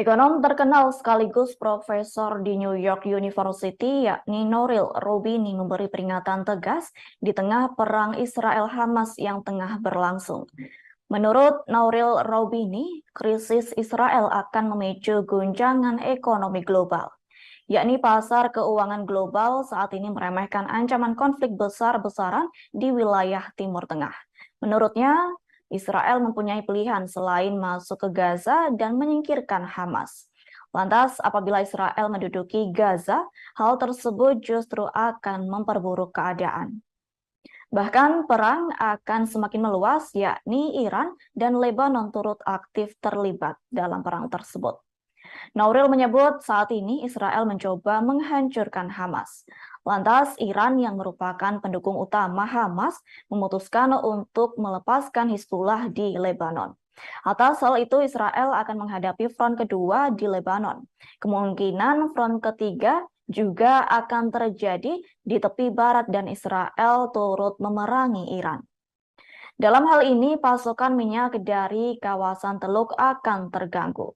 Ekonom terkenal sekaligus profesor di New York University yakni Nouriel Roubini memberi peringatan tegas di tengah perang Israel-Hamas yang tengah berlangsung. Menurut Nouriel Roubini, krisis Israel akan memicu guncangan ekonomi global, yakni pasar keuangan global saat ini meremehkan ancaman konflik besar-besaran di wilayah Timur Tengah. Menurutnya, Israel mempunyai pilihan selain masuk ke Gaza dan menyingkirkan Hamas. Lantas, apabila Israel menduduki Gaza, hal tersebut justru akan memperburuk keadaan. Bahkan perang akan semakin meluas, yakni Iran dan Lebanon turut aktif terlibat dalam perang tersebut. Nouriel menyebut saat ini Israel mencoba menghancurkan Hamas. Lantas Iran yang merupakan pendukung utama Hamas memutuskan untuk melepaskan Hizbullah di Lebanon. Atas hal itu Israel akan menghadapi front kedua di Lebanon. Kemungkinan front ketiga juga akan terjadi di tepi barat dan Israel turut memerangi Iran. Dalam hal ini pasokan minyak dari kawasan Teluk akan terganggu.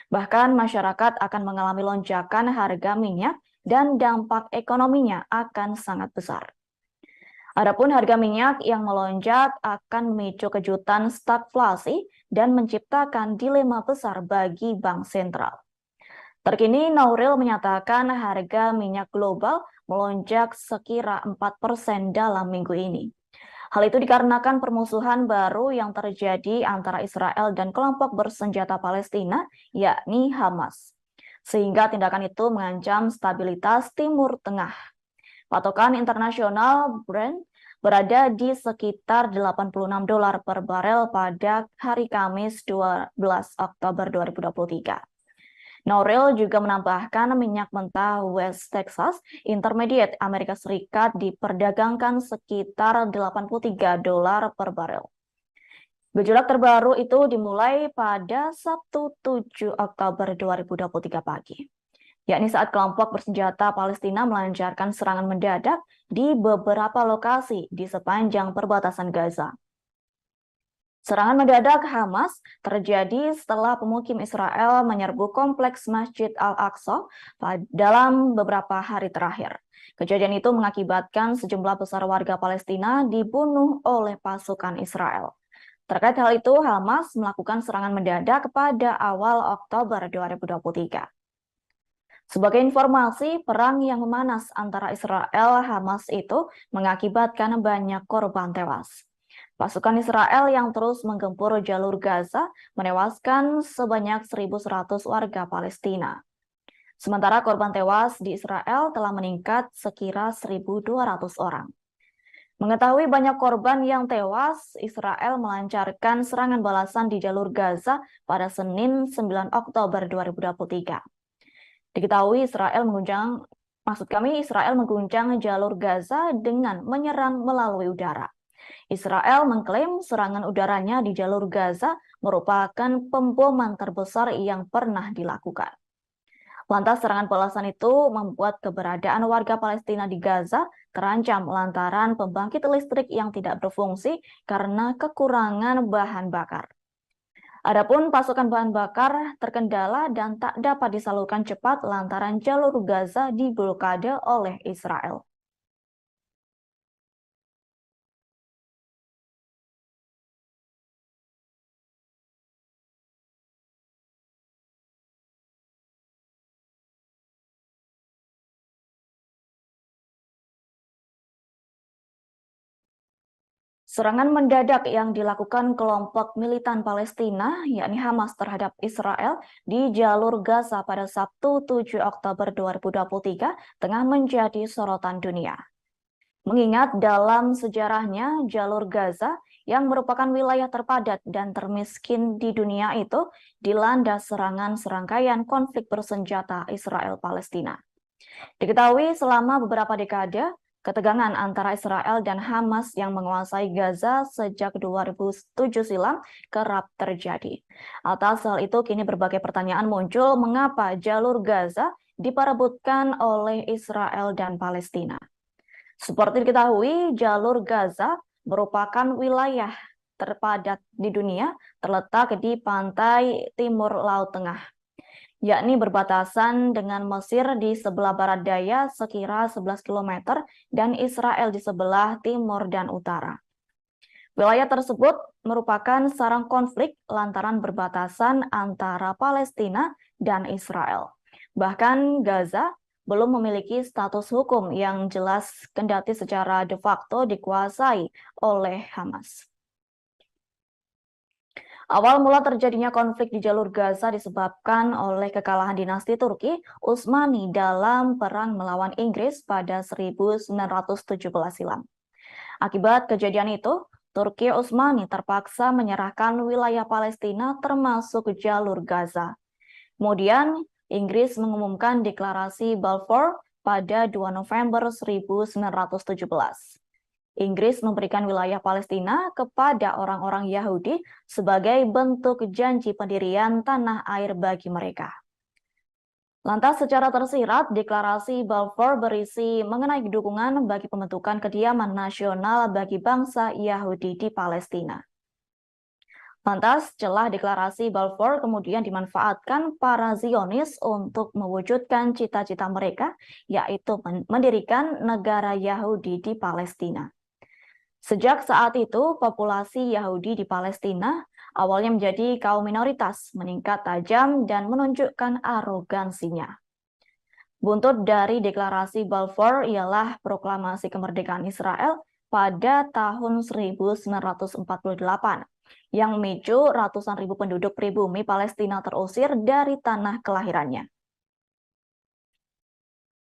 Bahkan masyarakat akan mengalami lonjakan harga minyak dan dampak ekonominya akan sangat besar. Adapun harga minyak yang melonjak akan memicu kejutan stagflasi dan menciptakan dilema besar bagi bank sentral. Terkini Nouriel menyatakan harga minyak global melonjak sekira 4% dalam minggu ini. Hal itu dikarenakan permusuhan baru yang terjadi antara Israel dan kelompok bersenjata Palestina, yakni Hamas. Sehingga tindakan itu mengancam stabilitas Timur Tengah. Patokan internasional Brent berada di sekitar $86 per barel pada hari Kamis 12 Oktober 2023. Nouriel juga menambahkan minyak mentah West Texas Intermediate Amerika Serikat diperdagangkan sekitar $83 per barel. Gejolak terbaru itu dimulai pada Sabtu 7 Oktober 2023 pagi, yakni saat kelompok bersenjata Palestina melancarkan serangan mendadak di beberapa lokasi di sepanjang perbatasan Gaza. Serangan mendadak Hamas terjadi setelah pemukim Israel menyerbu kompleks Masjid Al-Aqsa dalam beberapa hari terakhir. Kejadian itu mengakibatkan sejumlah besar warga Palestina dibunuh oleh pasukan Israel. Terkait hal itu, Hamas melakukan serangan mendadak pada awal Oktober 2023. Sebagai informasi, perang yang memanas antara Israel dan Hamas itu mengakibatkan banyak korban tewas. Pasukan Israel yang terus menggempur jalur Gaza menewaskan sebanyak 1.100 warga Palestina. Sementara korban tewas di Israel telah meningkat sekira 1.200 orang. Mengetahui banyak korban yang tewas, Israel melancarkan serangan balasan di jalur Gaza pada Senin 9 Oktober 2023. Diketahui Israel mengguncang jalur Gaza dengan menyerang melalui udara. Israel mengklaim serangan udaranya di jalur Gaza merupakan pemboman terbesar yang pernah dilakukan. Lantas serangan balasan itu membuat keberadaan warga Palestina di Gaza terancam lantaran pembangkit listrik yang tidak berfungsi karena kekurangan bahan bakar. Adapun pasokan bahan bakar terkendala dan tak dapat disalurkan cepat lantaran jalur Gaza diblokade oleh Israel. Serangan mendadak yang dilakukan kelompok militan Palestina, yakni Hamas terhadap Israel di jalur Gaza pada Sabtu 7 Oktober 2023 tengah menjadi sorotan dunia. Mengingat dalam sejarahnya, jalur Gaza yang merupakan wilayah terpadat dan termiskin di dunia itu dilanda serangan serangkaian konflik bersenjata Israel-Palestina. Diketahui selama beberapa dekade, ketegangan antara Israel dan Hamas yang menguasai Gaza sejak 2007 silam kerap terjadi. Atas hal itu, kini berbagai pertanyaan muncul mengapa jalur Gaza diperebutkan oleh Israel dan Palestina. Seperti diketahui, jalur Gaza merupakan wilayah terpadat di dunia terletak di pantai timur Laut Tengah, yakni berbatasan dengan Mesir di sebelah barat daya sekira 11 km dan Israel di sebelah timur dan utara. Wilayah tersebut merupakan sarang konflik lantaran berbatasan antara Palestina dan Israel. Bahkan Gaza belum memiliki status hukum yang jelas kendati secara de facto dikuasai oleh Hamas. Awal mula terjadinya konflik di jalur Gaza disebabkan oleh kekalahan dinasti Turki Utsmani dalam perang melawan Inggris pada 1917 silam. Akibat kejadian itu, Turki Utsmani terpaksa menyerahkan wilayah Palestina termasuk jalur Gaza. Kemudian, Inggris mengumumkan deklarasi Balfour pada 2 November 1917. Inggris memberikan wilayah Palestina kepada orang-orang Yahudi sebagai bentuk janji pendirian tanah air bagi mereka. Lantas secara tersirat, deklarasi Balfour berisi mengenai dukungan bagi pembentukan kediaman nasional bagi bangsa Yahudi di Palestina. Lantas, celah deklarasi Balfour kemudian dimanfaatkan para Zionis untuk mewujudkan cita-cita mereka, yaitu mendirikan negara Yahudi di Palestina. Sejak saat itu, populasi Yahudi di Palestina awalnya menjadi kaum minoritas, meningkat tajam dan menunjukkan arogansinya. Buntut dari deklarasi Balfour ialah proklamasi kemerdekaan Israel pada tahun 1948 yang memicu ratusan ribu penduduk pribumi Palestina terusir dari tanah kelahirannya.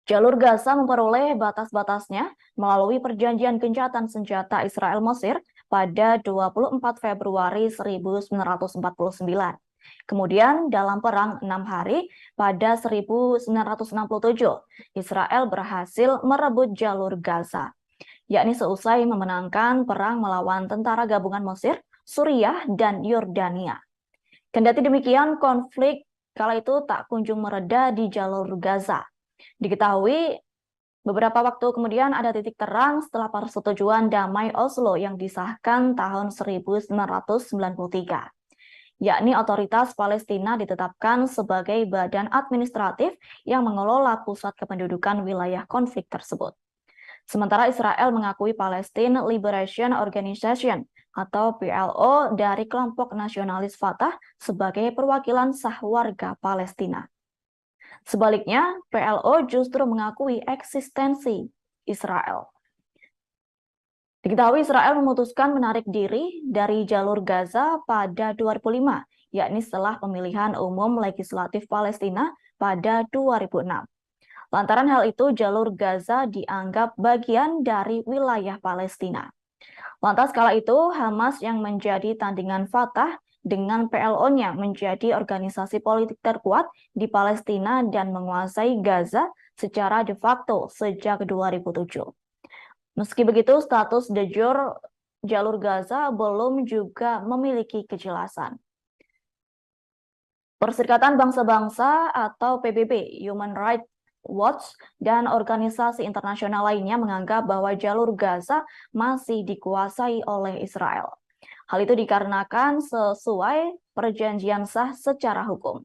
Jalur Gaza memperoleh batas-batasnya melalui perjanjian gencatan senjata Israel-Mesir pada 24 Februari 1949. Kemudian dalam perang 6 hari pada 1967, Israel berhasil merebut jalur Gaza, yakni seusai memenangkan perang melawan tentara gabungan Mesir, Suriah, dan Yordania. Kendati demikian, konflik kala itu tak kunjung mereda di jalur Gaza. Diketahui Beberapa waktu kemudian ada titik terang setelah persetujuan damai Oslo yang disahkan tahun 1993, yakni Otoritas Palestina ditetapkan sebagai badan administratif yang mengelola pusat kependudukan wilayah konflik tersebut. Sementara Israel mengakui Palestine Liberation Organization atau PLO dari kelompok nasionalis Fatah sebagai perwakilan sah warga Palestina. Sebaliknya, PLO justru mengakui eksistensi Israel. Diketahui Israel memutuskan menarik diri dari jalur Gaza pada 2005, yakni setelah pemilihan umum legislatif Palestina pada 2006. Lantaran hal itu, jalur Gaza dianggap bagian dari wilayah Palestina. Lantas kala itu, Hamas yang menjadi tandingan Fatah dengan PLO-nya menjadi organisasi politik terkuat di Palestina dan menguasai Gaza secara de facto sejak 2007. Meski begitu, status de jure jalur Gaza belum juga memiliki kejelasan. Perserikatan Bangsa-Bangsa atau PBB, Human Rights Watch, dan organisasi internasional lainnya menganggap bahwa jalur Gaza masih dikuasai oleh Israel. Hal itu dikarenakan sesuai perjanjian sah secara hukum,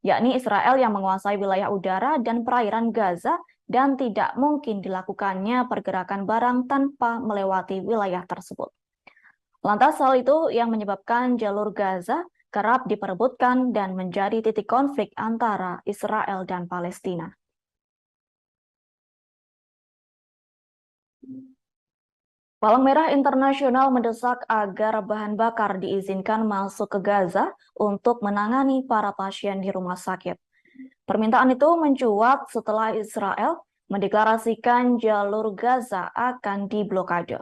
yakni Israel yang menguasai wilayah udara dan perairan Gaza dan tidak mungkin dilakukannya pergerakan barang tanpa melewati wilayah tersebut. Lantas hal itu yang menyebabkan jalur Gaza kerap diperebutkan dan menjadi titik konflik antara Israel dan Palestina. Palang Merah Internasional mendesak agar bahan bakar diizinkan masuk ke Gaza untuk menangani para pasien di rumah sakit. Permintaan itu mencuat setelah Israel mendeklarasikan jalur Gaza akan diblokade.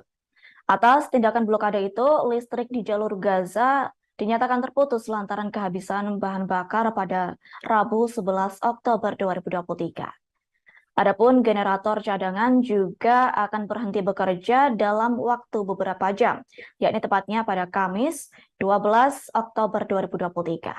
Atas tindakan blokade itu, listrik di jalur Gaza dinyatakan terputus lantaran kehabisan bahan bakar pada Rabu 11 Oktober 2023. Adapun generator cadangan juga akan berhenti bekerja dalam waktu beberapa jam, yakni tepatnya pada Kamis 12 Oktober 2023.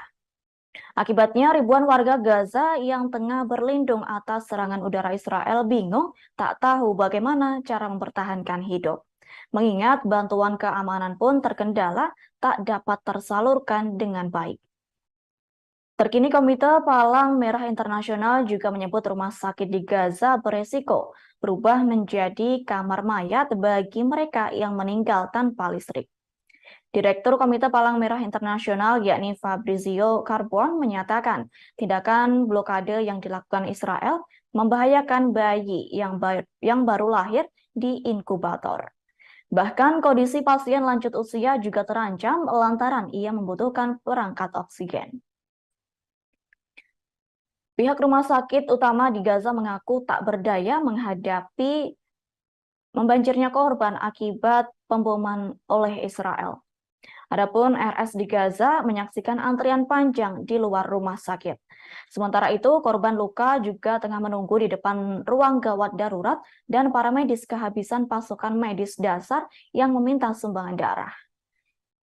Akibatnya, ribuan warga Gaza yang tengah berlindung atas serangan udara Israel bingung tak tahu bagaimana cara mempertahankan hidup. Mengingat bantuan keamanan pun terkendala tak dapat tersalurkan dengan baik. Terkini Komite Palang Merah Internasional juga menyebut rumah sakit di Gaza beresiko berubah menjadi kamar mayat bagi mereka yang meninggal tanpa listrik. Direktur Komite Palang Merah Internasional yakni Fabrizio Carbon menyatakan tindakan blokade yang dilakukan Israel membahayakan bayi yang baru lahir di inkubator. Bahkan kondisi pasien lanjut usia juga terancam lantaran ia membutuhkan perangkat oksigen. Pihak rumah sakit utama di Gaza mengaku tak berdaya menghadapi membanjirnya korban akibat pemboman oleh Israel. Adapun RS di Gaza menyaksikan antrian panjang di luar rumah sakit. Sementara itu, korban luka juga tengah menunggu di depan ruang gawat darurat dan para medis kehabisan pasokan medis dasar yang meminta sumbangan darah.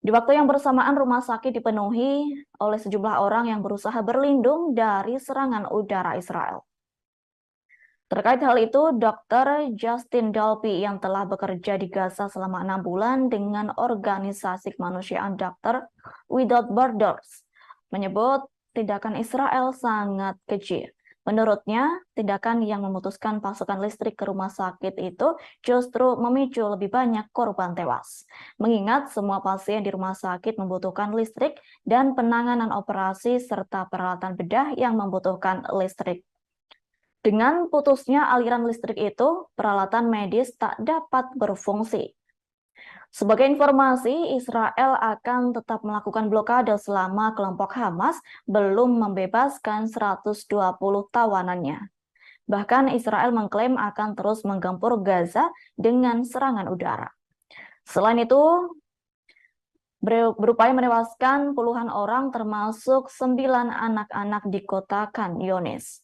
Di waktu yang bersamaan, rumah sakit dipenuhi oleh sejumlah orang yang berusaha berlindung dari serangan udara Israel. Terkait hal itu, Dr. Justin Dalby yang telah bekerja di Gaza selama 6 bulan dengan organisasi kemanusiaan Doctors Without Borders menyebut tindakan Israel sangat keji. Menurutnya, tindakan yang memutuskan pasokan listrik ke rumah sakit itu justru memicu lebih banyak korban tewas. Mengingat semua pasien di rumah sakit membutuhkan listrik dan penanganan operasi serta peralatan bedah yang membutuhkan listrik. Dengan putusnya aliran listrik itu, peralatan medis tak dapat berfungsi. Sebagai informasi, Israel akan tetap melakukan blokade selama kelompok Hamas belum membebaskan 120 tawanannya. Bahkan Israel mengklaim akan terus menggempur Gaza dengan serangan udara. Selain itu, berupaya menewaskan puluhan orang termasuk 9 anak-anak di kota Khan Younis.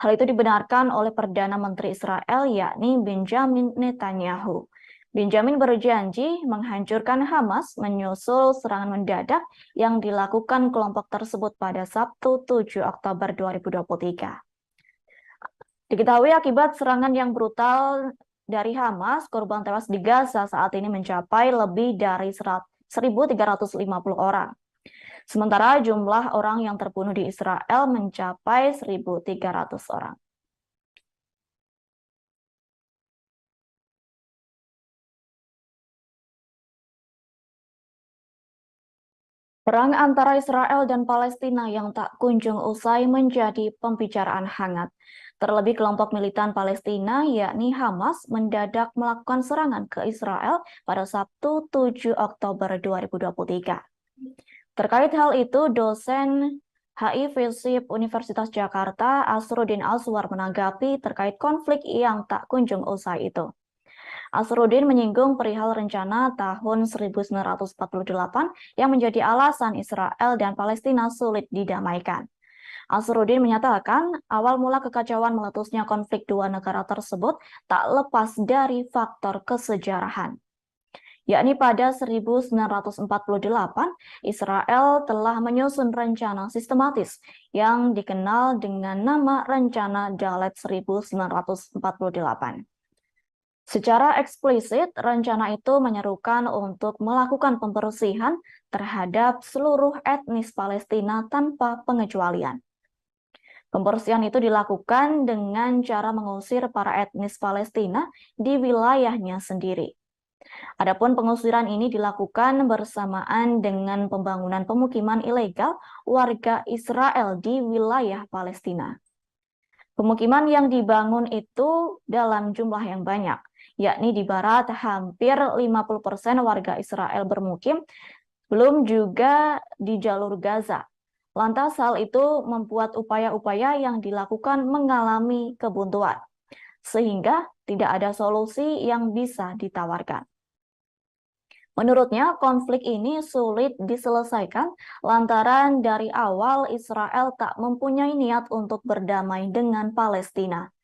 Hal itu dibenarkan oleh Perdana Menteri Israel yakni Benjamin Netanyahu. Benjamin berjanji menghancurkan Hamas menyusul serangan mendadak yang dilakukan kelompok tersebut pada Sabtu 7 Oktober 2023. Diketahui akibat serangan yang brutal dari Hamas, korban tewas di Gaza saat ini mencapai lebih dari 1.350 orang. Sementara jumlah orang yang terbunuh di Israel mencapai 1.300 orang. Perang antara Israel dan Palestina yang tak kunjung usai menjadi pembicaraan hangat. Terlebih kelompok militan Palestina, yakni Hamas, mendadak melakukan serangan ke Israel pada Sabtu 7 Oktober 2023. Terkait hal itu, dosen HI FISIP Universitas Jakarta, Asruddin Aswar menanggapi terkait konflik yang tak kunjung usai itu. Asruddin menyinggung perihal rencana tahun 1948 yang menjadi alasan Israel dan Palestina sulit didamaikan. Asruddin menyatakan awal mula kekacauan meletusnya konflik dua negara tersebut tak lepas dari faktor kesejarahan. Yakni pada 1948, Israel telah menyusun rencana sistematis yang dikenal dengan nama Rencana Dalet 1948. Secara eksplisit, rencana itu menyerukan untuk melakukan pembersihan terhadap seluruh etnis Palestina tanpa pengecualian. Pembersihan itu dilakukan dengan cara mengusir para etnis Palestina di wilayahnya sendiri. Adapun pengusiran ini dilakukan bersamaan dengan pembangunan pemukiman ilegal warga Israel di wilayah Palestina. Pemukiman yang dibangun itu dalam jumlah yang banyak, yakni di barat hampir 50% warga Israel bermukim, belum juga di jalur Gaza. Lantas hal itu membuat upaya-upaya yang dilakukan mengalami kebuntuan, sehingga tidak ada solusi yang bisa ditawarkan. Menurutnya, konflik ini sulit diselesaikan lantaran dari awal Israel tak mempunyai niat untuk berdamai dengan Palestina.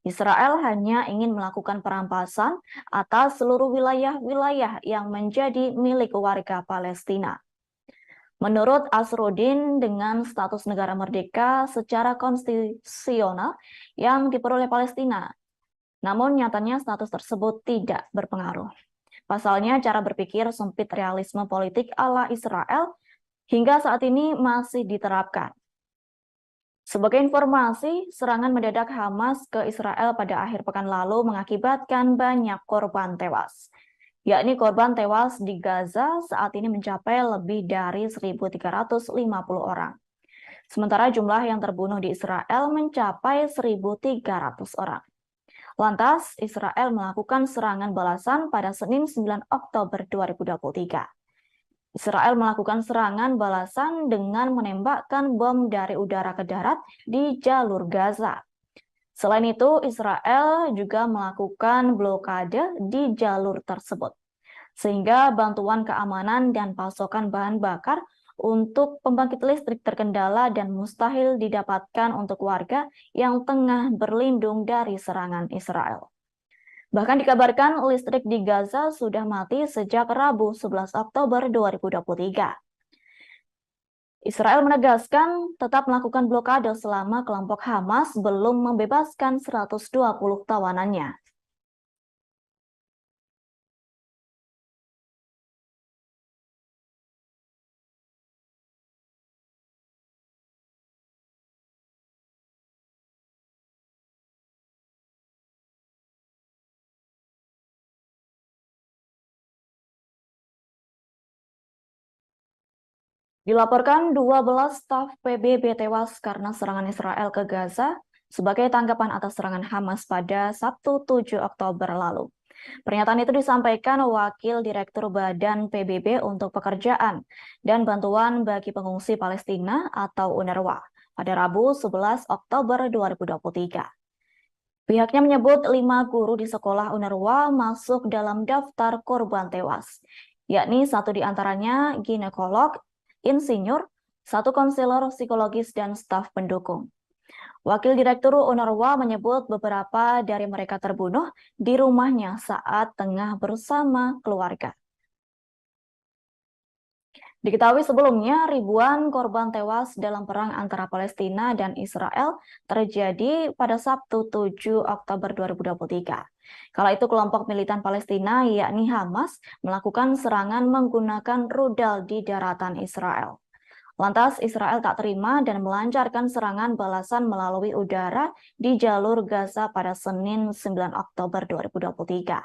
Israel hanya ingin melakukan perampasan atas seluruh wilayah-wilayah yang menjadi milik warga Palestina. Menurut Asruddin, dengan status negara merdeka secara konstitusional yang diperoleh Palestina, namun nyatanya status tersebut tidak berpengaruh. Pasalnya, cara berpikir sempit realisme politik ala Israel hingga saat ini masih diterapkan. Sebagai informasi, serangan mendadak Hamas ke Israel pada akhir pekan lalu mengakibatkan banyak korban tewas. Yakni korban tewas di Gaza saat ini mencapai lebih dari 1.350 orang. Sementara jumlah yang terbunuh di Israel mencapai 1.300 orang. Lantas, Israel melakukan serangan balasan pada Senin 9 Oktober 2023. Israel melakukan serangan balasan dengan menembakkan bom dari udara ke darat di jalur Gaza. Selain itu, Israel juga melakukan blokade di jalur tersebut, sehingga bantuan keamanan dan pasokan bahan bakar untuk pembangkit listrik terkendala dan mustahil didapatkan untuk warga yang tengah berlindung dari serangan Israel. Bahkan dikabarkan listrik di Gaza sudah mati sejak Rabu 11 Oktober 2023. Israel menegaskan tetap melakukan blokade selama kelompok Hamas belum membebaskan 120 tawanannya. Dilaporkan 12 staf PBB tewas karena serangan Israel ke Gaza sebagai tanggapan atas serangan Hamas pada Sabtu 7 Oktober lalu. Pernyataan itu disampaikan Wakil Direktur Badan PBB untuk Pekerjaan dan Bantuan bagi Pengungsi Palestina atau UNRWA pada Rabu 11 Oktober 2023. Pihaknya menyebut 5 guru di sekolah UNRWA masuk dalam daftar korban tewas, yakni 1 diantaranya ginekolog, insinyur, 1 konselor psikologis, dan staf pendukung. Wakil Direktur UNRWA menyebut beberapa dari mereka terbunuh di rumahnya saat tengah bersama keluarga. Diketahui sebelumnya, ribuan korban tewas dalam perang antara Palestina dan Israel terjadi pada Sabtu 7 Oktober 2023. Kala itu kelompok militan Palestina, yakni Hamas, melakukan serangan menggunakan rudal di daratan Israel. Lantas Israel tak terima dan melancarkan serangan balasan melalui udara di jalur Gaza pada Senin 9 Oktober 2023.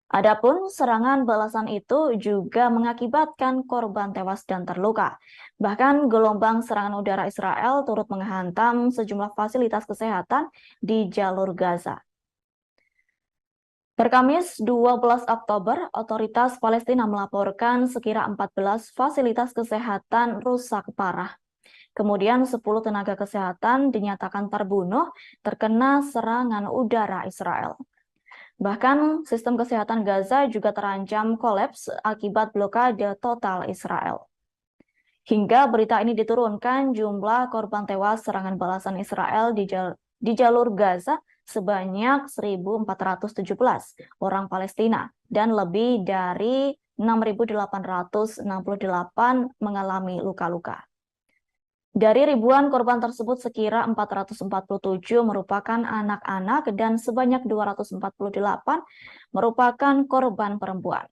Adapun serangan balasan itu juga mengakibatkan korban tewas dan terluka. Bahkan gelombang serangan udara Israel turut menghantam sejumlah fasilitas kesehatan di jalur Gaza. Kamis 12 Oktober, otoritas Palestina melaporkan sekira 14 fasilitas kesehatan rusak parah. Kemudian 10 tenaga kesehatan dinyatakan terbunuh terkena serangan udara Israel. Bahkan sistem kesehatan Gaza juga terancam kolaps akibat blokade total Israel. Hingga berita ini diturunkan, jumlah korban tewas serangan balasan Israel di jalur Gaza sebanyak 1.417 orang Palestina dan lebih dari 6.868 mengalami luka-luka. Dari ribuan korban tersebut, sekira 447 merupakan anak-anak dan sebanyak 248 merupakan korban perempuan.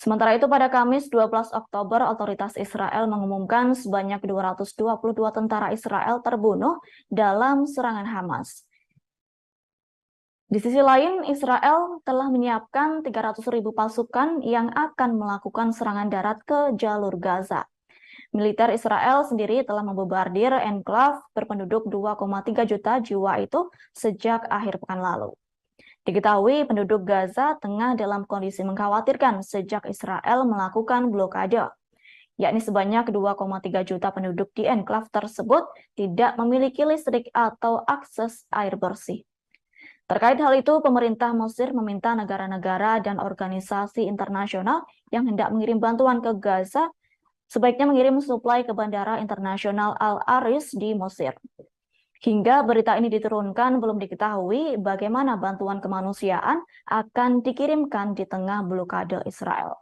Sementara itu, pada Kamis 12 Oktober, otoritas Israel mengumumkan sebanyak 222 tentara Israel terbunuh dalam serangan Hamas. Di sisi lain, Israel telah menyiapkan 300.000 pasukan yang akan melakukan serangan darat ke jalur Gaza. Militer Israel sendiri telah membobardir enklave berpenduduk 2,3 juta jiwa itu sejak akhir pekan lalu. Diketahui penduduk Gaza tengah dalam kondisi mengkhawatirkan sejak Israel melakukan blokade, yakni sebanyak 2,3 juta penduduk di enklave tersebut tidak memiliki listrik atau akses air bersih. Terkait hal itu, pemerintah Mesir meminta negara-negara dan organisasi internasional yang hendak mengirim bantuan ke Gaza sebaiknya mengirim suplai ke Bandara Internasional Al-Aris di Mesir. Hingga berita ini diturunkan, belum diketahui bagaimana bantuan kemanusiaan akan dikirimkan di tengah blokade Israel.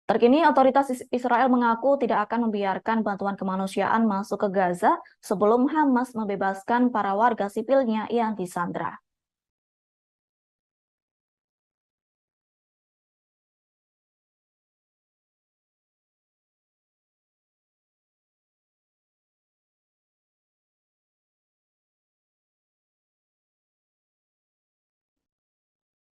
Terkini, otoritas Israel mengaku tidak akan membiarkan bantuan kemanusiaan masuk ke Gaza sebelum Hamas membebaskan para warga sipilnya yang disandra.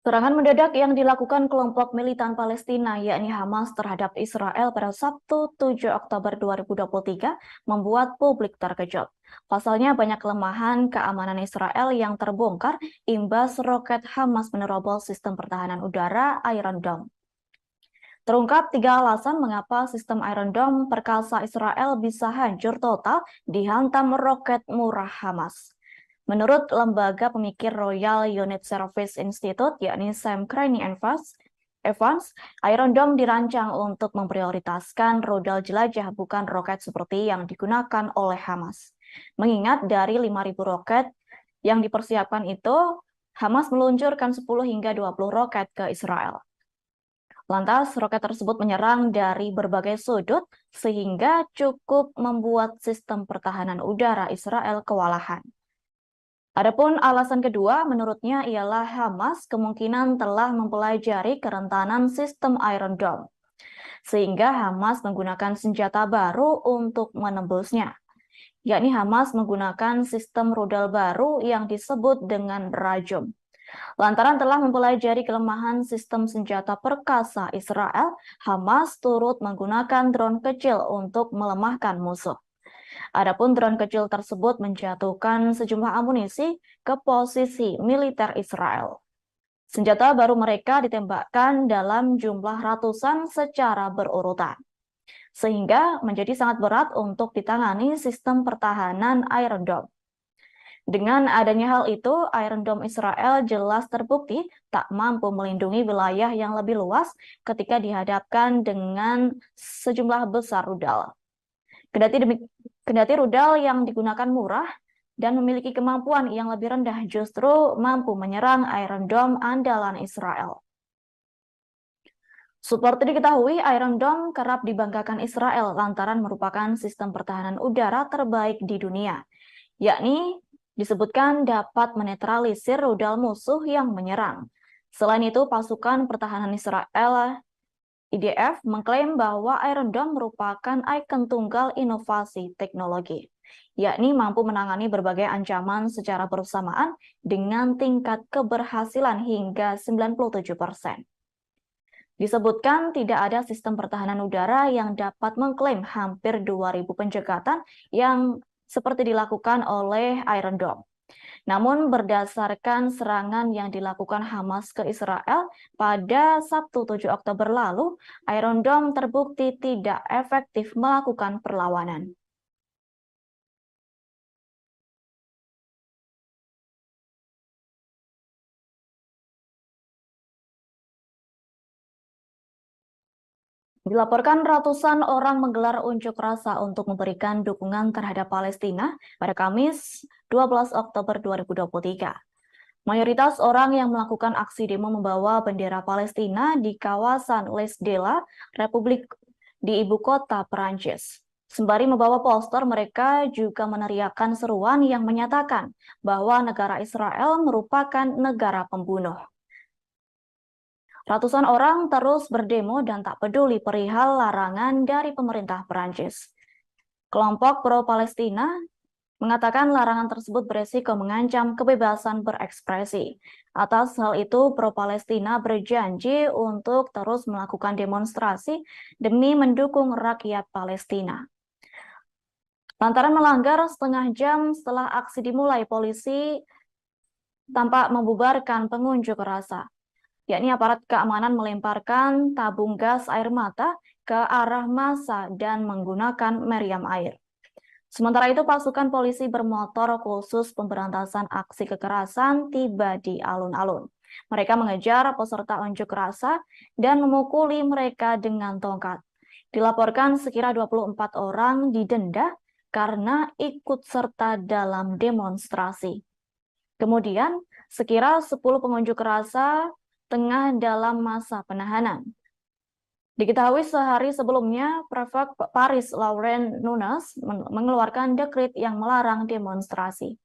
Serangan mendadak yang dilakukan kelompok militan Palestina, yakni Hamas, terhadap Israel pada Sabtu 7 Oktober 2023 membuat publik terkejut. Pasalnya banyak kelemahan keamanan Israel yang terbongkar imbas roket Hamas menerobos sistem pertahanan udara Iron Dome. Terungkap 3 alasan mengapa sistem Iron Dome perkasa Israel bisa hancur total dihantam roket murah Hamas. Menurut lembaga pemikir Royal Unit Service Institute, yakni Sam Craney-Evans, Iron Dome dirancang untuk memprioritaskan rudal jelajah, bukan roket seperti yang digunakan oleh Hamas. Mengingat dari 5.000 roket yang dipersiapkan itu, Hamas meluncurkan 10 hingga 20 roket ke Israel. Lantas, roket tersebut menyerang dari berbagai sudut, sehingga cukup membuat sistem pertahanan udara Israel kewalahan. Adapun alasan kedua, menurutnya ialah Hamas kemungkinan telah mempelajari kerentanan sistem Iron Dome, sehingga Hamas menggunakan senjata baru untuk menembusnya, yakni Hamas menggunakan sistem rudal baru yang disebut dengan Rajum. Lantaran telah mempelajari kelemahan sistem senjata perkasa Israel, Hamas turut menggunakan drone kecil untuk melemahkan musuh. Adapun drone kecil tersebut menjatuhkan sejumlah amunisi ke posisi militer Israel. Senjata baru mereka ditembakkan dalam jumlah ratusan secara berurutan, sehingga menjadi sangat berat untuk ditangani sistem pertahanan Iron Dome. Dengan adanya hal itu, Iron Dome Israel jelas terbukti tak mampu melindungi wilayah yang lebih luas ketika dihadapkan dengan sejumlah besar rudal. Kendati rudal yang digunakan murah dan memiliki kemampuan yang lebih rendah justru mampu menyerang Iron Dome andalan Israel. Seperti diketahui, Iron Dome kerap dibanggakan Israel lantaran merupakan sistem pertahanan udara terbaik di dunia, yakni disebutkan dapat menetralisir rudal musuh yang menyerang. Selain itu, pasukan pertahanan Israel IDF mengklaim bahwa Iron Dome merupakan ikon tunggal inovasi teknologi, yakni mampu menangani berbagai ancaman secara bersamaan dengan tingkat keberhasilan hingga 97%. Disebutkan tidak ada sistem pertahanan udara yang dapat mengklaim hampir 2.000 pencekatan yang seperti dilakukan oleh Iron Dome. Namun berdasarkan serangan yang dilakukan Hamas ke Israel pada Sabtu 7 Oktober lalu, Iron Dome terbukti tidak efektif melakukan perlawanan. Dilaporkan ratusan orang menggelar unjuk rasa untuk memberikan dukungan terhadap Palestina pada Kamis 12 Oktober 2023. Mayoritas orang yang melakukan aksi demo membawa bendera Palestina di kawasan Les de la Republik di ibu kota Perancis. Sembari membawa poster, mereka juga meneriakkan seruan yang menyatakan bahwa negara Israel merupakan negara pembunuh. Ratusan orang terus berdemo dan tak peduli perihal larangan dari pemerintah Perancis. Kelompok pro-Palestina mengatakan larangan tersebut beresiko mengancam kebebasan berekspresi. Atas hal itu, pro-Palestina berjanji untuk terus melakukan demonstrasi demi mendukung rakyat Palestina. Lantaran melanggar setengah jam setelah aksi dimulai, polisi tampak membubarkan pengunjuk rasa, yakni aparat keamanan melemparkan tabung gas air mata ke arah massa dan menggunakan meriam air. Sementara itu, pasukan polisi bermotor khusus pemberantasan aksi kekerasan tiba di alun-alun. Mereka mengejar peserta unjuk rasa dan memukuli mereka dengan tongkat. Dilaporkan sekira 24 orang didenda karena ikut serta dalam demonstrasi. Kemudian, sekira 10 pengunjuk rasa tengah dalam masa penahanan. Diketahui sehari sebelumnya, Prefek Paris Laurent Nunez mengeluarkan dekret yang melarang demonstrasi.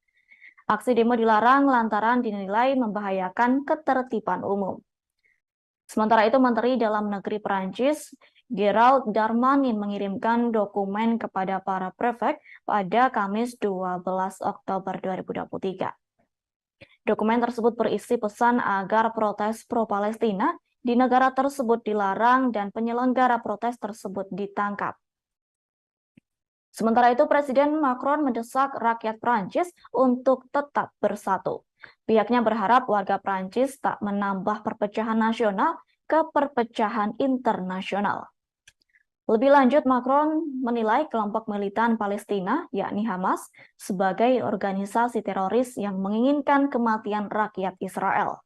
Aksi demo dilarang lantaran dinilai membahayakan ketertiban umum. Sementara itu, Menteri Dalam Negeri Perancis, Gerald Darmanin, mengirimkan dokumen kepada para prefek pada Kamis 12 Oktober 2023. Dokumen tersebut berisi pesan agar protes pro-Palestina di negara tersebut dilarang dan penyelenggara protes tersebut ditangkap. Sementara itu, Presiden Macron mendesak rakyat Prancis untuk tetap bersatu. Pihaknya berharap warga Prancis tak menambah perpecahan nasional ke perpecahan internasional. Lebih lanjut, Macron menilai kelompok militan Palestina, yakni Hamas, sebagai organisasi teroris yang menginginkan kematian rakyat Israel.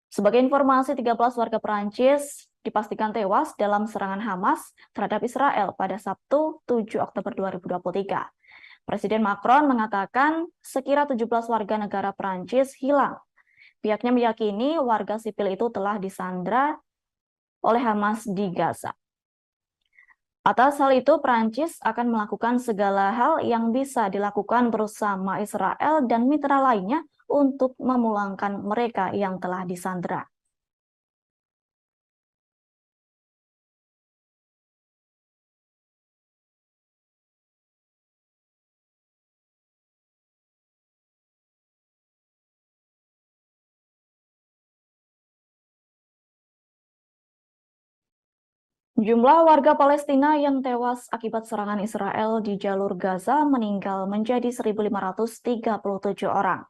Sebagai informasi, 13 warga Perancis dipastikan tewas dalam serangan Hamas terhadap Israel pada Sabtu 7 Oktober 2023. Presiden Macron mengatakan sekira 17 warga negara Perancis hilang. Pihaknya meyakini warga sipil itu telah disandra oleh Hamas di Gaza. Atas hal itu, Perancis akan melakukan segala hal yang bisa dilakukan bersama Israel dan mitra lainnya untuk memulangkan mereka yang telah disandra. Jumlah warga Palestina yang tewas akibat serangan Israel di jalur Gaza meninggal menjadi 1.537 orang.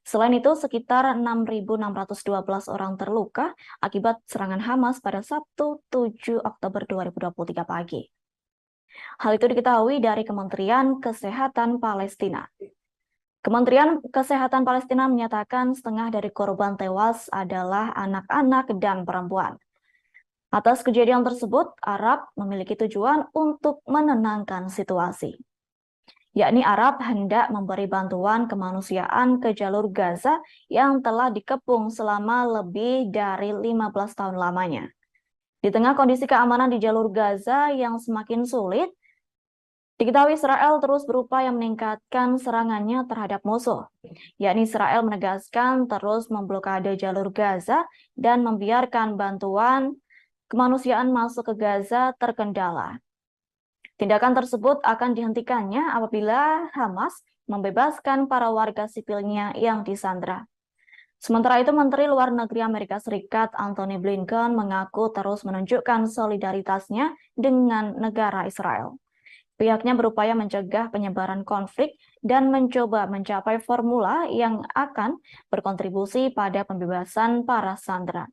Selain itu, sekitar 6.612 orang terluka akibat serangan Hamas pada Sabtu 7 Oktober 2023 pagi. Hal itu diketahui dari Kementerian Kesehatan Palestina. Kementerian Kesehatan Palestina menyatakan setengah dari korban tewas adalah anak-anak dan perempuan. Atas kejadian tersebut, Arab memiliki tujuan untuk menenangkan situasi. yakni Arab hendak memberi bantuan kemanusiaan ke jalur Gaza yang telah dikepung selama lebih dari 15 tahun lamanya. Di tengah kondisi keamanan di jalur Gaza yang semakin sulit, diketahui Israel terus berupaya meningkatkan serangannya terhadap musuh, yakni Israel menegaskan terus memblokade jalur Gaza dan membiarkan bantuan kemanusiaan masuk ke Gaza terkendala. Tindakan tersebut akan dihentikannya apabila Hamas membebaskan para warga sipilnya yang disandra. Sementara itu, Menteri Luar Negeri Amerika Serikat Antony Blinken mengaku terus menunjukkan solidaritasnya dengan negara Israel. Pihaknya berupaya mencegah penyebaran konflik dan mencoba mencapai formula yang akan berkontribusi pada pembebasan para sandera.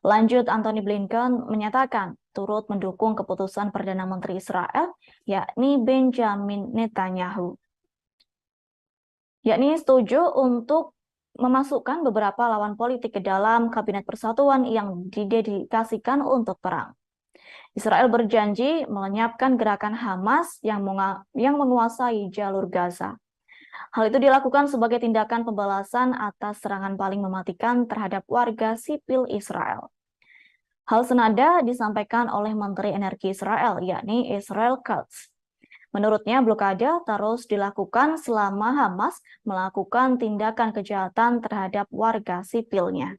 Lanjut, Antony Blinken menyatakan turut mendukung keputusan Perdana Menteri Israel, yakni Benjamin Netanyahu, yakni setuju untuk memasukkan beberapa lawan politik ke dalam Kabinet Persatuan yang didedikasikan untuk perang. Israel berjanji melenyapkan gerakan Hamas yang menguasai jalur Gaza. Hal itu dilakukan sebagai tindakan pembalasan atas serangan paling mematikan terhadap warga sipil Israel. Hal senada disampaikan oleh Menteri Energi Israel, yakni Israel Katz. Menurutnya, blokade terus dilakukan selama Hamas melakukan tindakan kejahatan terhadap warga sipilnya.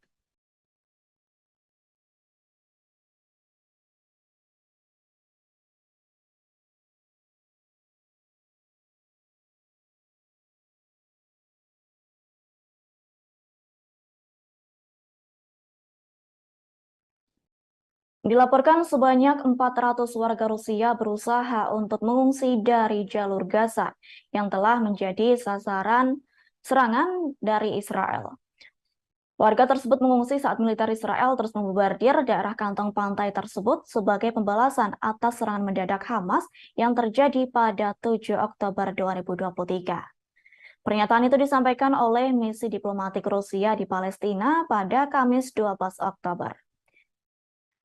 Dilaporkan sebanyak 400 warga Rusia berusaha untuk mengungsi dari jalur Gaza yang telah menjadi sasaran serangan dari Israel. Warga tersebut mengungsi saat militer Israel terus membombardir daerah kantong pantai tersebut sebagai pembalasan atas serangan mendadak Hamas yang terjadi pada 7 Oktober 2023. Pernyataan itu disampaikan oleh misi diplomatik Rusia di Palestina pada Kamis 12 Oktober.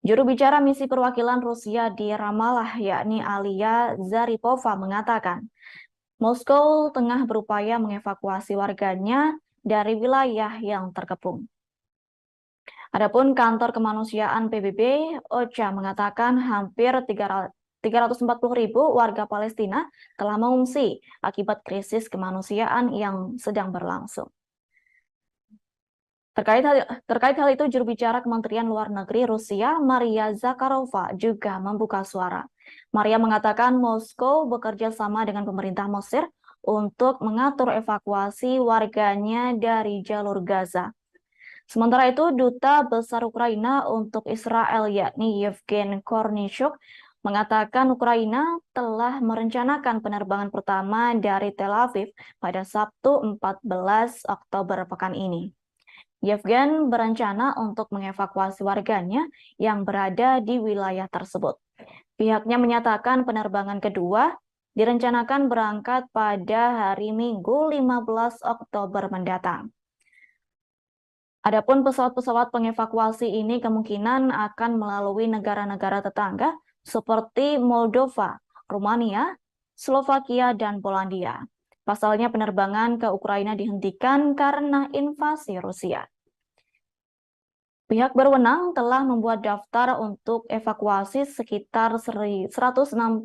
Juru bicara misi perwakilan Rusia di Ramallah, yakni Alia Zaripova, mengatakan Moskow tengah berupaya mengevakuasi warganya dari wilayah yang terkepung. Adapun kantor kemanusiaan PBB OCHA mengatakan hampir 340.000 warga Palestina telah mengungsi akibat krisis kemanusiaan yang sedang berlangsung. Terkait hal itu, juru bicara Kementerian Luar Negeri Rusia, Maria Zakharova, juga membuka suara. Maria mengatakan Moskow bekerja sama dengan pemerintah Mesir untuk mengatur evakuasi warganya dari jalur Gaza. Sementara itu, Duta Besar Ukraina untuk Israel, yakni Yevgeny Kornichuk, mengatakan Ukraina telah merencanakan penerbangan pertama dari Tel Aviv pada Sabtu 14 Oktober pekan ini. Yevgen berencana untuk mengevakuasi warganya yang berada di wilayah tersebut. Pihaknya menyatakan penerbangan kedua direncanakan berangkat pada hari Minggu 15 Oktober mendatang. Adapun pesawat-pesawat pengevakuasi ini kemungkinan akan melalui negara-negara tetangga seperti Moldova, Rumania, Slovakia, dan Polandia. Pasalnya penerbangan ke Ukraina dihentikan karena invasi Rusia. Pihak berwenang telah membuat daftar untuk evakuasi sekitar 160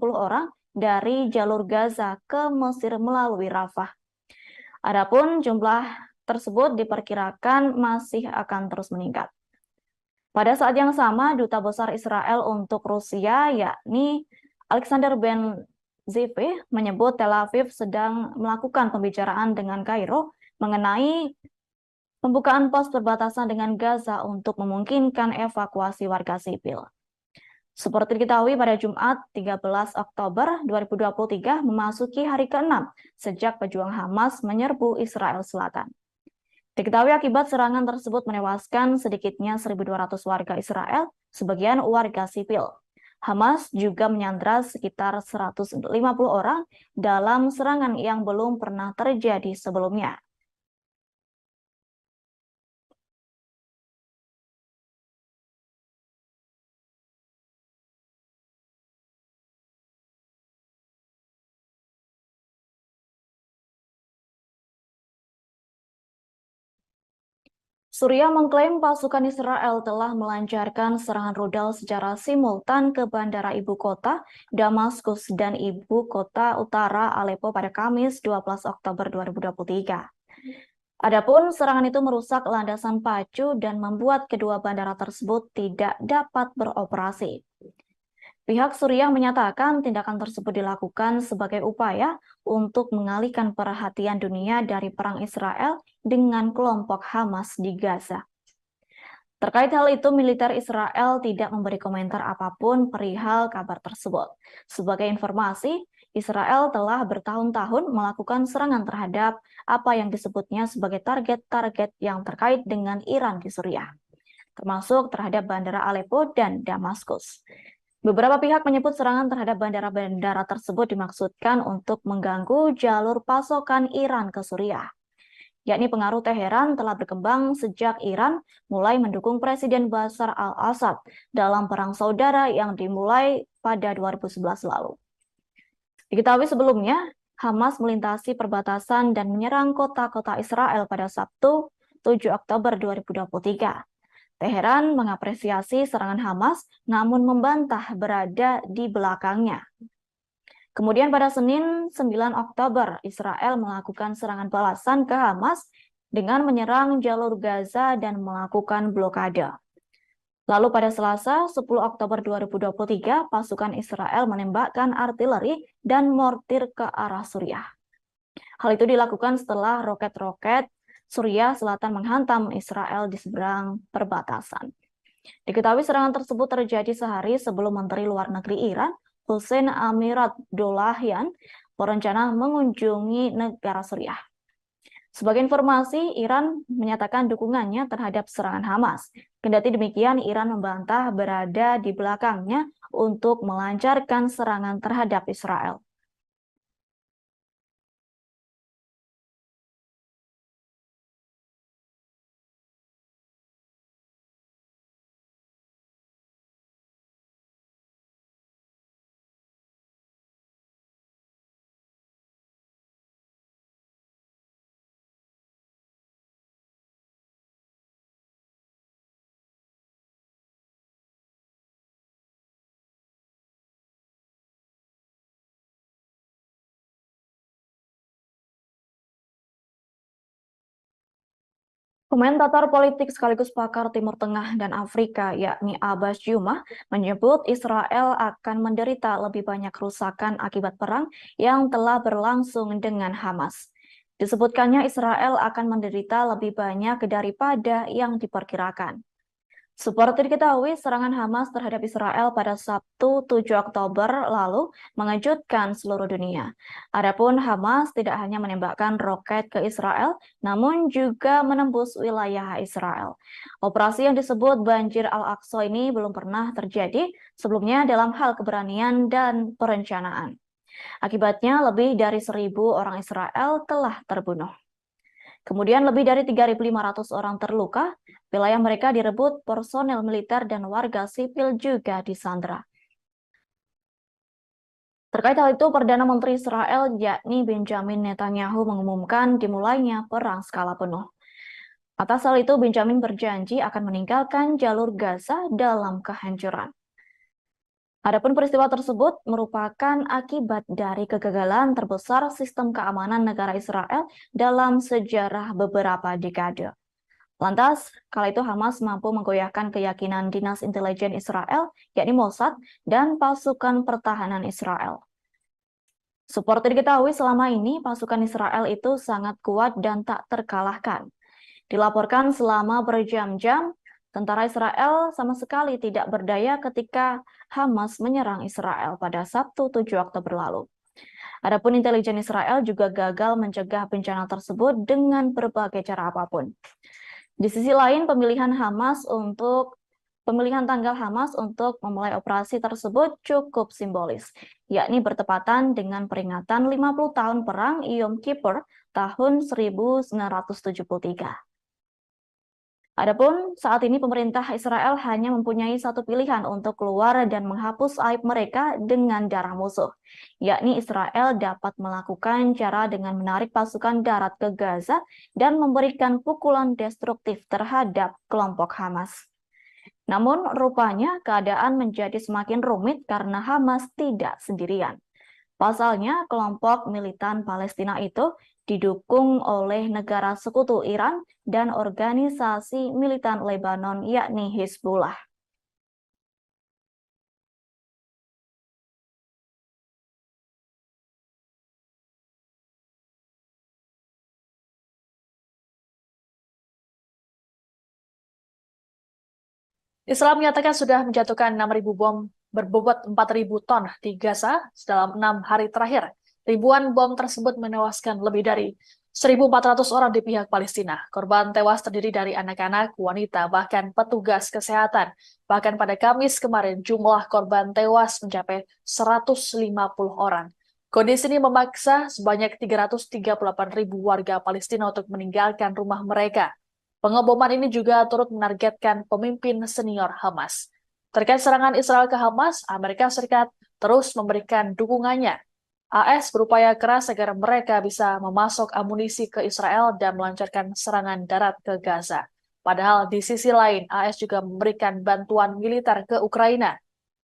orang dari jalur Gaza ke Mesir melalui Rafah. Adapun jumlah tersebut diperkirakan masih akan terus meningkat. Pada saat yang sama, Duta Besar Israel untuk Rusia, yakni Alexander Ben Zivi, menyebut Tel Aviv sedang melakukan pembicaraan dengan Kairo mengenai pembukaan pos perbatasan dengan Gaza untuk memungkinkan evakuasi warga sipil. Seperti diketahui pada Jumat 13 Oktober 2023 memasuki hari ke-6 sejak pejuang Hamas menyerbu Israel Selatan. Diketahui akibat serangan tersebut menewaskan sedikitnya 1.200 warga Israel, sebagian warga sipil. Hamas juga menyandra sekitar 150 orang dalam serangan yang belum pernah terjadi sebelumnya. Suriah mengklaim pasukan Israel telah melancarkan serangan rudal secara simultan ke bandara ibu kota Damaskus dan ibu kota utara Aleppo pada Kamis 12 Oktober 2023. Adapun serangan itu merusak landasan pacu dan membuat kedua bandara tersebut tidak dapat beroperasi. Pihak Suriah menyatakan tindakan tersebut dilakukan sebagai upaya untuk mengalihkan perhatian dunia dari perang Israel dengan kelompok Hamas di Gaza. Terkait hal itu, militer Israel tidak memberi komentar apapun perihal kabar tersebut. Sebagai informasi, Israel telah bertahun-tahun melakukan serangan terhadap apa yang disebutnya sebagai target-target yang terkait dengan Iran di Suriah, termasuk terhadap bandara Aleppo dan Damaskus. Beberapa pihak menyebut serangan terhadap bandara-bandara tersebut dimaksudkan untuk mengganggu jalur pasokan Iran ke Suriah. Yakni pengaruh Teheran telah berkembang sejak Iran mulai mendukung Presiden Bashar al-Assad dalam perang saudara yang dimulai pada 2011 lalu. Diketahui sebelumnya, Hamas melintasi perbatasan dan menyerang kota-kota Israel pada Sabtu 7 Oktober 2023. Teheran mengapresiasi serangan Hamas, namun membantah berada di belakangnya. Kemudian pada Senin 9 Oktober, Israel melakukan serangan balasan ke Hamas dengan menyerang jalur Gaza dan melakukan blokade. Lalu pada Selasa 10 Oktober 2023, pasukan Israel menembakkan artileri dan mortir ke arah Suriah. Hal itu dilakukan setelah roket-roket Suriah Selatan menghantam Israel di seberang perbatasan. Diketahui serangan tersebut terjadi sehari sebelum Menteri Luar Negeri Iran, Hussein Amir-Abdollahian, berencana mengunjungi negara Suriah. Sebagai informasi, Iran menyatakan dukungannya terhadap serangan Hamas. Kendati demikian, Iran membantah berada di belakangnya untuk melancarkan serangan terhadap Israel. Komentator politik sekaligus pakar Timur Tengah dan Afrika, yakni Abbas Jumah, menyebut Israel akan menderita lebih banyak kerusakan akibat perang yang telah berlangsung dengan Hamas. Disebutkannya Israel akan menderita lebih banyak daripada yang diperkirakan. Seperti diketahui, serangan Hamas terhadap Israel pada Sabtu 7 Oktober lalu mengejutkan seluruh dunia. Adapun Hamas tidak hanya menembakkan roket ke Israel, namun juga menembus wilayah Israel. Operasi yang disebut Banjir Al-Aqsa ini belum pernah terjadi sebelumnya dalam hal keberanian dan perencanaan. Akibatnya, lebih dari 1.000 orang Israel telah terbunuh. Kemudian lebih dari 3.500 orang terluka, wilayah mereka direbut personel militer dan warga sipil juga disandra. Terkait hal itu, Perdana Menteri Israel yakni Benjamin Netanyahu mengumumkan dimulainya perang skala penuh. Atas hal itu, Benjamin berjanji akan meninggalkan jalur Gaza dalam kehancuran. Adapun peristiwa tersebut merupakan akibat dari kegagalan terbesar sistem keamanan negara Israel dalam sejarah beberapa dekade. Lantas, kala itu Hamas mampu menggoyahkan keyakinan Dinas Intelijen Israel, yakni Mossad, dan pasukan pertahanan Israel. Seperti diketahui selama ini, pasukan Israel itu sangat kuat dan tak terkalahkan. Dilaporkan selama berjam-jam, tentara Israel sama sekali tidak berdaya ketika Hamas menyerang Israel pada Sabtu 7 Oktober lalu. Adapun intelijen Israel juga gagal mencegah bencana tersebut dengan berbagai cara apapun. Di sisi lain, pemilihan tanggal Hamas untuk memulai operasi tersebut cukup simbolis, yakni bertepatan dengan peringatan 50 tahun perang Yom Kippur tahun 1973. Adapun saat ini pemerintah Israel hanya mempunyai satu pilihan untuk keluar dan menghapus aib mereka dengan darah musuh, yakni Israel dapat melakukan cara dengan menarik pasukan darat ke Gaza dan memberikan pukulan destruktif terhadap kelompok Hamas. Namun rupanya keadaan menjadi semakin rumit karena Hamas tidak sendirian. Pasalnya, kelompok militan Palestina itu didukung oleh negara sekutu Iran dan organisasi militan Lebanon yakni Hizbullah. Israel menyatakan sudah menjatuhkan 6.000 bom berbobot 4.000 ton di Gaza dalam 6 hari terakhir. Ribuan bom tersebut menewaskan lebih dari 1.400 orang di pihak Palestina. Korban tewas terdiri dari anak-anak, wanita, bahkan petugas kesehatan. Bahkan pada Kamis kemarin, jumlah korban tewas mencapai 150 orang. Kondisi ini memaksa sebanyak 338.000 warga Palestina untuk meninggalkan rumah mereka. Pengeboman ini juga turut menargetkan pemimpin senior Hamas. Terkait serangan Israel ke Hamas, Amerika Serikat terus memberikan dukungannya. AS berupaya keras agar mereka bisa memasok amunisi ke Israel dan melancarkan serangan darat ke Gaza. Padahal di sisi lain, AS juga memberikan bantuan militer ke Ukraina.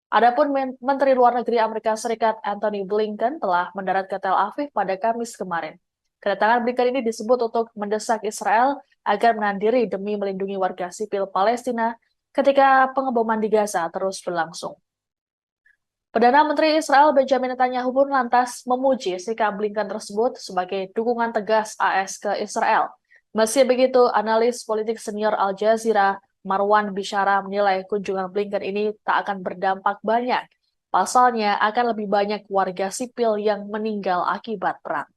Adapun Menteri Luar Negeri Amerika Serikat Antony Blinken telah mendarat ke Tel Aviv pada Kamis kemarin. Kedatangan Blinken ini disebut untuk mendesak Israel agar menahan diri demi melindungi warga sipil Palestina ketika pengeboman di Gaza terus berlangsung. Perdana Menteri Israel Benjamin Netanyahu pun lantas memuji sikap Blinken tersebut sebagai dukungan tegas AS ke Israel. Meski begitu, analis politik senior Al Jazeera Marwan Bishara menilai kunjungan Blinken ini tak akan berdampak banyak. Pasalnya akan lebih banyak warga sipil yang meninggal akibat perang.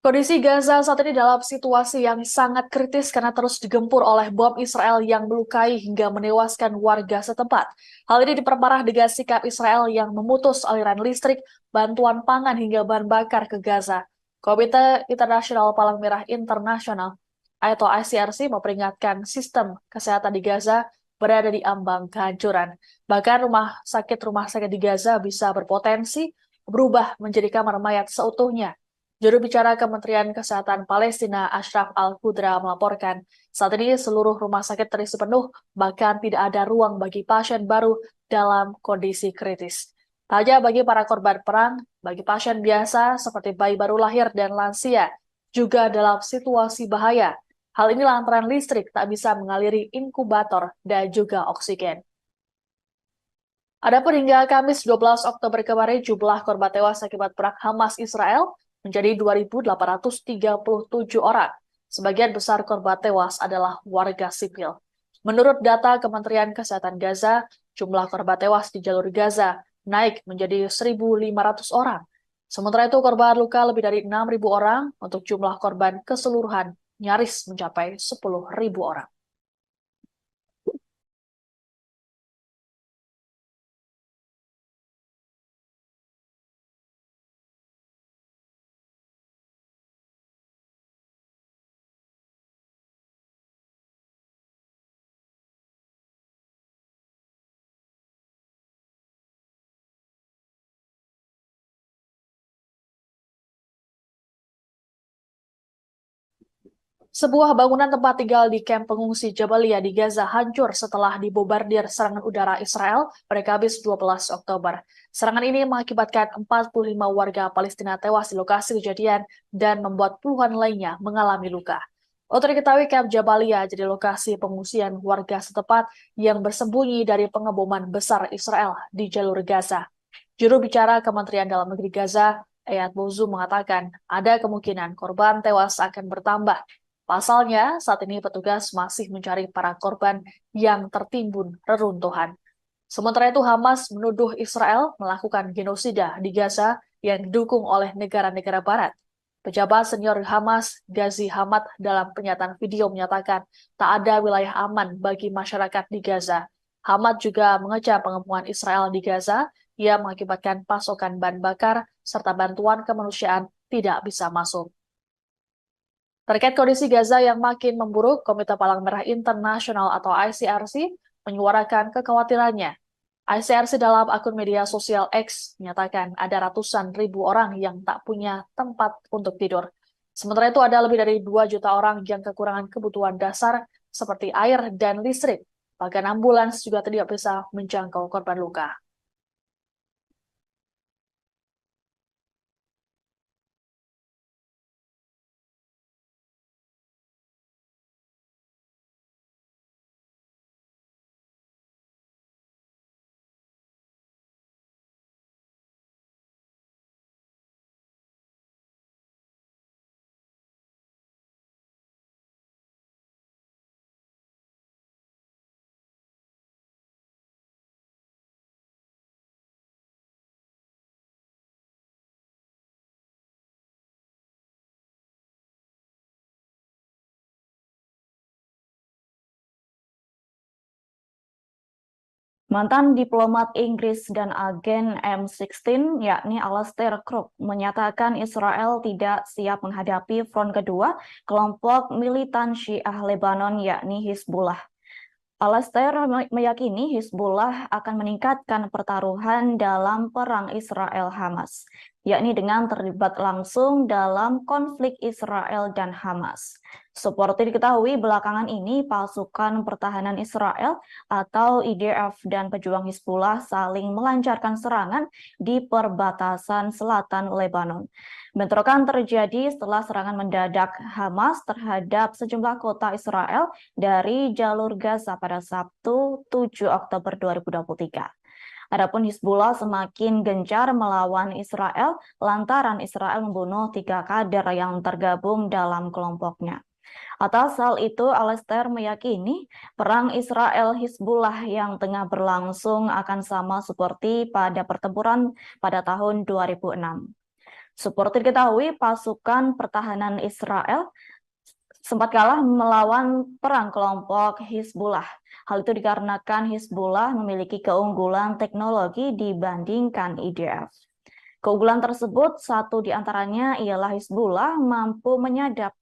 Kondisi Gaza saat ini dalam situasi yang sangat kritis karena terus digempur oleh bom Israel yang melukai hingga menewaskan warga setempat. Hal ini diperparah dengan sikap Israel yang memutus aliran listrik, bantuan pangan hingga bahan bakar ke Gaza. Komite Internasional Palang Merah Internasional atau ICRC memperingatkan sistem kesehatan di Gaza berada di ambang kehancuran. Bahkan rumah sakit di Gaza bisa berpotensi berubah menjadi kamar mayat seutuhnya. Juru bicara Kementerian Kesehatan Palestina Ashraf Al-Qudra melaporkan, saat ini seluruh rumah sakit terisi penuh, bahkan tidak ada ruang bagi pasien baru dalam kondisi kritis. Tak hanya bagi para korban perang, bagi pasien biasa seperti bayi baru lahir dan lansia, juga dalam situasi bahaya. Hal ini lantaran listrik tak bisa mengaliri inkubator dan juga oksigen. Adapun hingga Kamis 12 Oktober kemarin, jumlah korban tewas akibat perang Hamas-Israel menjadi 2.837 orang. Sebagian besar korban tewas adalah warga sipil. Menurut data Kementerian Kesehatan Gaza, jumlah korban tewas di jalur Gaza naik menjadi 1.500 orang. Sementara itu korban luka lebih dari 6.000 orang untuk jumlah korban keseluruhan nyaris mencapai 10.000 orang. Sebuah bangunan tempat tinggal di kamp pengungsi Jabalia di Gaza hancur setelah dibombardir serangan udara Israel pada Kamis 12 Oktober. Serangan ini mengakibatkan 45 warga Palestina tewas di lokasi kejadian dan membuat puluhan lainnya mengalami luka. Untuk diketahui, kamp Jabalia jadi lokasi pengungsian warga setempat yang bersembunyi dari pengeboman besar Israel di jalur Gaza. Juru bicara Kementerian Dalam Negeri Gaza, Eyad Bozu mengatakan ada kemungkinan korban tewas akan bertambah. Pasalnya, saat ini petugas masih mencari para korban yang tertimbun reruntuhan. Sementara itu, Hamas menuduh Israel melakukan genosida di Gaza yang didukung oleh negara-negara Barat. Pejabat senior Hamas, Ghazi Hamad, dalam pernyataan video menyatakan tak ada wilayah aman bagi masyarakat di Gaza. Hamad juga mengecam pengepungan Israel di Gaza yang mengakibatkan pasokan bahan bakar serta bantuan kemanusiaan tidak bisa masuk. Terkait kondisi Gaza yang makin memburuk, Komite Palang Merah Internasional atau ICRC menyuarakan kekhawatirannya. ICRC dalam akun media sosial X menyatakan ada ratusan ribu orang yang tak punya tempat untuk tidur. Sementara itu ada lebih dari 2 juta orang yang kekurangan kebutuhan dasar seperti air dan listrik. Bahkan ambulans juga tidak bisa menjangkau korban luka. Mantan diplomat Inggris dan agen M16, yakni Alastair Crooke, menyatakan Israel tidak siap menghadapi front kedua kelompok militan Syiah Lebanon, yakni Hizbullah. Alastair meyakini Hizbullah akan meningkatkan pertaruhan dalam perang Israel-Hamas, yakni dengan terlibat langsung dalam konflik Israel dan Hamas. Seperti diketahui belakangan ini, pasukan pertahanan Israel atau IDF dan pejuang Hizbullah saling melancarkan serangan di perbatasan selatan Lebanon. Bentrokan terjadi setelah serangan mendadak Hamas terhadap sejumlah kota Israel dari jalur Gaza pada Sabtu 7 Oktober 2023. Adapun Hizbullah semakin gencar melawan Israel lantaran Israel membunuh 3 kader yang tergabung dalam kelompoknya. Atas hal itu, Alastair meyakini perang Israel-Hizbullah yang tengah berlangsung akan sama seperti pada pertempuran pada tahun 2006. Seperti diketahui, pasukan pertahanan Israel sempat kalah melawan perang kelompok Hizbullah. Hal itu dikarenakan Hizbullah memiliki keunggulan teknologi dibandingkan IDF. Keunggulan tersebut satu di antaranya ialah Hizbullah mampu menyadap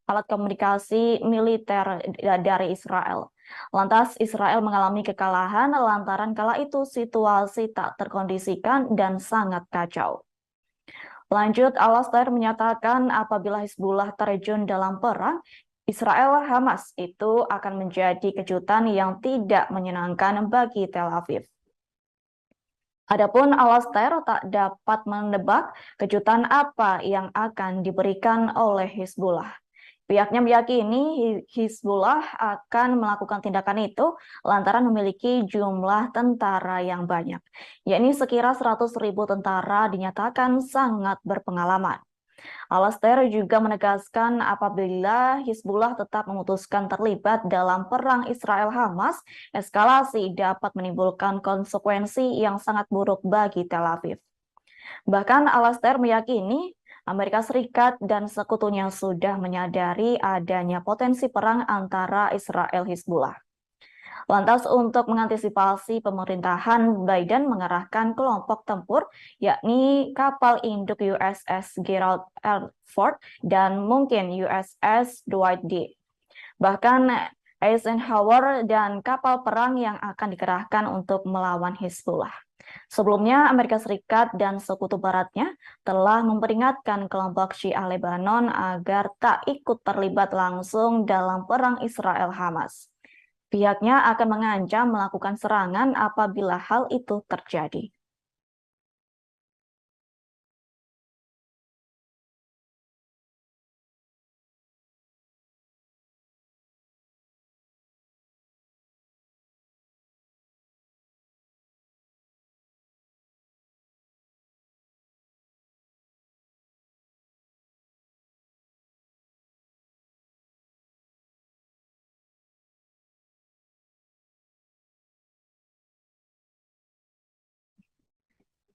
alat komunikasi militer dari Israel. Lantas Israel mengalami kekalahan lantaran kala itu situasi tak terkondisikan dan sangat kacau. Lanjut, Alastair menyatakan apabila Hizbullah terjun dalam perang, Israel-Hamas itu akan menjadi kejutan yang tidak menyenangkan bagi Tel Aviv. Adapun Alastair tak dapat menebak kejutan apa yang akan diberikan oleh Hizbullah. Pihaknya meyakini Hizbullah akan melakukan tindakan itu lantaran memiliki jumlah tentara yang banyak, yakni sekira 100.000 tentara dinyatakan sangat berpengalaman. Alastair juga menegaskan apabila Hizbullah tetap memutuskan terlibat dalam perang Israel-Hamas, eskalasi dapat menimbulkan konsekuensi yang sangat buruk bagi Tel Aviv. Bahkan Alastair meyakini Amerika Serikat dan sekutunya sudah menyadari adanya potensi perang antara Israel-Hizbullah. Lantas untuk mengantisipasi pemerintahan Biden mengerahkan kelompok tempur yakni kapal induk USS Gerald R. Ford dan mungkin USS Dwight D. Bahkan Eisenhower dan kapal perang yang akan dikerahkan untuk melawan Hizbullah. Sebelumnya, Amerika Serikat dan sekutu baratnya telah memperingatkan kelompok Syiah Lebanon agar tak ikut terlibat langsung dalam perang Israel-Hamas. Pihaknya akan mengancam melakukan serangan apabila hal itu terjadi.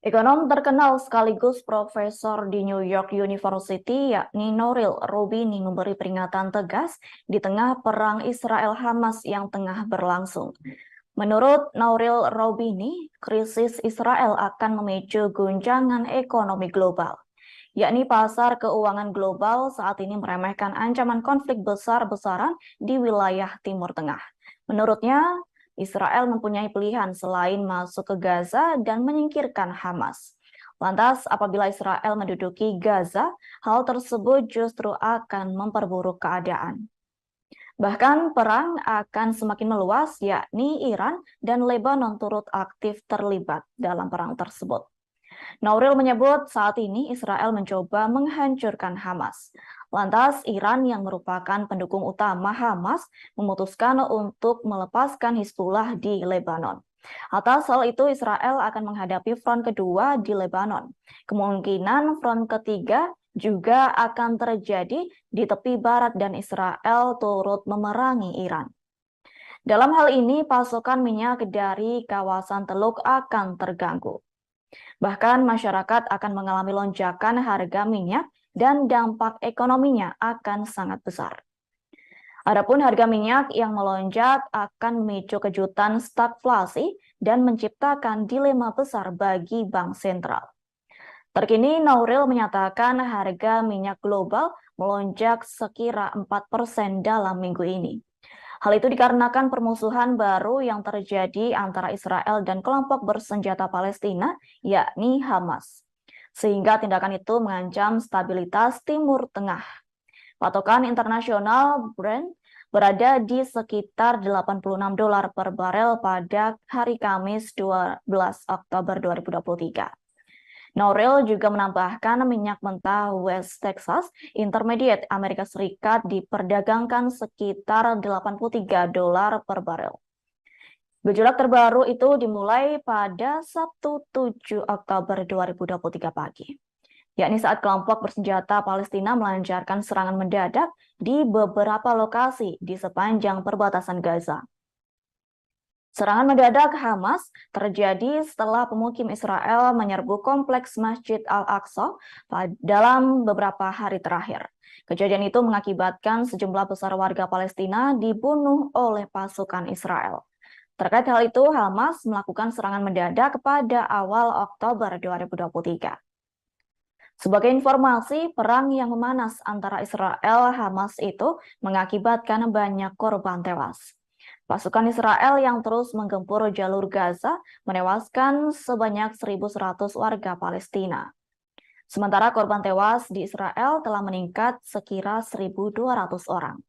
Ekonom terkenal sekaligus profesor di New York University, yakni Nouriel Roubini, memberi peringatan tegas di tengah perang Israel-Hamas yang tengah berlangsung. Menurut Nouriel Roubini, krisis Israel akan memicu guncangan ekonomi global, yakni pasar keuangan global saat ini meremehkan ancaman konflik besar-besaran di wilayah Timur Tengah. Menurutnya, Israel mempunyai pilihan selain masuk ke Gaza dan menyingkirkan Hamas. Lantas, apabila Israel menduduki Gaza, hal tersebut justru akan memperburuk keadaan. Bahkan perang akan semakin meluas, yakni Iran dan Lebanon turut aktif terlibat dalam perang tersebut. Nouriel menyebut saat ini Israel mencoba menghancurkan Hamas. Lantas Iran yang merupakan pendukung utama Hamas memutuskan untuk melepaskan Hizbullah di Lebanon. Atas hal itu Israel akan menghadapi front kedua di Lebanon. Kemungkinan front ketiga juga akan terjadi di tepi barat dan Israel turut memerangi Iran. Dalam hal ini pasokan minyak dari kawasan Teluk akan terganggu. Bahkan masyarakat akan mengalami lonjakan harga minyak dan dampak ekonominya akan sangat besar. Adapun harga minyak yang melonjak akan memicu kejutan stagflasi dan menciptakan dilema besar bagi bank sentral. Terkini, Nouriel menyatakan harga minyak global melonjak sekira 4% dalam minggu ini. Hal itu dikarenakan permusuhan baru yang terjadi antara Israel dan kelompok bersenjata Palestina, yakni Hamas. Sehingga tindakan itu mengancam stabilitas Timur Tengah. Patokan internasional Brent berada di sekitar $86 per barel pada hari Kamis 12 Oktober 2023. Nouriel juga menambahkan minyak mentah West Texas Intermediate Amerika Serikat diperdagangkan sekitar $83 per barel. Gejolak terbaru itu dimulai pada Sabtu 7 Oktober 2023 pagi, yakni saat kelompok bersenjata Palestina melancarkan serangan mendadak di beberapa lokasi di sepanjang perbatasan Gaza. Serangan mendadak Hamas terjadi setelah pemukim Israel menyerbu kompleks Masjid Al-Aqsa dalam beberapa hari terakhir. Kejadian itu mengakibatkan sejumlah besar warga Palestina dibunuh oleh pasukan Israel. Terkait hal itu, Hamas melakukan serangan mendadak pada awal Oktober 2023. Sebagai informasi, perang yang memanas antara Israel dan Hamas itu mengakibatkan banyak korban tewas. Pasukan Israel yang terus menggempur jalur Gaza menewaskan sebanyak 1.100 warga Palestina. Sementara korban tewas di Israel telah meningkat sekira 1.200 orang.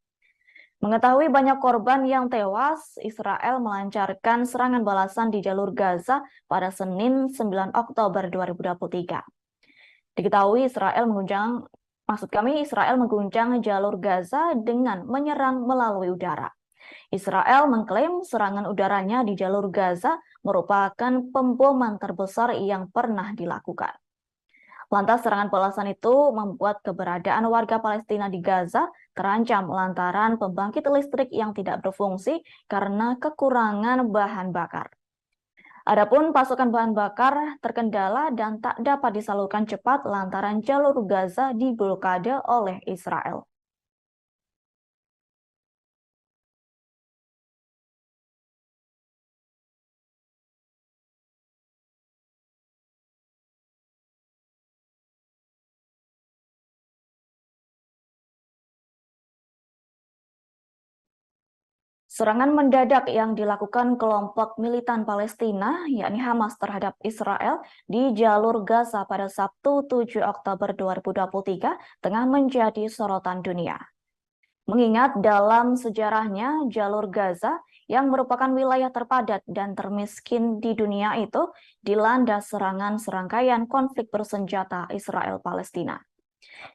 Mengetahui banyak korban yang tewas, Israel melancarkan serangan balasan di jalur Gaza pada Senin 9 Oktober 2023. Diketahui Israel mengguncang jalur Gaza dengan menyerang melalui udara. Israel mengklaim serangan udaranya di jalur Gaza merupakan pemboman terbesar yang pernah dilakukan. Lantas serangan balasan itu membuat keberadaan warga Palestina di Gaza terancam lantaran pembangkit listrik yang tidak berfungsi karena kekurangan bahan bakar. Adapun pasokan bahan bakar terkendala dan tak dapat disalurkan cepat lantaran jalur Gaza diblokade oleh Israel. Serangan mendadak yang dilakukan kelompok militan Palestina, yakni Hamas terhadap Israel di jalur Gaza pada Sabtu 7 Oktober 2023 tengah menjadi sorotan dunia. Mengingat dalam sejarahnya jalur Gaza yang merupakan wilayah terpadat dan termiskin di dunia itu dilanda serangan serangkaian konflik bersenjata Israel-Palestina.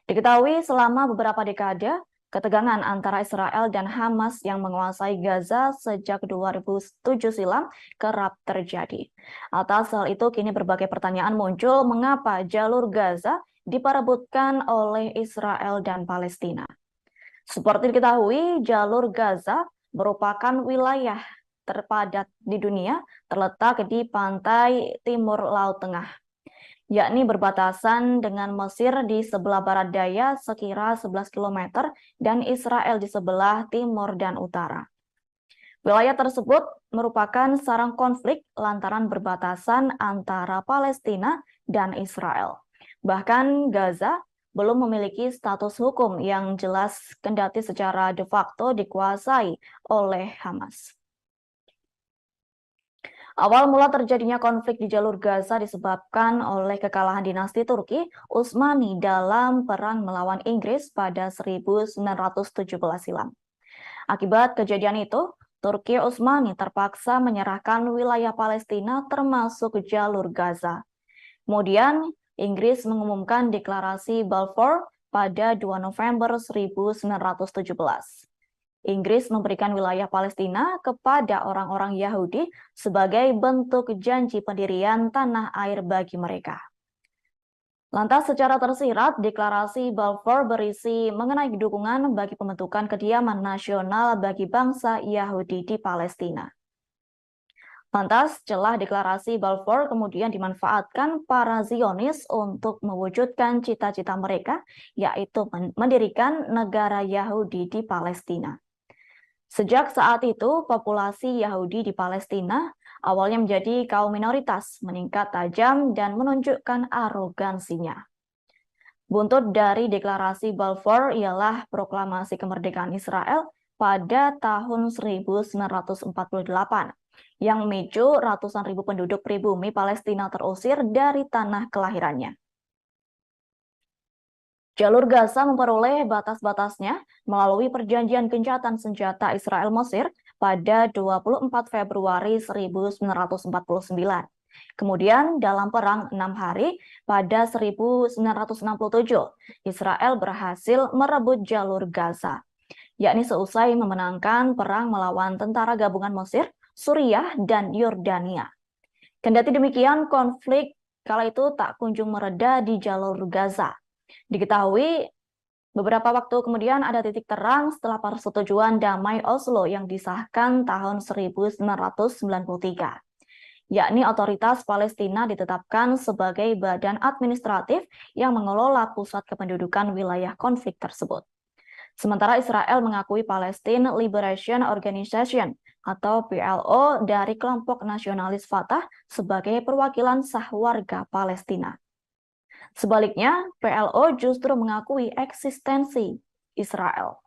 Diketahui selama beberapa dekade, ketegangan antara Israel dan Hamas yang menguasai Gaza sejak 2007 silam kerap terjadi. Atas hal itu, kini berbagai pertanyaan muncul mengapa jalur Gaza diperebutkan oleh Israel dan Palestina. Seperti diketahui, jalur Gaza merupakan wilayah terpadat di dunia, terletak di pantai timur Laut Tengah. yakni berbatasan dengan Mesir di sebelah barat daya sekira 11 km dan Israel di sebelah timur dan utara. Wilayah tersebut merupakan sarang konflik lantaran berbatasan antara Palestina dan Israel. Bahkan Gaza belum memiliki status hukum yang jelas kendati secara de facto dikuasai oleh Hamas. Awal mula terjadinya konflik di jalur Gaza disebabkan oleh kekalahan dinasti Turki Utsmani dalam perang melawan Inggris pada 1917 silam. Akibat kejadian itu, Turki Utsmani terpaksa menyerahkan wilayah Palestina termasuk jalur Gaza. Kemudian, Inggris mengumumkan deklarasi Balfour pada 2 November 1917. Inggris memberikan wilayah Palestina kepada orang-orang Yahudi sebagai bentuk janji pendirian tanah air bagi mereka. Lantas secara tersirat, deklarasi Balfour berisi mengenai dukungan bagi pembentukan kediaman nasional bagi bangsa Yahudi di Palestina. Lantas, celah deklarasi Balfour kemudian dimanfaatkan para Zionis untuk mewujudkan cita-cita mereka, yaitu mendirikan negara Yahudi di Palestina. Sejak saat itu, populasi Yahudi di Palestina awalnya menjadi kaum minoritas, meningkat tajam dan menunjukkan arogansinya. Buntut dari deklarasi Balfour ialah proklamasi kemerdekaan Israel pada tahun 1948 yang memicu ratusan ribu penduduk pribumi Palestina terusir dari tanah kelahirannya. Jalur Gaza memperoleh batas-batasnya melalui perjanjian gencatan senjata Israel-Mesir pada 24 Februari 1949. Kemudian dalam perang 6 hari pada 1967, Israel berhasil merebut jalur Gaza, yakni seusai memenangkan perang melawan tentara gabungan Mesir, Suriah, dan Yordania. Kendati demikian, konflik kala itu tak kunjung mereda di jalur Gaza. Diketahui beberapa waktu kemudian ada titik terang setelah persetujuan damai Oslo yang disahkan tahun 1993, yakni otoritas Palestina ditetapkan sebagai badan administratif yang mengelola pusat kependudukan wilayah konflik tersebut. Sementara Israel mengakui Palestine Liberation Organization atau PLO dari kelompok nasionalis Fatah sebagai perwakilan sah warga Palestina. Sebaliknya, PLO justru mengakui eksistensi Israel.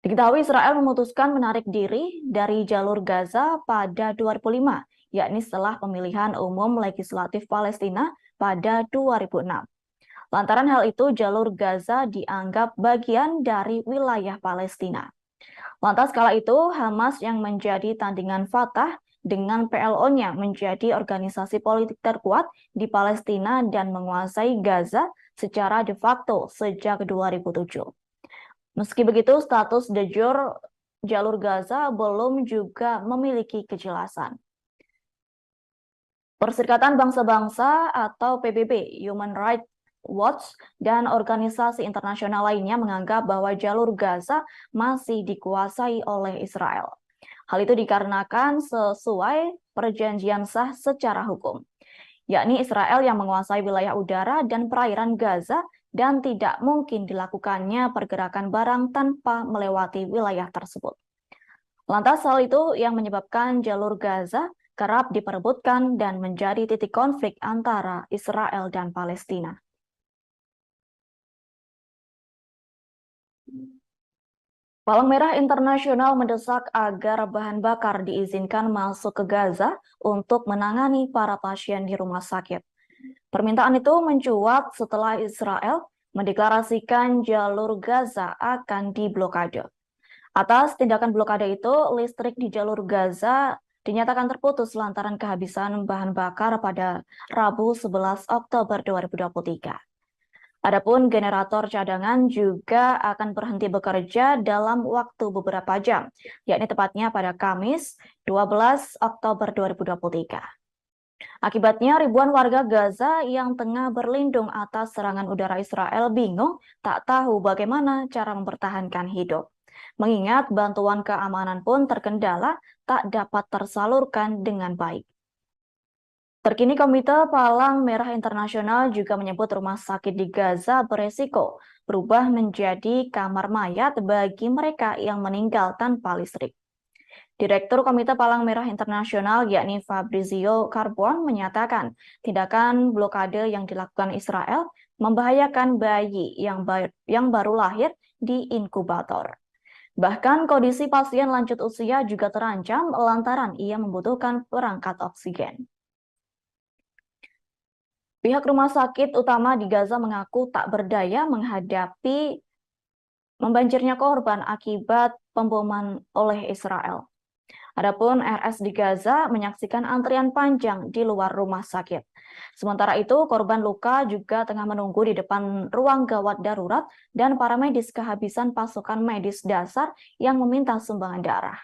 Diketahui Israel memutuskan menarik diri dari jalur Gaza pada 2005, yakni setelah pemilihan umum legislatif Palestina pada 2006. Lantaran hal itu, jalur Gaza dianggap bagian dari wilayah Palestina. Lantas kala itu, Hamas yang menjadi tandingan Fatah dengan PLO-nya menjadi organisasi politik terkuat di Palestina dan menguasai Gaza secara de facto sejak 2007. Meski begitu, status de jure jalur Gaza belum juga memiliki kejelasan. Perserikatan Bangsa-Bangsa atau PBB, Human Rights Watch, dan organisasi internasional lainnya menganggap bahwa jalur Gaza masih dikuasai oleh Israel. Hal itu dikarenakan sesuai perjanjian sah secara hukum, yakni Israel yang menguasai wilayah udara dan perairan Gaza dan tidak mungkin dilakukannya pergerakan barang tanpa melewati wilayah tersebut. Lantas hal itu yang menyebabkan jalur Gaza kerap diperebutkan dan menjadi titik konflik antara Israel dan Palestina. Palang Merah Internasional mendesak agar bahan bakar diizinkan masuk ke Gaza untuk menangani para pasien di rumah sakit. Permintaan itu mencuat setelah Israel mendeklarasikan jalur Gaza akan diblokade. Atas tindakan blokade itu, listrik di jalur Gaza dinyatakan terputus lantaran kehabisan bahan bakar pada Rabu 11 Oktober 2023. Adapun generator cadangan juga akan berhenti bekerja dalam waktu beberapa jam, yakni tepatnya pada Kamis 12 Oktober 2023. Akibatnya ribuan warga Gaza yang tengah berlindung atas serangan udara Israel bingung tak tahu bagaimana cara mempertahankan hidup. Mengingat bantuan keamanan pun terkendala tak dapat tersalurkan dengan baik. Terkini Komite Palang Merah Internasional juga menyebut rumah sakit di Gaza beresiko berubah menjadi kamar mayat bagi mereka yang meninggal tanpa listrik. Direktur Komite Palang Merah Internasional yakni Fabrizio Carbon menyatakan tindakan blokade yang dilakukan Israel membahayakan bayi yang baru lahir di inkubator. Bahkan kondisi pasien lanjut usia juga terancam lantaran ia membutuhkan perangkat oksigen. Pihak rumah sakit utama di Gaza mengaku tak berdaya menghadapi membanjirnya korban akibat pemboman oleh Israel. Adapun RS di Gaza menyaksikan antrian panjang di luar rumah sakit. Sementara itu, korban luka juga tengah menunggu di depan ruang gawat darurat dan para medis kehabisan pasokan medis dasar yang meminta sumbangan darah.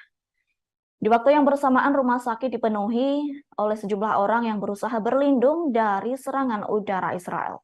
Di waktu yang bersamaan, rumah sakit dipenuhi oleh sejumlah orang yang berusaha berlindung dari serangan udara Israel.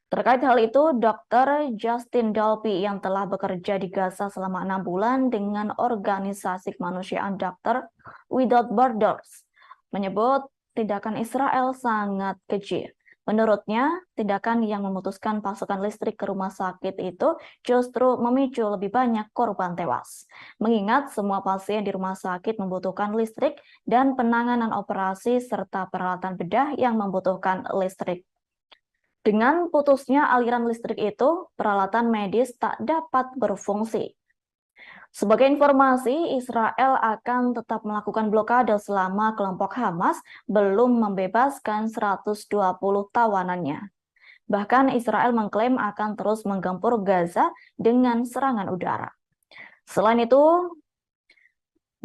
Terkait hal itu, Dr. Justin Dalby yang telah bekerja di Gaza selama 6 bulan dengan organisasi kemanusiaan Dokter Without Borders menyebut tindakan Israel sangat keji. Menurutnya, tindakan yang memutuskan pasokan listrik ke rumah sakit itu justru memicu lebih banyak korban tewas. Mengingat semua pasien di rumah sakit membutuhkan listrik dan penanganan operasi serta peralatan bedah yang membutuhkan listrik. Dengan putusnya aliran listrik itu, peralatan medis tak dapat berfungsi. Sebagai informasi, Israel akan tetap melakukan blokade selama kelompok Hamas belum membebaskan 120 tawanannya. Bahkan Israel mengklaim akan terus menggempur Gaza dengan serangan udara. Selain itu,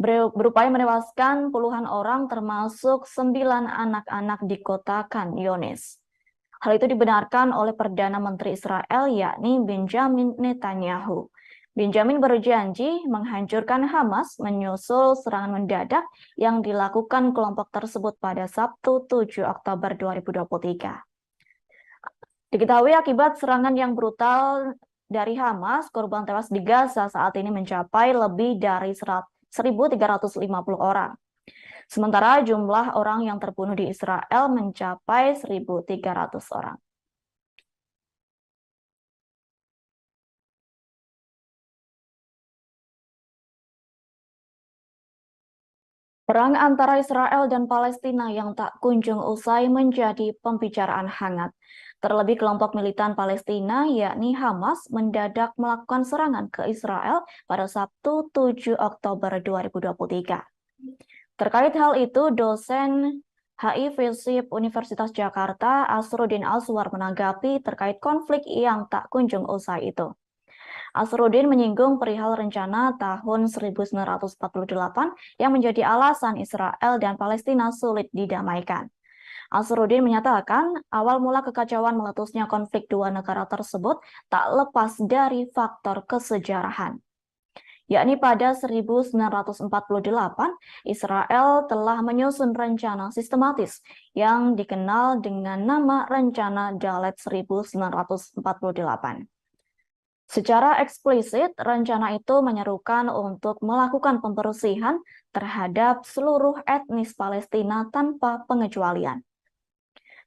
berupaya menewaskan puluhan orang termasuk 9 anak-anak di kota Khan Younis. Hal itu dibenarkan oleh Perdana Menteri Israel yakni Benjamin Netanyahu. Benjamin berjanji menghancurkan Hamas menyusul serangan mendadak yang dilakukan kelompok tersebut pada Sabtu 7 Oktober 2023. Diketahui akibat serangan yang brutal dari Hamas, korban tewas di Gaza saat ini mencapai lebih dari 1.350 orang. Sementara jumlah orang yang terbunuh di Israel mencapai 1.300 orang. Perang antara Israel dan Palestina yang tak kunjung usai menjadi pembicaraan hangat. Terlebih kelompok militan Palestina yakni Hamas mendadak melakukan serangan ke Israel pada Sabtu 7 Oktober 2023. Terkait hal itu, dosen HI FISIP Universitas Jakarta Asruddin Alswar menanggapi terkait konflik yang tak kunjung usai itu. Asruddin menyinggung perihal rencana tahun 1948 yang menjadi alasan Israel dan Palestina sulit didamaikan. Asruddin menyatakan awal mula kekacauan meletusnya konflik dua negara tersebut tak lepas dari faktor kesejarahan. Yakni pada 1948, Israel telah menyusun rencana sistematis yang dikenal dengan nama Rencana Dalet 1948. Secara eksplisit, rencana itu menyerukan untuk melakukan pembersihan terhadap seluruh etnis Palestina tanpa pengecualian.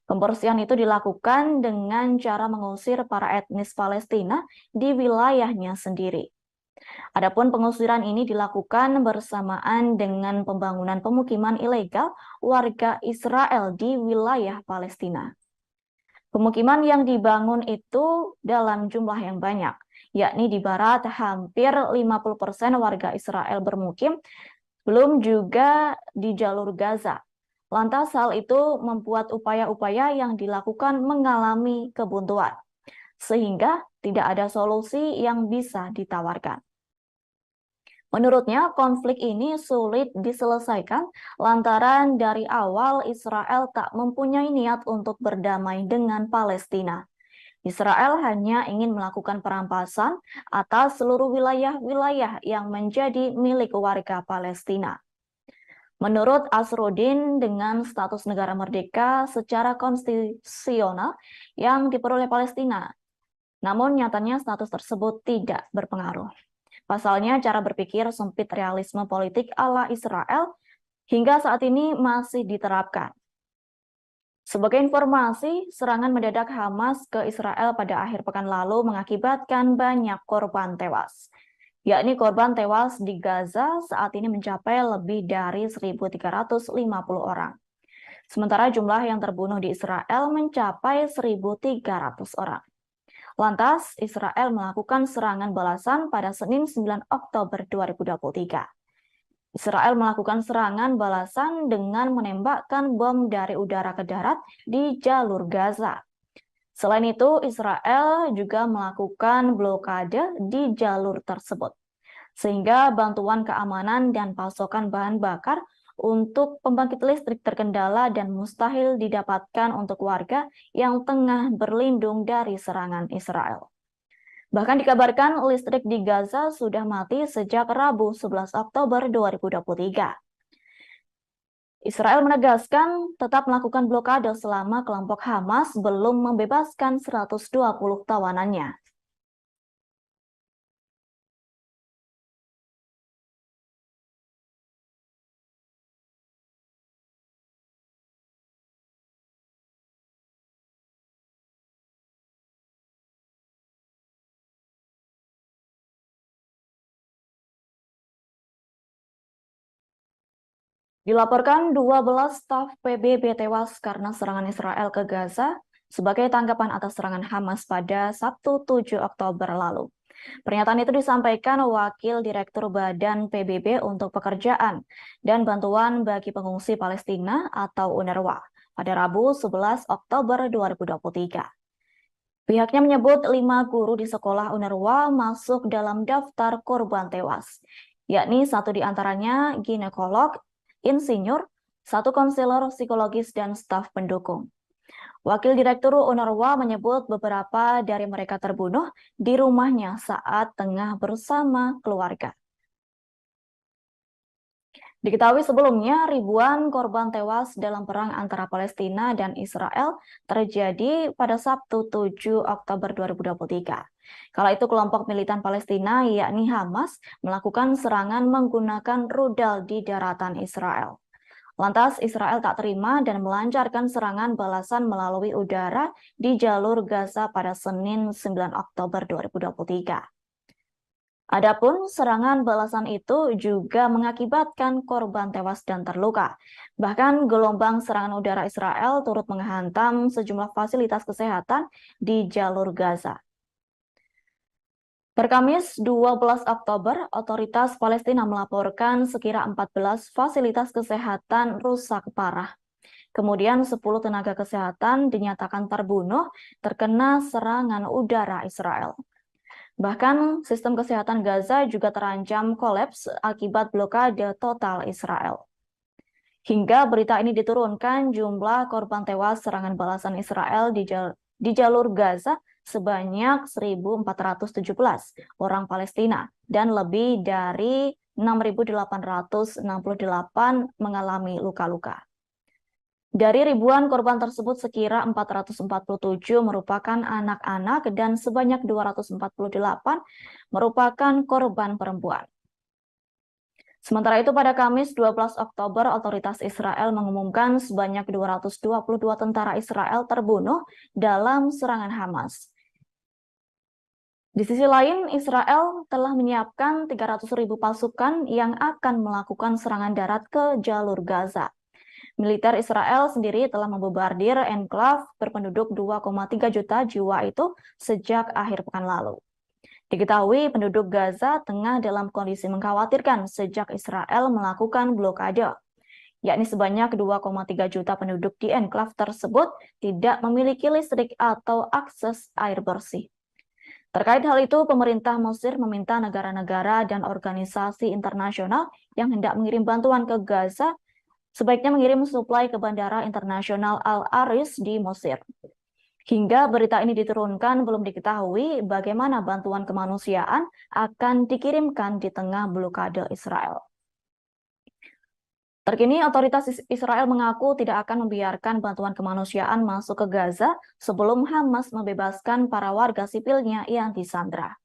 Pembersihan itu dilakukan dengan cara mengusir para etnis Palestina di wilayahnya sendiri. Adapun pengusiran ini dilakukan bersamaan dengan pembangunan pemukiman ilegal warga Israel di wilayah Palestina. Pemukiman yang dibangun itu dalam jumlah yang banyak, yakni di barat hampir 50% warga Israel bermukim, belum juga di jalur Gaza. Lantas hal itu membuat upaya-upaya yang dilakukan mengalami kebuntuan, sehingga tidak ada solusi yang bisa ditawarkan. Menurutnya, konflik ini sulit diselesaikan lantaran dari awal Israel tak mempunyai niat untuk berdamai dengan Palestina. Israel hanya ingin melakukan perampasan atas seluruh wilayah-wilayah yang menjadi milik warga Palestina. Menurut Asruddin, dengan status negara merdeka secara konstitusional yang diperoleh Palestina, namun nyatanya status tersebut tidak berpengaruh. Pasalnya, cara berpikir sempit realisme politik ala Israel hingga saat ini masih diterapkan. Sebagai informasi, serangan mendadak Hamas ke Israel pada akhir pekan lalu mengakibatkan banyak korban tewas. Yakni korban tewas di Gaza saat ini mencapai lebih dari 1.350 orang. Sementara jumlah yang terbunuh di Israel mencapai 1.300 orang. Lantas, Israel melakukan serangan balasan pada Senin 9 Oktober 2023. Israel melakukan serangan balasan dengan menembakkan bom dari udara ke darat di jalur Gaza. Selain itu, Israel juga melakukan blokade di jalur tersebut, sehingga bantuan keamanan dan pasokan bahan bakar untuk pembangkit listrik terkendala dan mustahil didapatkan untuk warga yang tengah berlindung dari serangan Israel. Bahkan dikabarkan listrik di Gaza sudah mati sejak Rabu 11 Oktober 2023. Israel menegaskan tetap melakukan blokade selama kelompok Hamas belum membebaskan 120 tawanannya. Dilaporkan 12 staf PBB tewas karena serangan Israel ke Gaza sebagai tanggapan atas serangan Hamas pada Sabtu 7 Oktober lalu. Pernyataan itu disampaikan Wakil Direktur Badan PBB untuk Pekerjaan dan Bantuan bagi Pengungsi Palestina atau UNRWA pada Rabu 11 Oktober 2023. Pihaknya menyebut 5 guru di sekolah UNRWA masuk dalam daftar korban tewas, yakni 1 diantaranya ginekolog, insinyur, 1 konselor psikologis, dan staf pendukung. Wakil Direktur UNRWA menyebut beberapa dari mereka terbunuh di rumahnya saat tengah bersama keluarga. Diketahui sebelumnya, ribuan korban tewas dalam perang antara Palestina dan Israel terjadi pada Sabtu 7 Oktober 2023. Kala itu kelompok militan Palestina, yakni Hamas, melakukan serangan menggunakan rudal di daratan Israel. Lantas Israel tak terima dan melancarkan serangan balasan melalui udara di jalur Gaza pada Senin 9 Oktober 2023. Adapun serangan balasan itu juga mengakibatkan korban tewas dan terluka. Bahkan gelombang serangan udara Israel turut menghantam sejumlah fasilitas kesehatan di jalur Gaza. Per Kamis 12 Oktober, otoritas Palestina melaporkan sekira 14 fasilitas kesehatan rusak parah. Kemudian 10 tenaga kesehatan dinyatakan terbunuh terkena serangan udara Israel. Bahkan sistem kesehatan Gaza juga terancam kolaps akibat blokade total Israel. Hingga berita ini diturunkan, jumlah korban tewas serangan balasan Israel di jalur Gaza sebanyak 1.417 orang Palestina dan lebih dari 6.868 mengalami luka-luka. Dari ribuan korban tersebut, sekira 447 merupakan anak-anak dan sebanyak 248 merupakan korban perempuan. Sementara itu pada Kamis 12 Oktober, otoritas Israel mengumumkan sebanyak 222 tentara Israel terbunuh dalam serangan Hamas. Di sisi lain, Israel telah menyiapkan 300.000 pasukan yang akan melakukan serangan darat ke jalur Gaza. Militer Israel sendiri telah membobardir enklav berpenduduk 2,3 juta jiwa itu sejak akhir pekan lalu. Diketahui penduduk Gaza tengah dalam kondisi mengkhawatirkan sejak Israel melakukan blokade, yakni sebanyak 2,3 juta penduduk di enklav tersebut tidak memiliki listrik atau akses air bersih. Terkait hal itu, pemerintah Mesir meminta negara-negara dan organisasi internasional yang hendak mengirim bantuan ke Gaza sebaiknya mengirim suplai ke Bandara Internasional Al-Aris di Mesir. Hingga berita ini diturunkan, belum diketahui bagaimana bantuan kemanusiaan akan dikirimkan di tengah blokade Israel. Terkini, otoritas Israel mengaku tidak akan membiarkan bantuan kemanusiaan masuk ke Gaza sebelum Hamas membebaskan para warga sipilnya yang disandra.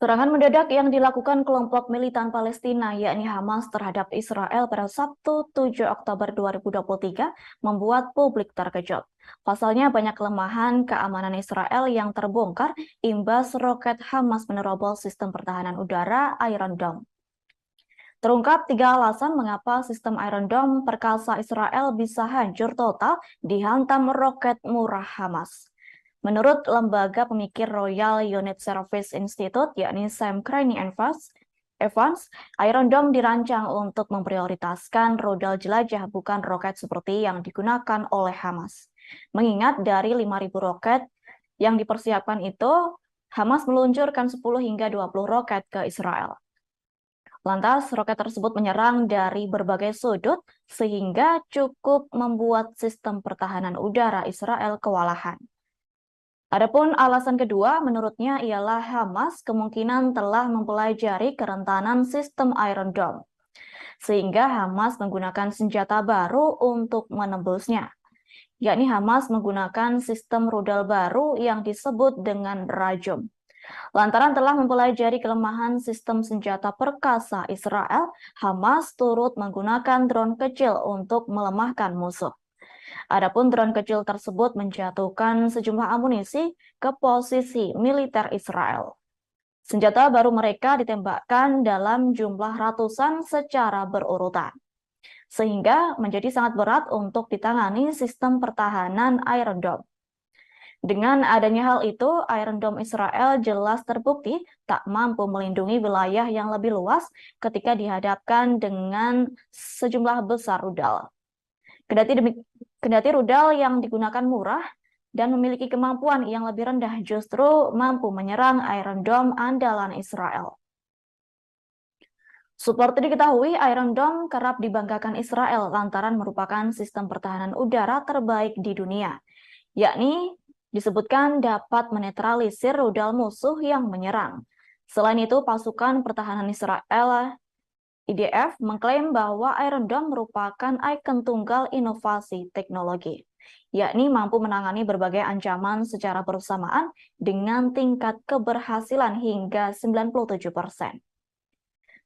Serangan mendadak yang dilakukan kelompok militan Palestina yakni Hamas terhadap Israel pada Sabtu 7 Oktober 2023 membuat publik terkejut. Pasalnya banyak kelemahan keamanan Israel yang terbongkar imbas roket Hamas menerobos sistem pertahanan udara Iron Dome. Terungkap 3 alasan mengapa sistem Iron Dome perkasa Israel bisa hancur total dihantam roket murah Hamas. Menurut lembaga pemikir Royal Unit Service Institute, yakni Sam Evans, Iron Dome dirancang untuk memprioritaskan rudal jelajah bukan roket seperti yang digunakan oleh Hamas. Mengingat dari 5.000 roket yang dipersiapkan itu, Hamas meluncurkan 10 hingga 20 roket ke Israel. Lantas, roket tersebut menyerang dari berbagai sudut sehingga cukup membuat sistem pertahanan udara Israel kewalahan. Adapun alasan kedua menurutnya ialah Hamas kemungkinan telah mempelajari kerentanan sistem Iron Dome, sehingga Hamas menggunakan senjata baru untuk menembusnya, yakni Hamas menggunakan sistem rudal baru yang disebut dengan Rajum. Lantaran telah mempelajari kelemahan sistem senjata perkasa Israel, Hamas turut menggunakan drone kecil untuk melemahkan musuh. Adapun drone kecil tersebut menjatuhkan sejumlah amunisi ke posisi militer Israel. Senjata baru mereka ditembakkan dalam jumlah ratusan secara berurutan, sehingga menjadi sangat berat untuk ditangani sistem pertahanan Iron Dome. Dengan adanya hal itu, Iron Dome Israel jelas terbukti tak mampu melindungi wilayah yang lebih luas ketika dihadapkan dengan sejumlah besar rudal. Kendati rudal yang digunakan murah dan memiliki kemampuan yang lebih rendah justru mampu menyerang Iron Dome andalan Israel. Seperti diketahui, Iron Dome kerap dibanggakan Israel lantaran merupakan sistem pertahanan udara terbaik di dunia, yakni disebutkan dapat menetralisir rudal musuh yang menyerang. Selain itu, pasukan pertahanan Israel IDF mengklaim bahwa Iron Dome merupakan ikon tunggal inovasi teknologi, yakni mampu menangani berbagai ancaman secara bersamaan dengan tingkat keberhasilan hingga 97%.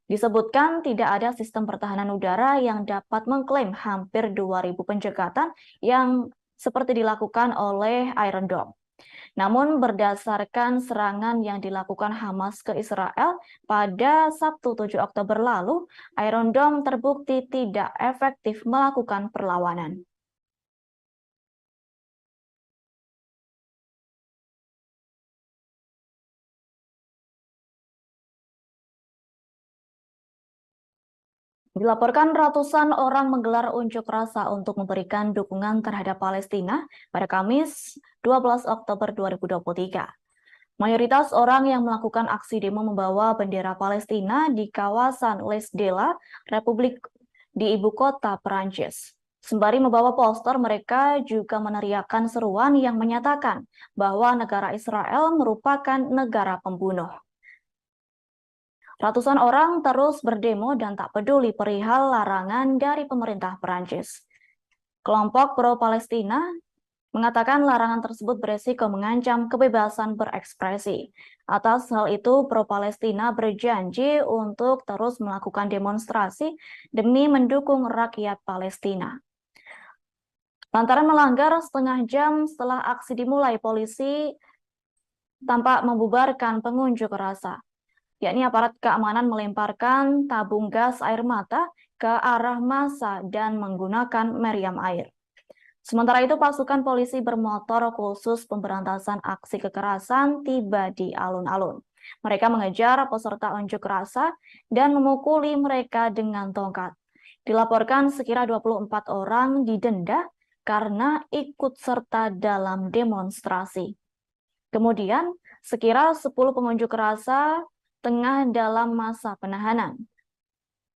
Disebutkan tidak ada sistem pertahanan udara yang dapat mengklaim hampir 2.000 pencekatan yang seperti dilakukan oleh Iron Dome. Namun berdasarkan serangan yang dilakukan Hamas ke Israel pada Sabtu 7 Oktober lalu, Iron Dome terbukti tidak efektif melakukan perlawanan. Dilaporkan ratusan orang menggelar unjuk rasa untuk memberikan dukungan terhadap Palestina pada Kamis 12 Oktober 2023. Mayoritas orang yang melakukan aksi demo membawa bendera Palestina di kawasan Les Dela, Republik di ibu kota Perancis. Sembari membawa poster, mereka juga meneriakkan seruan yang menyatakan bahwa negara Israel merupakan negara pembunuh. Ratusan orang terus berdemo dan tak peduli perihal larangan dari pemerintah Perancis. Kelompok pro-Palestina mengatakan larangan tersebut beresiko mengancam kebebasan berekspresi. Atas hal itu, pro-Palestina berjanji untuk terus melakukan demonstrasi demi mendukung rakyat Palestina. Lantaran melanggar setengah jam setelah aksi dimulai, polisi tampak membubarkan pengunjuk rasa, yakni aparat keamanan melemparkan tabung gas air mata ke arah massa dan menggunakan meriam air. Sementara itu, pasukan polisi bermotor khusus pemberantasan aksi kekerasan tiba di alun-alun. Mereka mengejar peserta unjuk rasa dan memukuli mereka dengan tongkat. Dilaporkan sekira 24 orang didenda karena ikut serta dalam demonstrasi. Kemudian, sekira 10 pengunjuk rasa tengah dalam masa penahanan.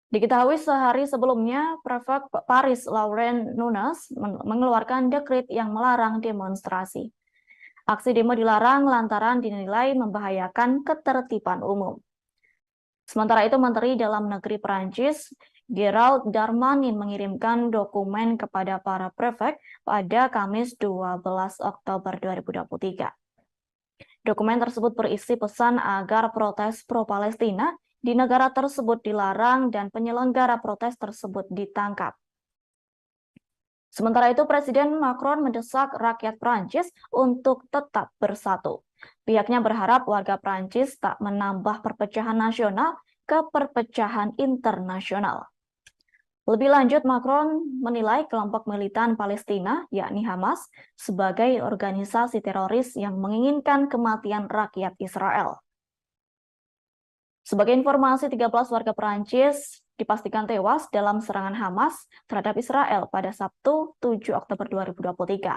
Diketahui sehari sebelumnya, Prefek Paris Laurent Nunez mengeluarkan dekret yang melarang demonstrasi. Aksi demo dilarang lantaran dinilai membahayakan ketertiban umum. Sementara itu, Menteri Dalam Negeri Perancis, Gerald Darmanin mengirimkan dokumen kepada para prefek pada Kamis 12 Oktober 2023. Dokumen tersebut berisi pesan agar protes pro-Palestina di negara tersebut dilarang dan penyelenggara protes tersebut ditangkap. Sementara itu, Presiden Macron mendesak rakyat Prancis untuk tetap bersatu. Pihaknya berharap warga Prancis tak menambah perpecahan nasional ke perpecahan internasional. Lebih lanjut, Macron menilai kelompok militan Palestina, yakni Hamas, sebagai organisasi teroris yang menginginkan kematian rakyat Israel. Sebagai informasi, 13 warga Perancis dipastikan tewas dalam serangan Hamas terhadap Israel pada Sabtu 7 Oktober 2023.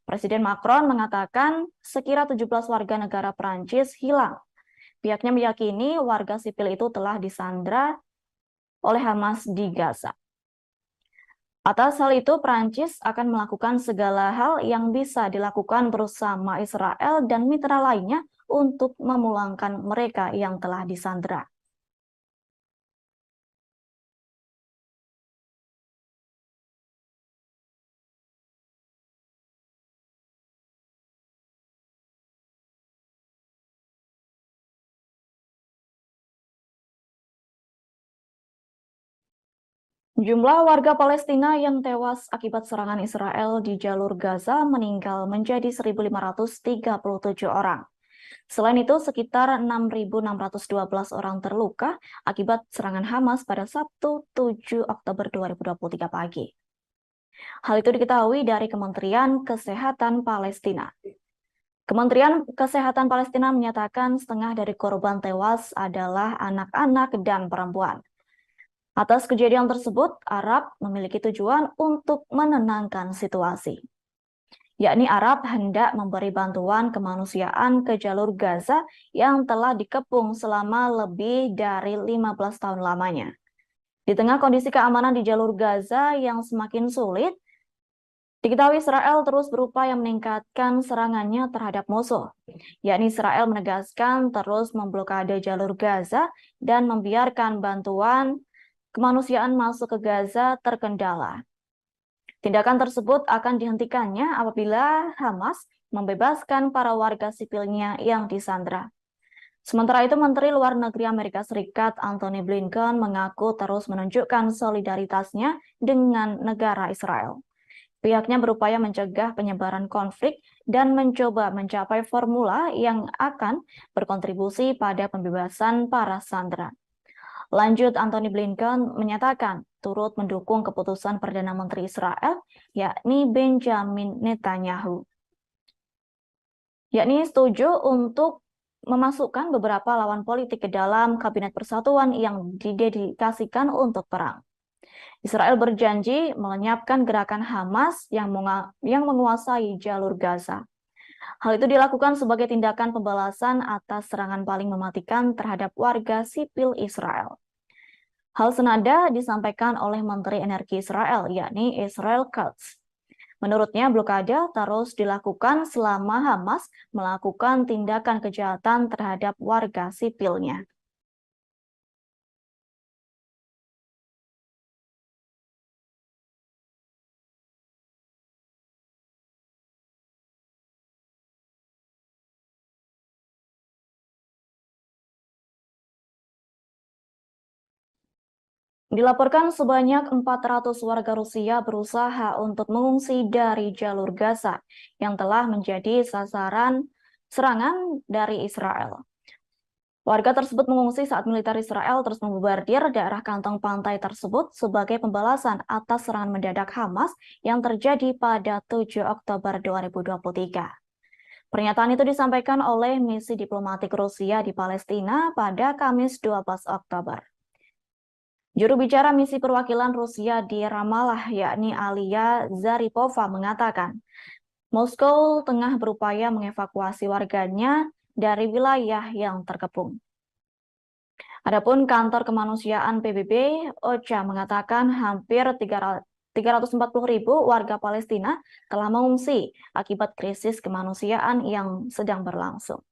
Presiden Macron mengatakan sekira 17 warga negara Perancis hilang. Pihaknya meyakini warga sipil itu telah disandra oleh Hamas di Gaza. Atas hal itu, Prancis akan melakukan segala hal yang bisa dilakukan bersama Israel dan mitra lainnya untuk memulangkan mereka yang telah disandra. Jumlah warga Palestina yang tewas akibat serangan Israel di jalur Gaza meninggal menjadi 1.537 orang. Selain itu, sekitar 6.612 orang terluka akibat serangan Hamas pada Sabtu 7 Oktober 2023 pagi. Hal itu diketahui dari Kementerian Kesehatan Palestina. Kementerian Kesehatan Palestina menyatakan setengah dari korban tewas adalah anak-anak dan perempuan. Atas kejadian tersebut, Arab memiliki tujuan untuk menenangkan situasi, yakni Arab hendak memberi bantuan kemanusiaan ke jalur Gaza yang telah dikepung selama lebih dari 15 tahun lamanya. Di tengah kondisi keamanan di jalur Gaza yang semakin sulit, diketahui Israel terus berupaya meningkatkan serangannya terhadap musuh, yakni Israel menegaskan terus memblokade jalur Gaza dan membiarkan bantuan kemanusiaan masuk ke Gaza terkendala. Tindakan tersebut akan dihentikannya apabila Hamas membebaskan para warga sipilnya yang disandra. Sementara itu, Menteri Luar Negeri Amerika Serikat Antony Blinken mengaku terus menunjukkan solidaritasnya dengan negara Israel. Pihaknya berupaya mencegah penyebaran konflik dan mencoba mencapai formula yang akan berkontribusi pada pembebasan para sandera. Lanjut, Antony Blinken menyatakan turut mendukung keputusan Perdana Menteri Israel, yakni Benjamin Netanyahu, yakni setuju untuk memasukkan beberapa lawan politik ke dalam Kabinet Persatuan yang didedikasikan untuk perang. Israel berjanji melenyapkan gerakan Hamas yang menguasai jalur Gaza. Hal itu dilakukan sebagai tindakan pembalasan atas serangan paling mematikan terhadap warga sipil Israel. Hal senada disampaikan oleh Menteri Energi Israel, yakni Israel Katz. Menurutnya, blokade terus dilakukan selama Hamas melakukan tindakan kejahatan terhadap warga sipilnya. Dilaporkan sebanyak 400 warga Rusia berusaha untuk mengungsi dari jalur Gaza yang telah menjadi sasaran serangan dari Israel. Warga tersebut mengungsi saat militer Israel terus membombardir daerah kantong pantai tersebut sebagai pembalasan atas serangan mendadak Hamas yang terjadi pada 7 Oktober 2023. Pernyataan itu disampaikan oleh misi diplomatik Rusia di Palestina pada Kamis 12 Oktober. Juru bicara misi perwakilan Rusia di Ramallah, yakni Alia Zaripova, mengatakan Moskow tengah berupaya mengevakuasi warganya dari wilayah yang terkepung. Adapun kantor kemanusiaan PBB OCHA mengatakan hampir 340.000 warga Palestina telah mengungsi akibat krisis kemanusiaan yang sedang berlangsung.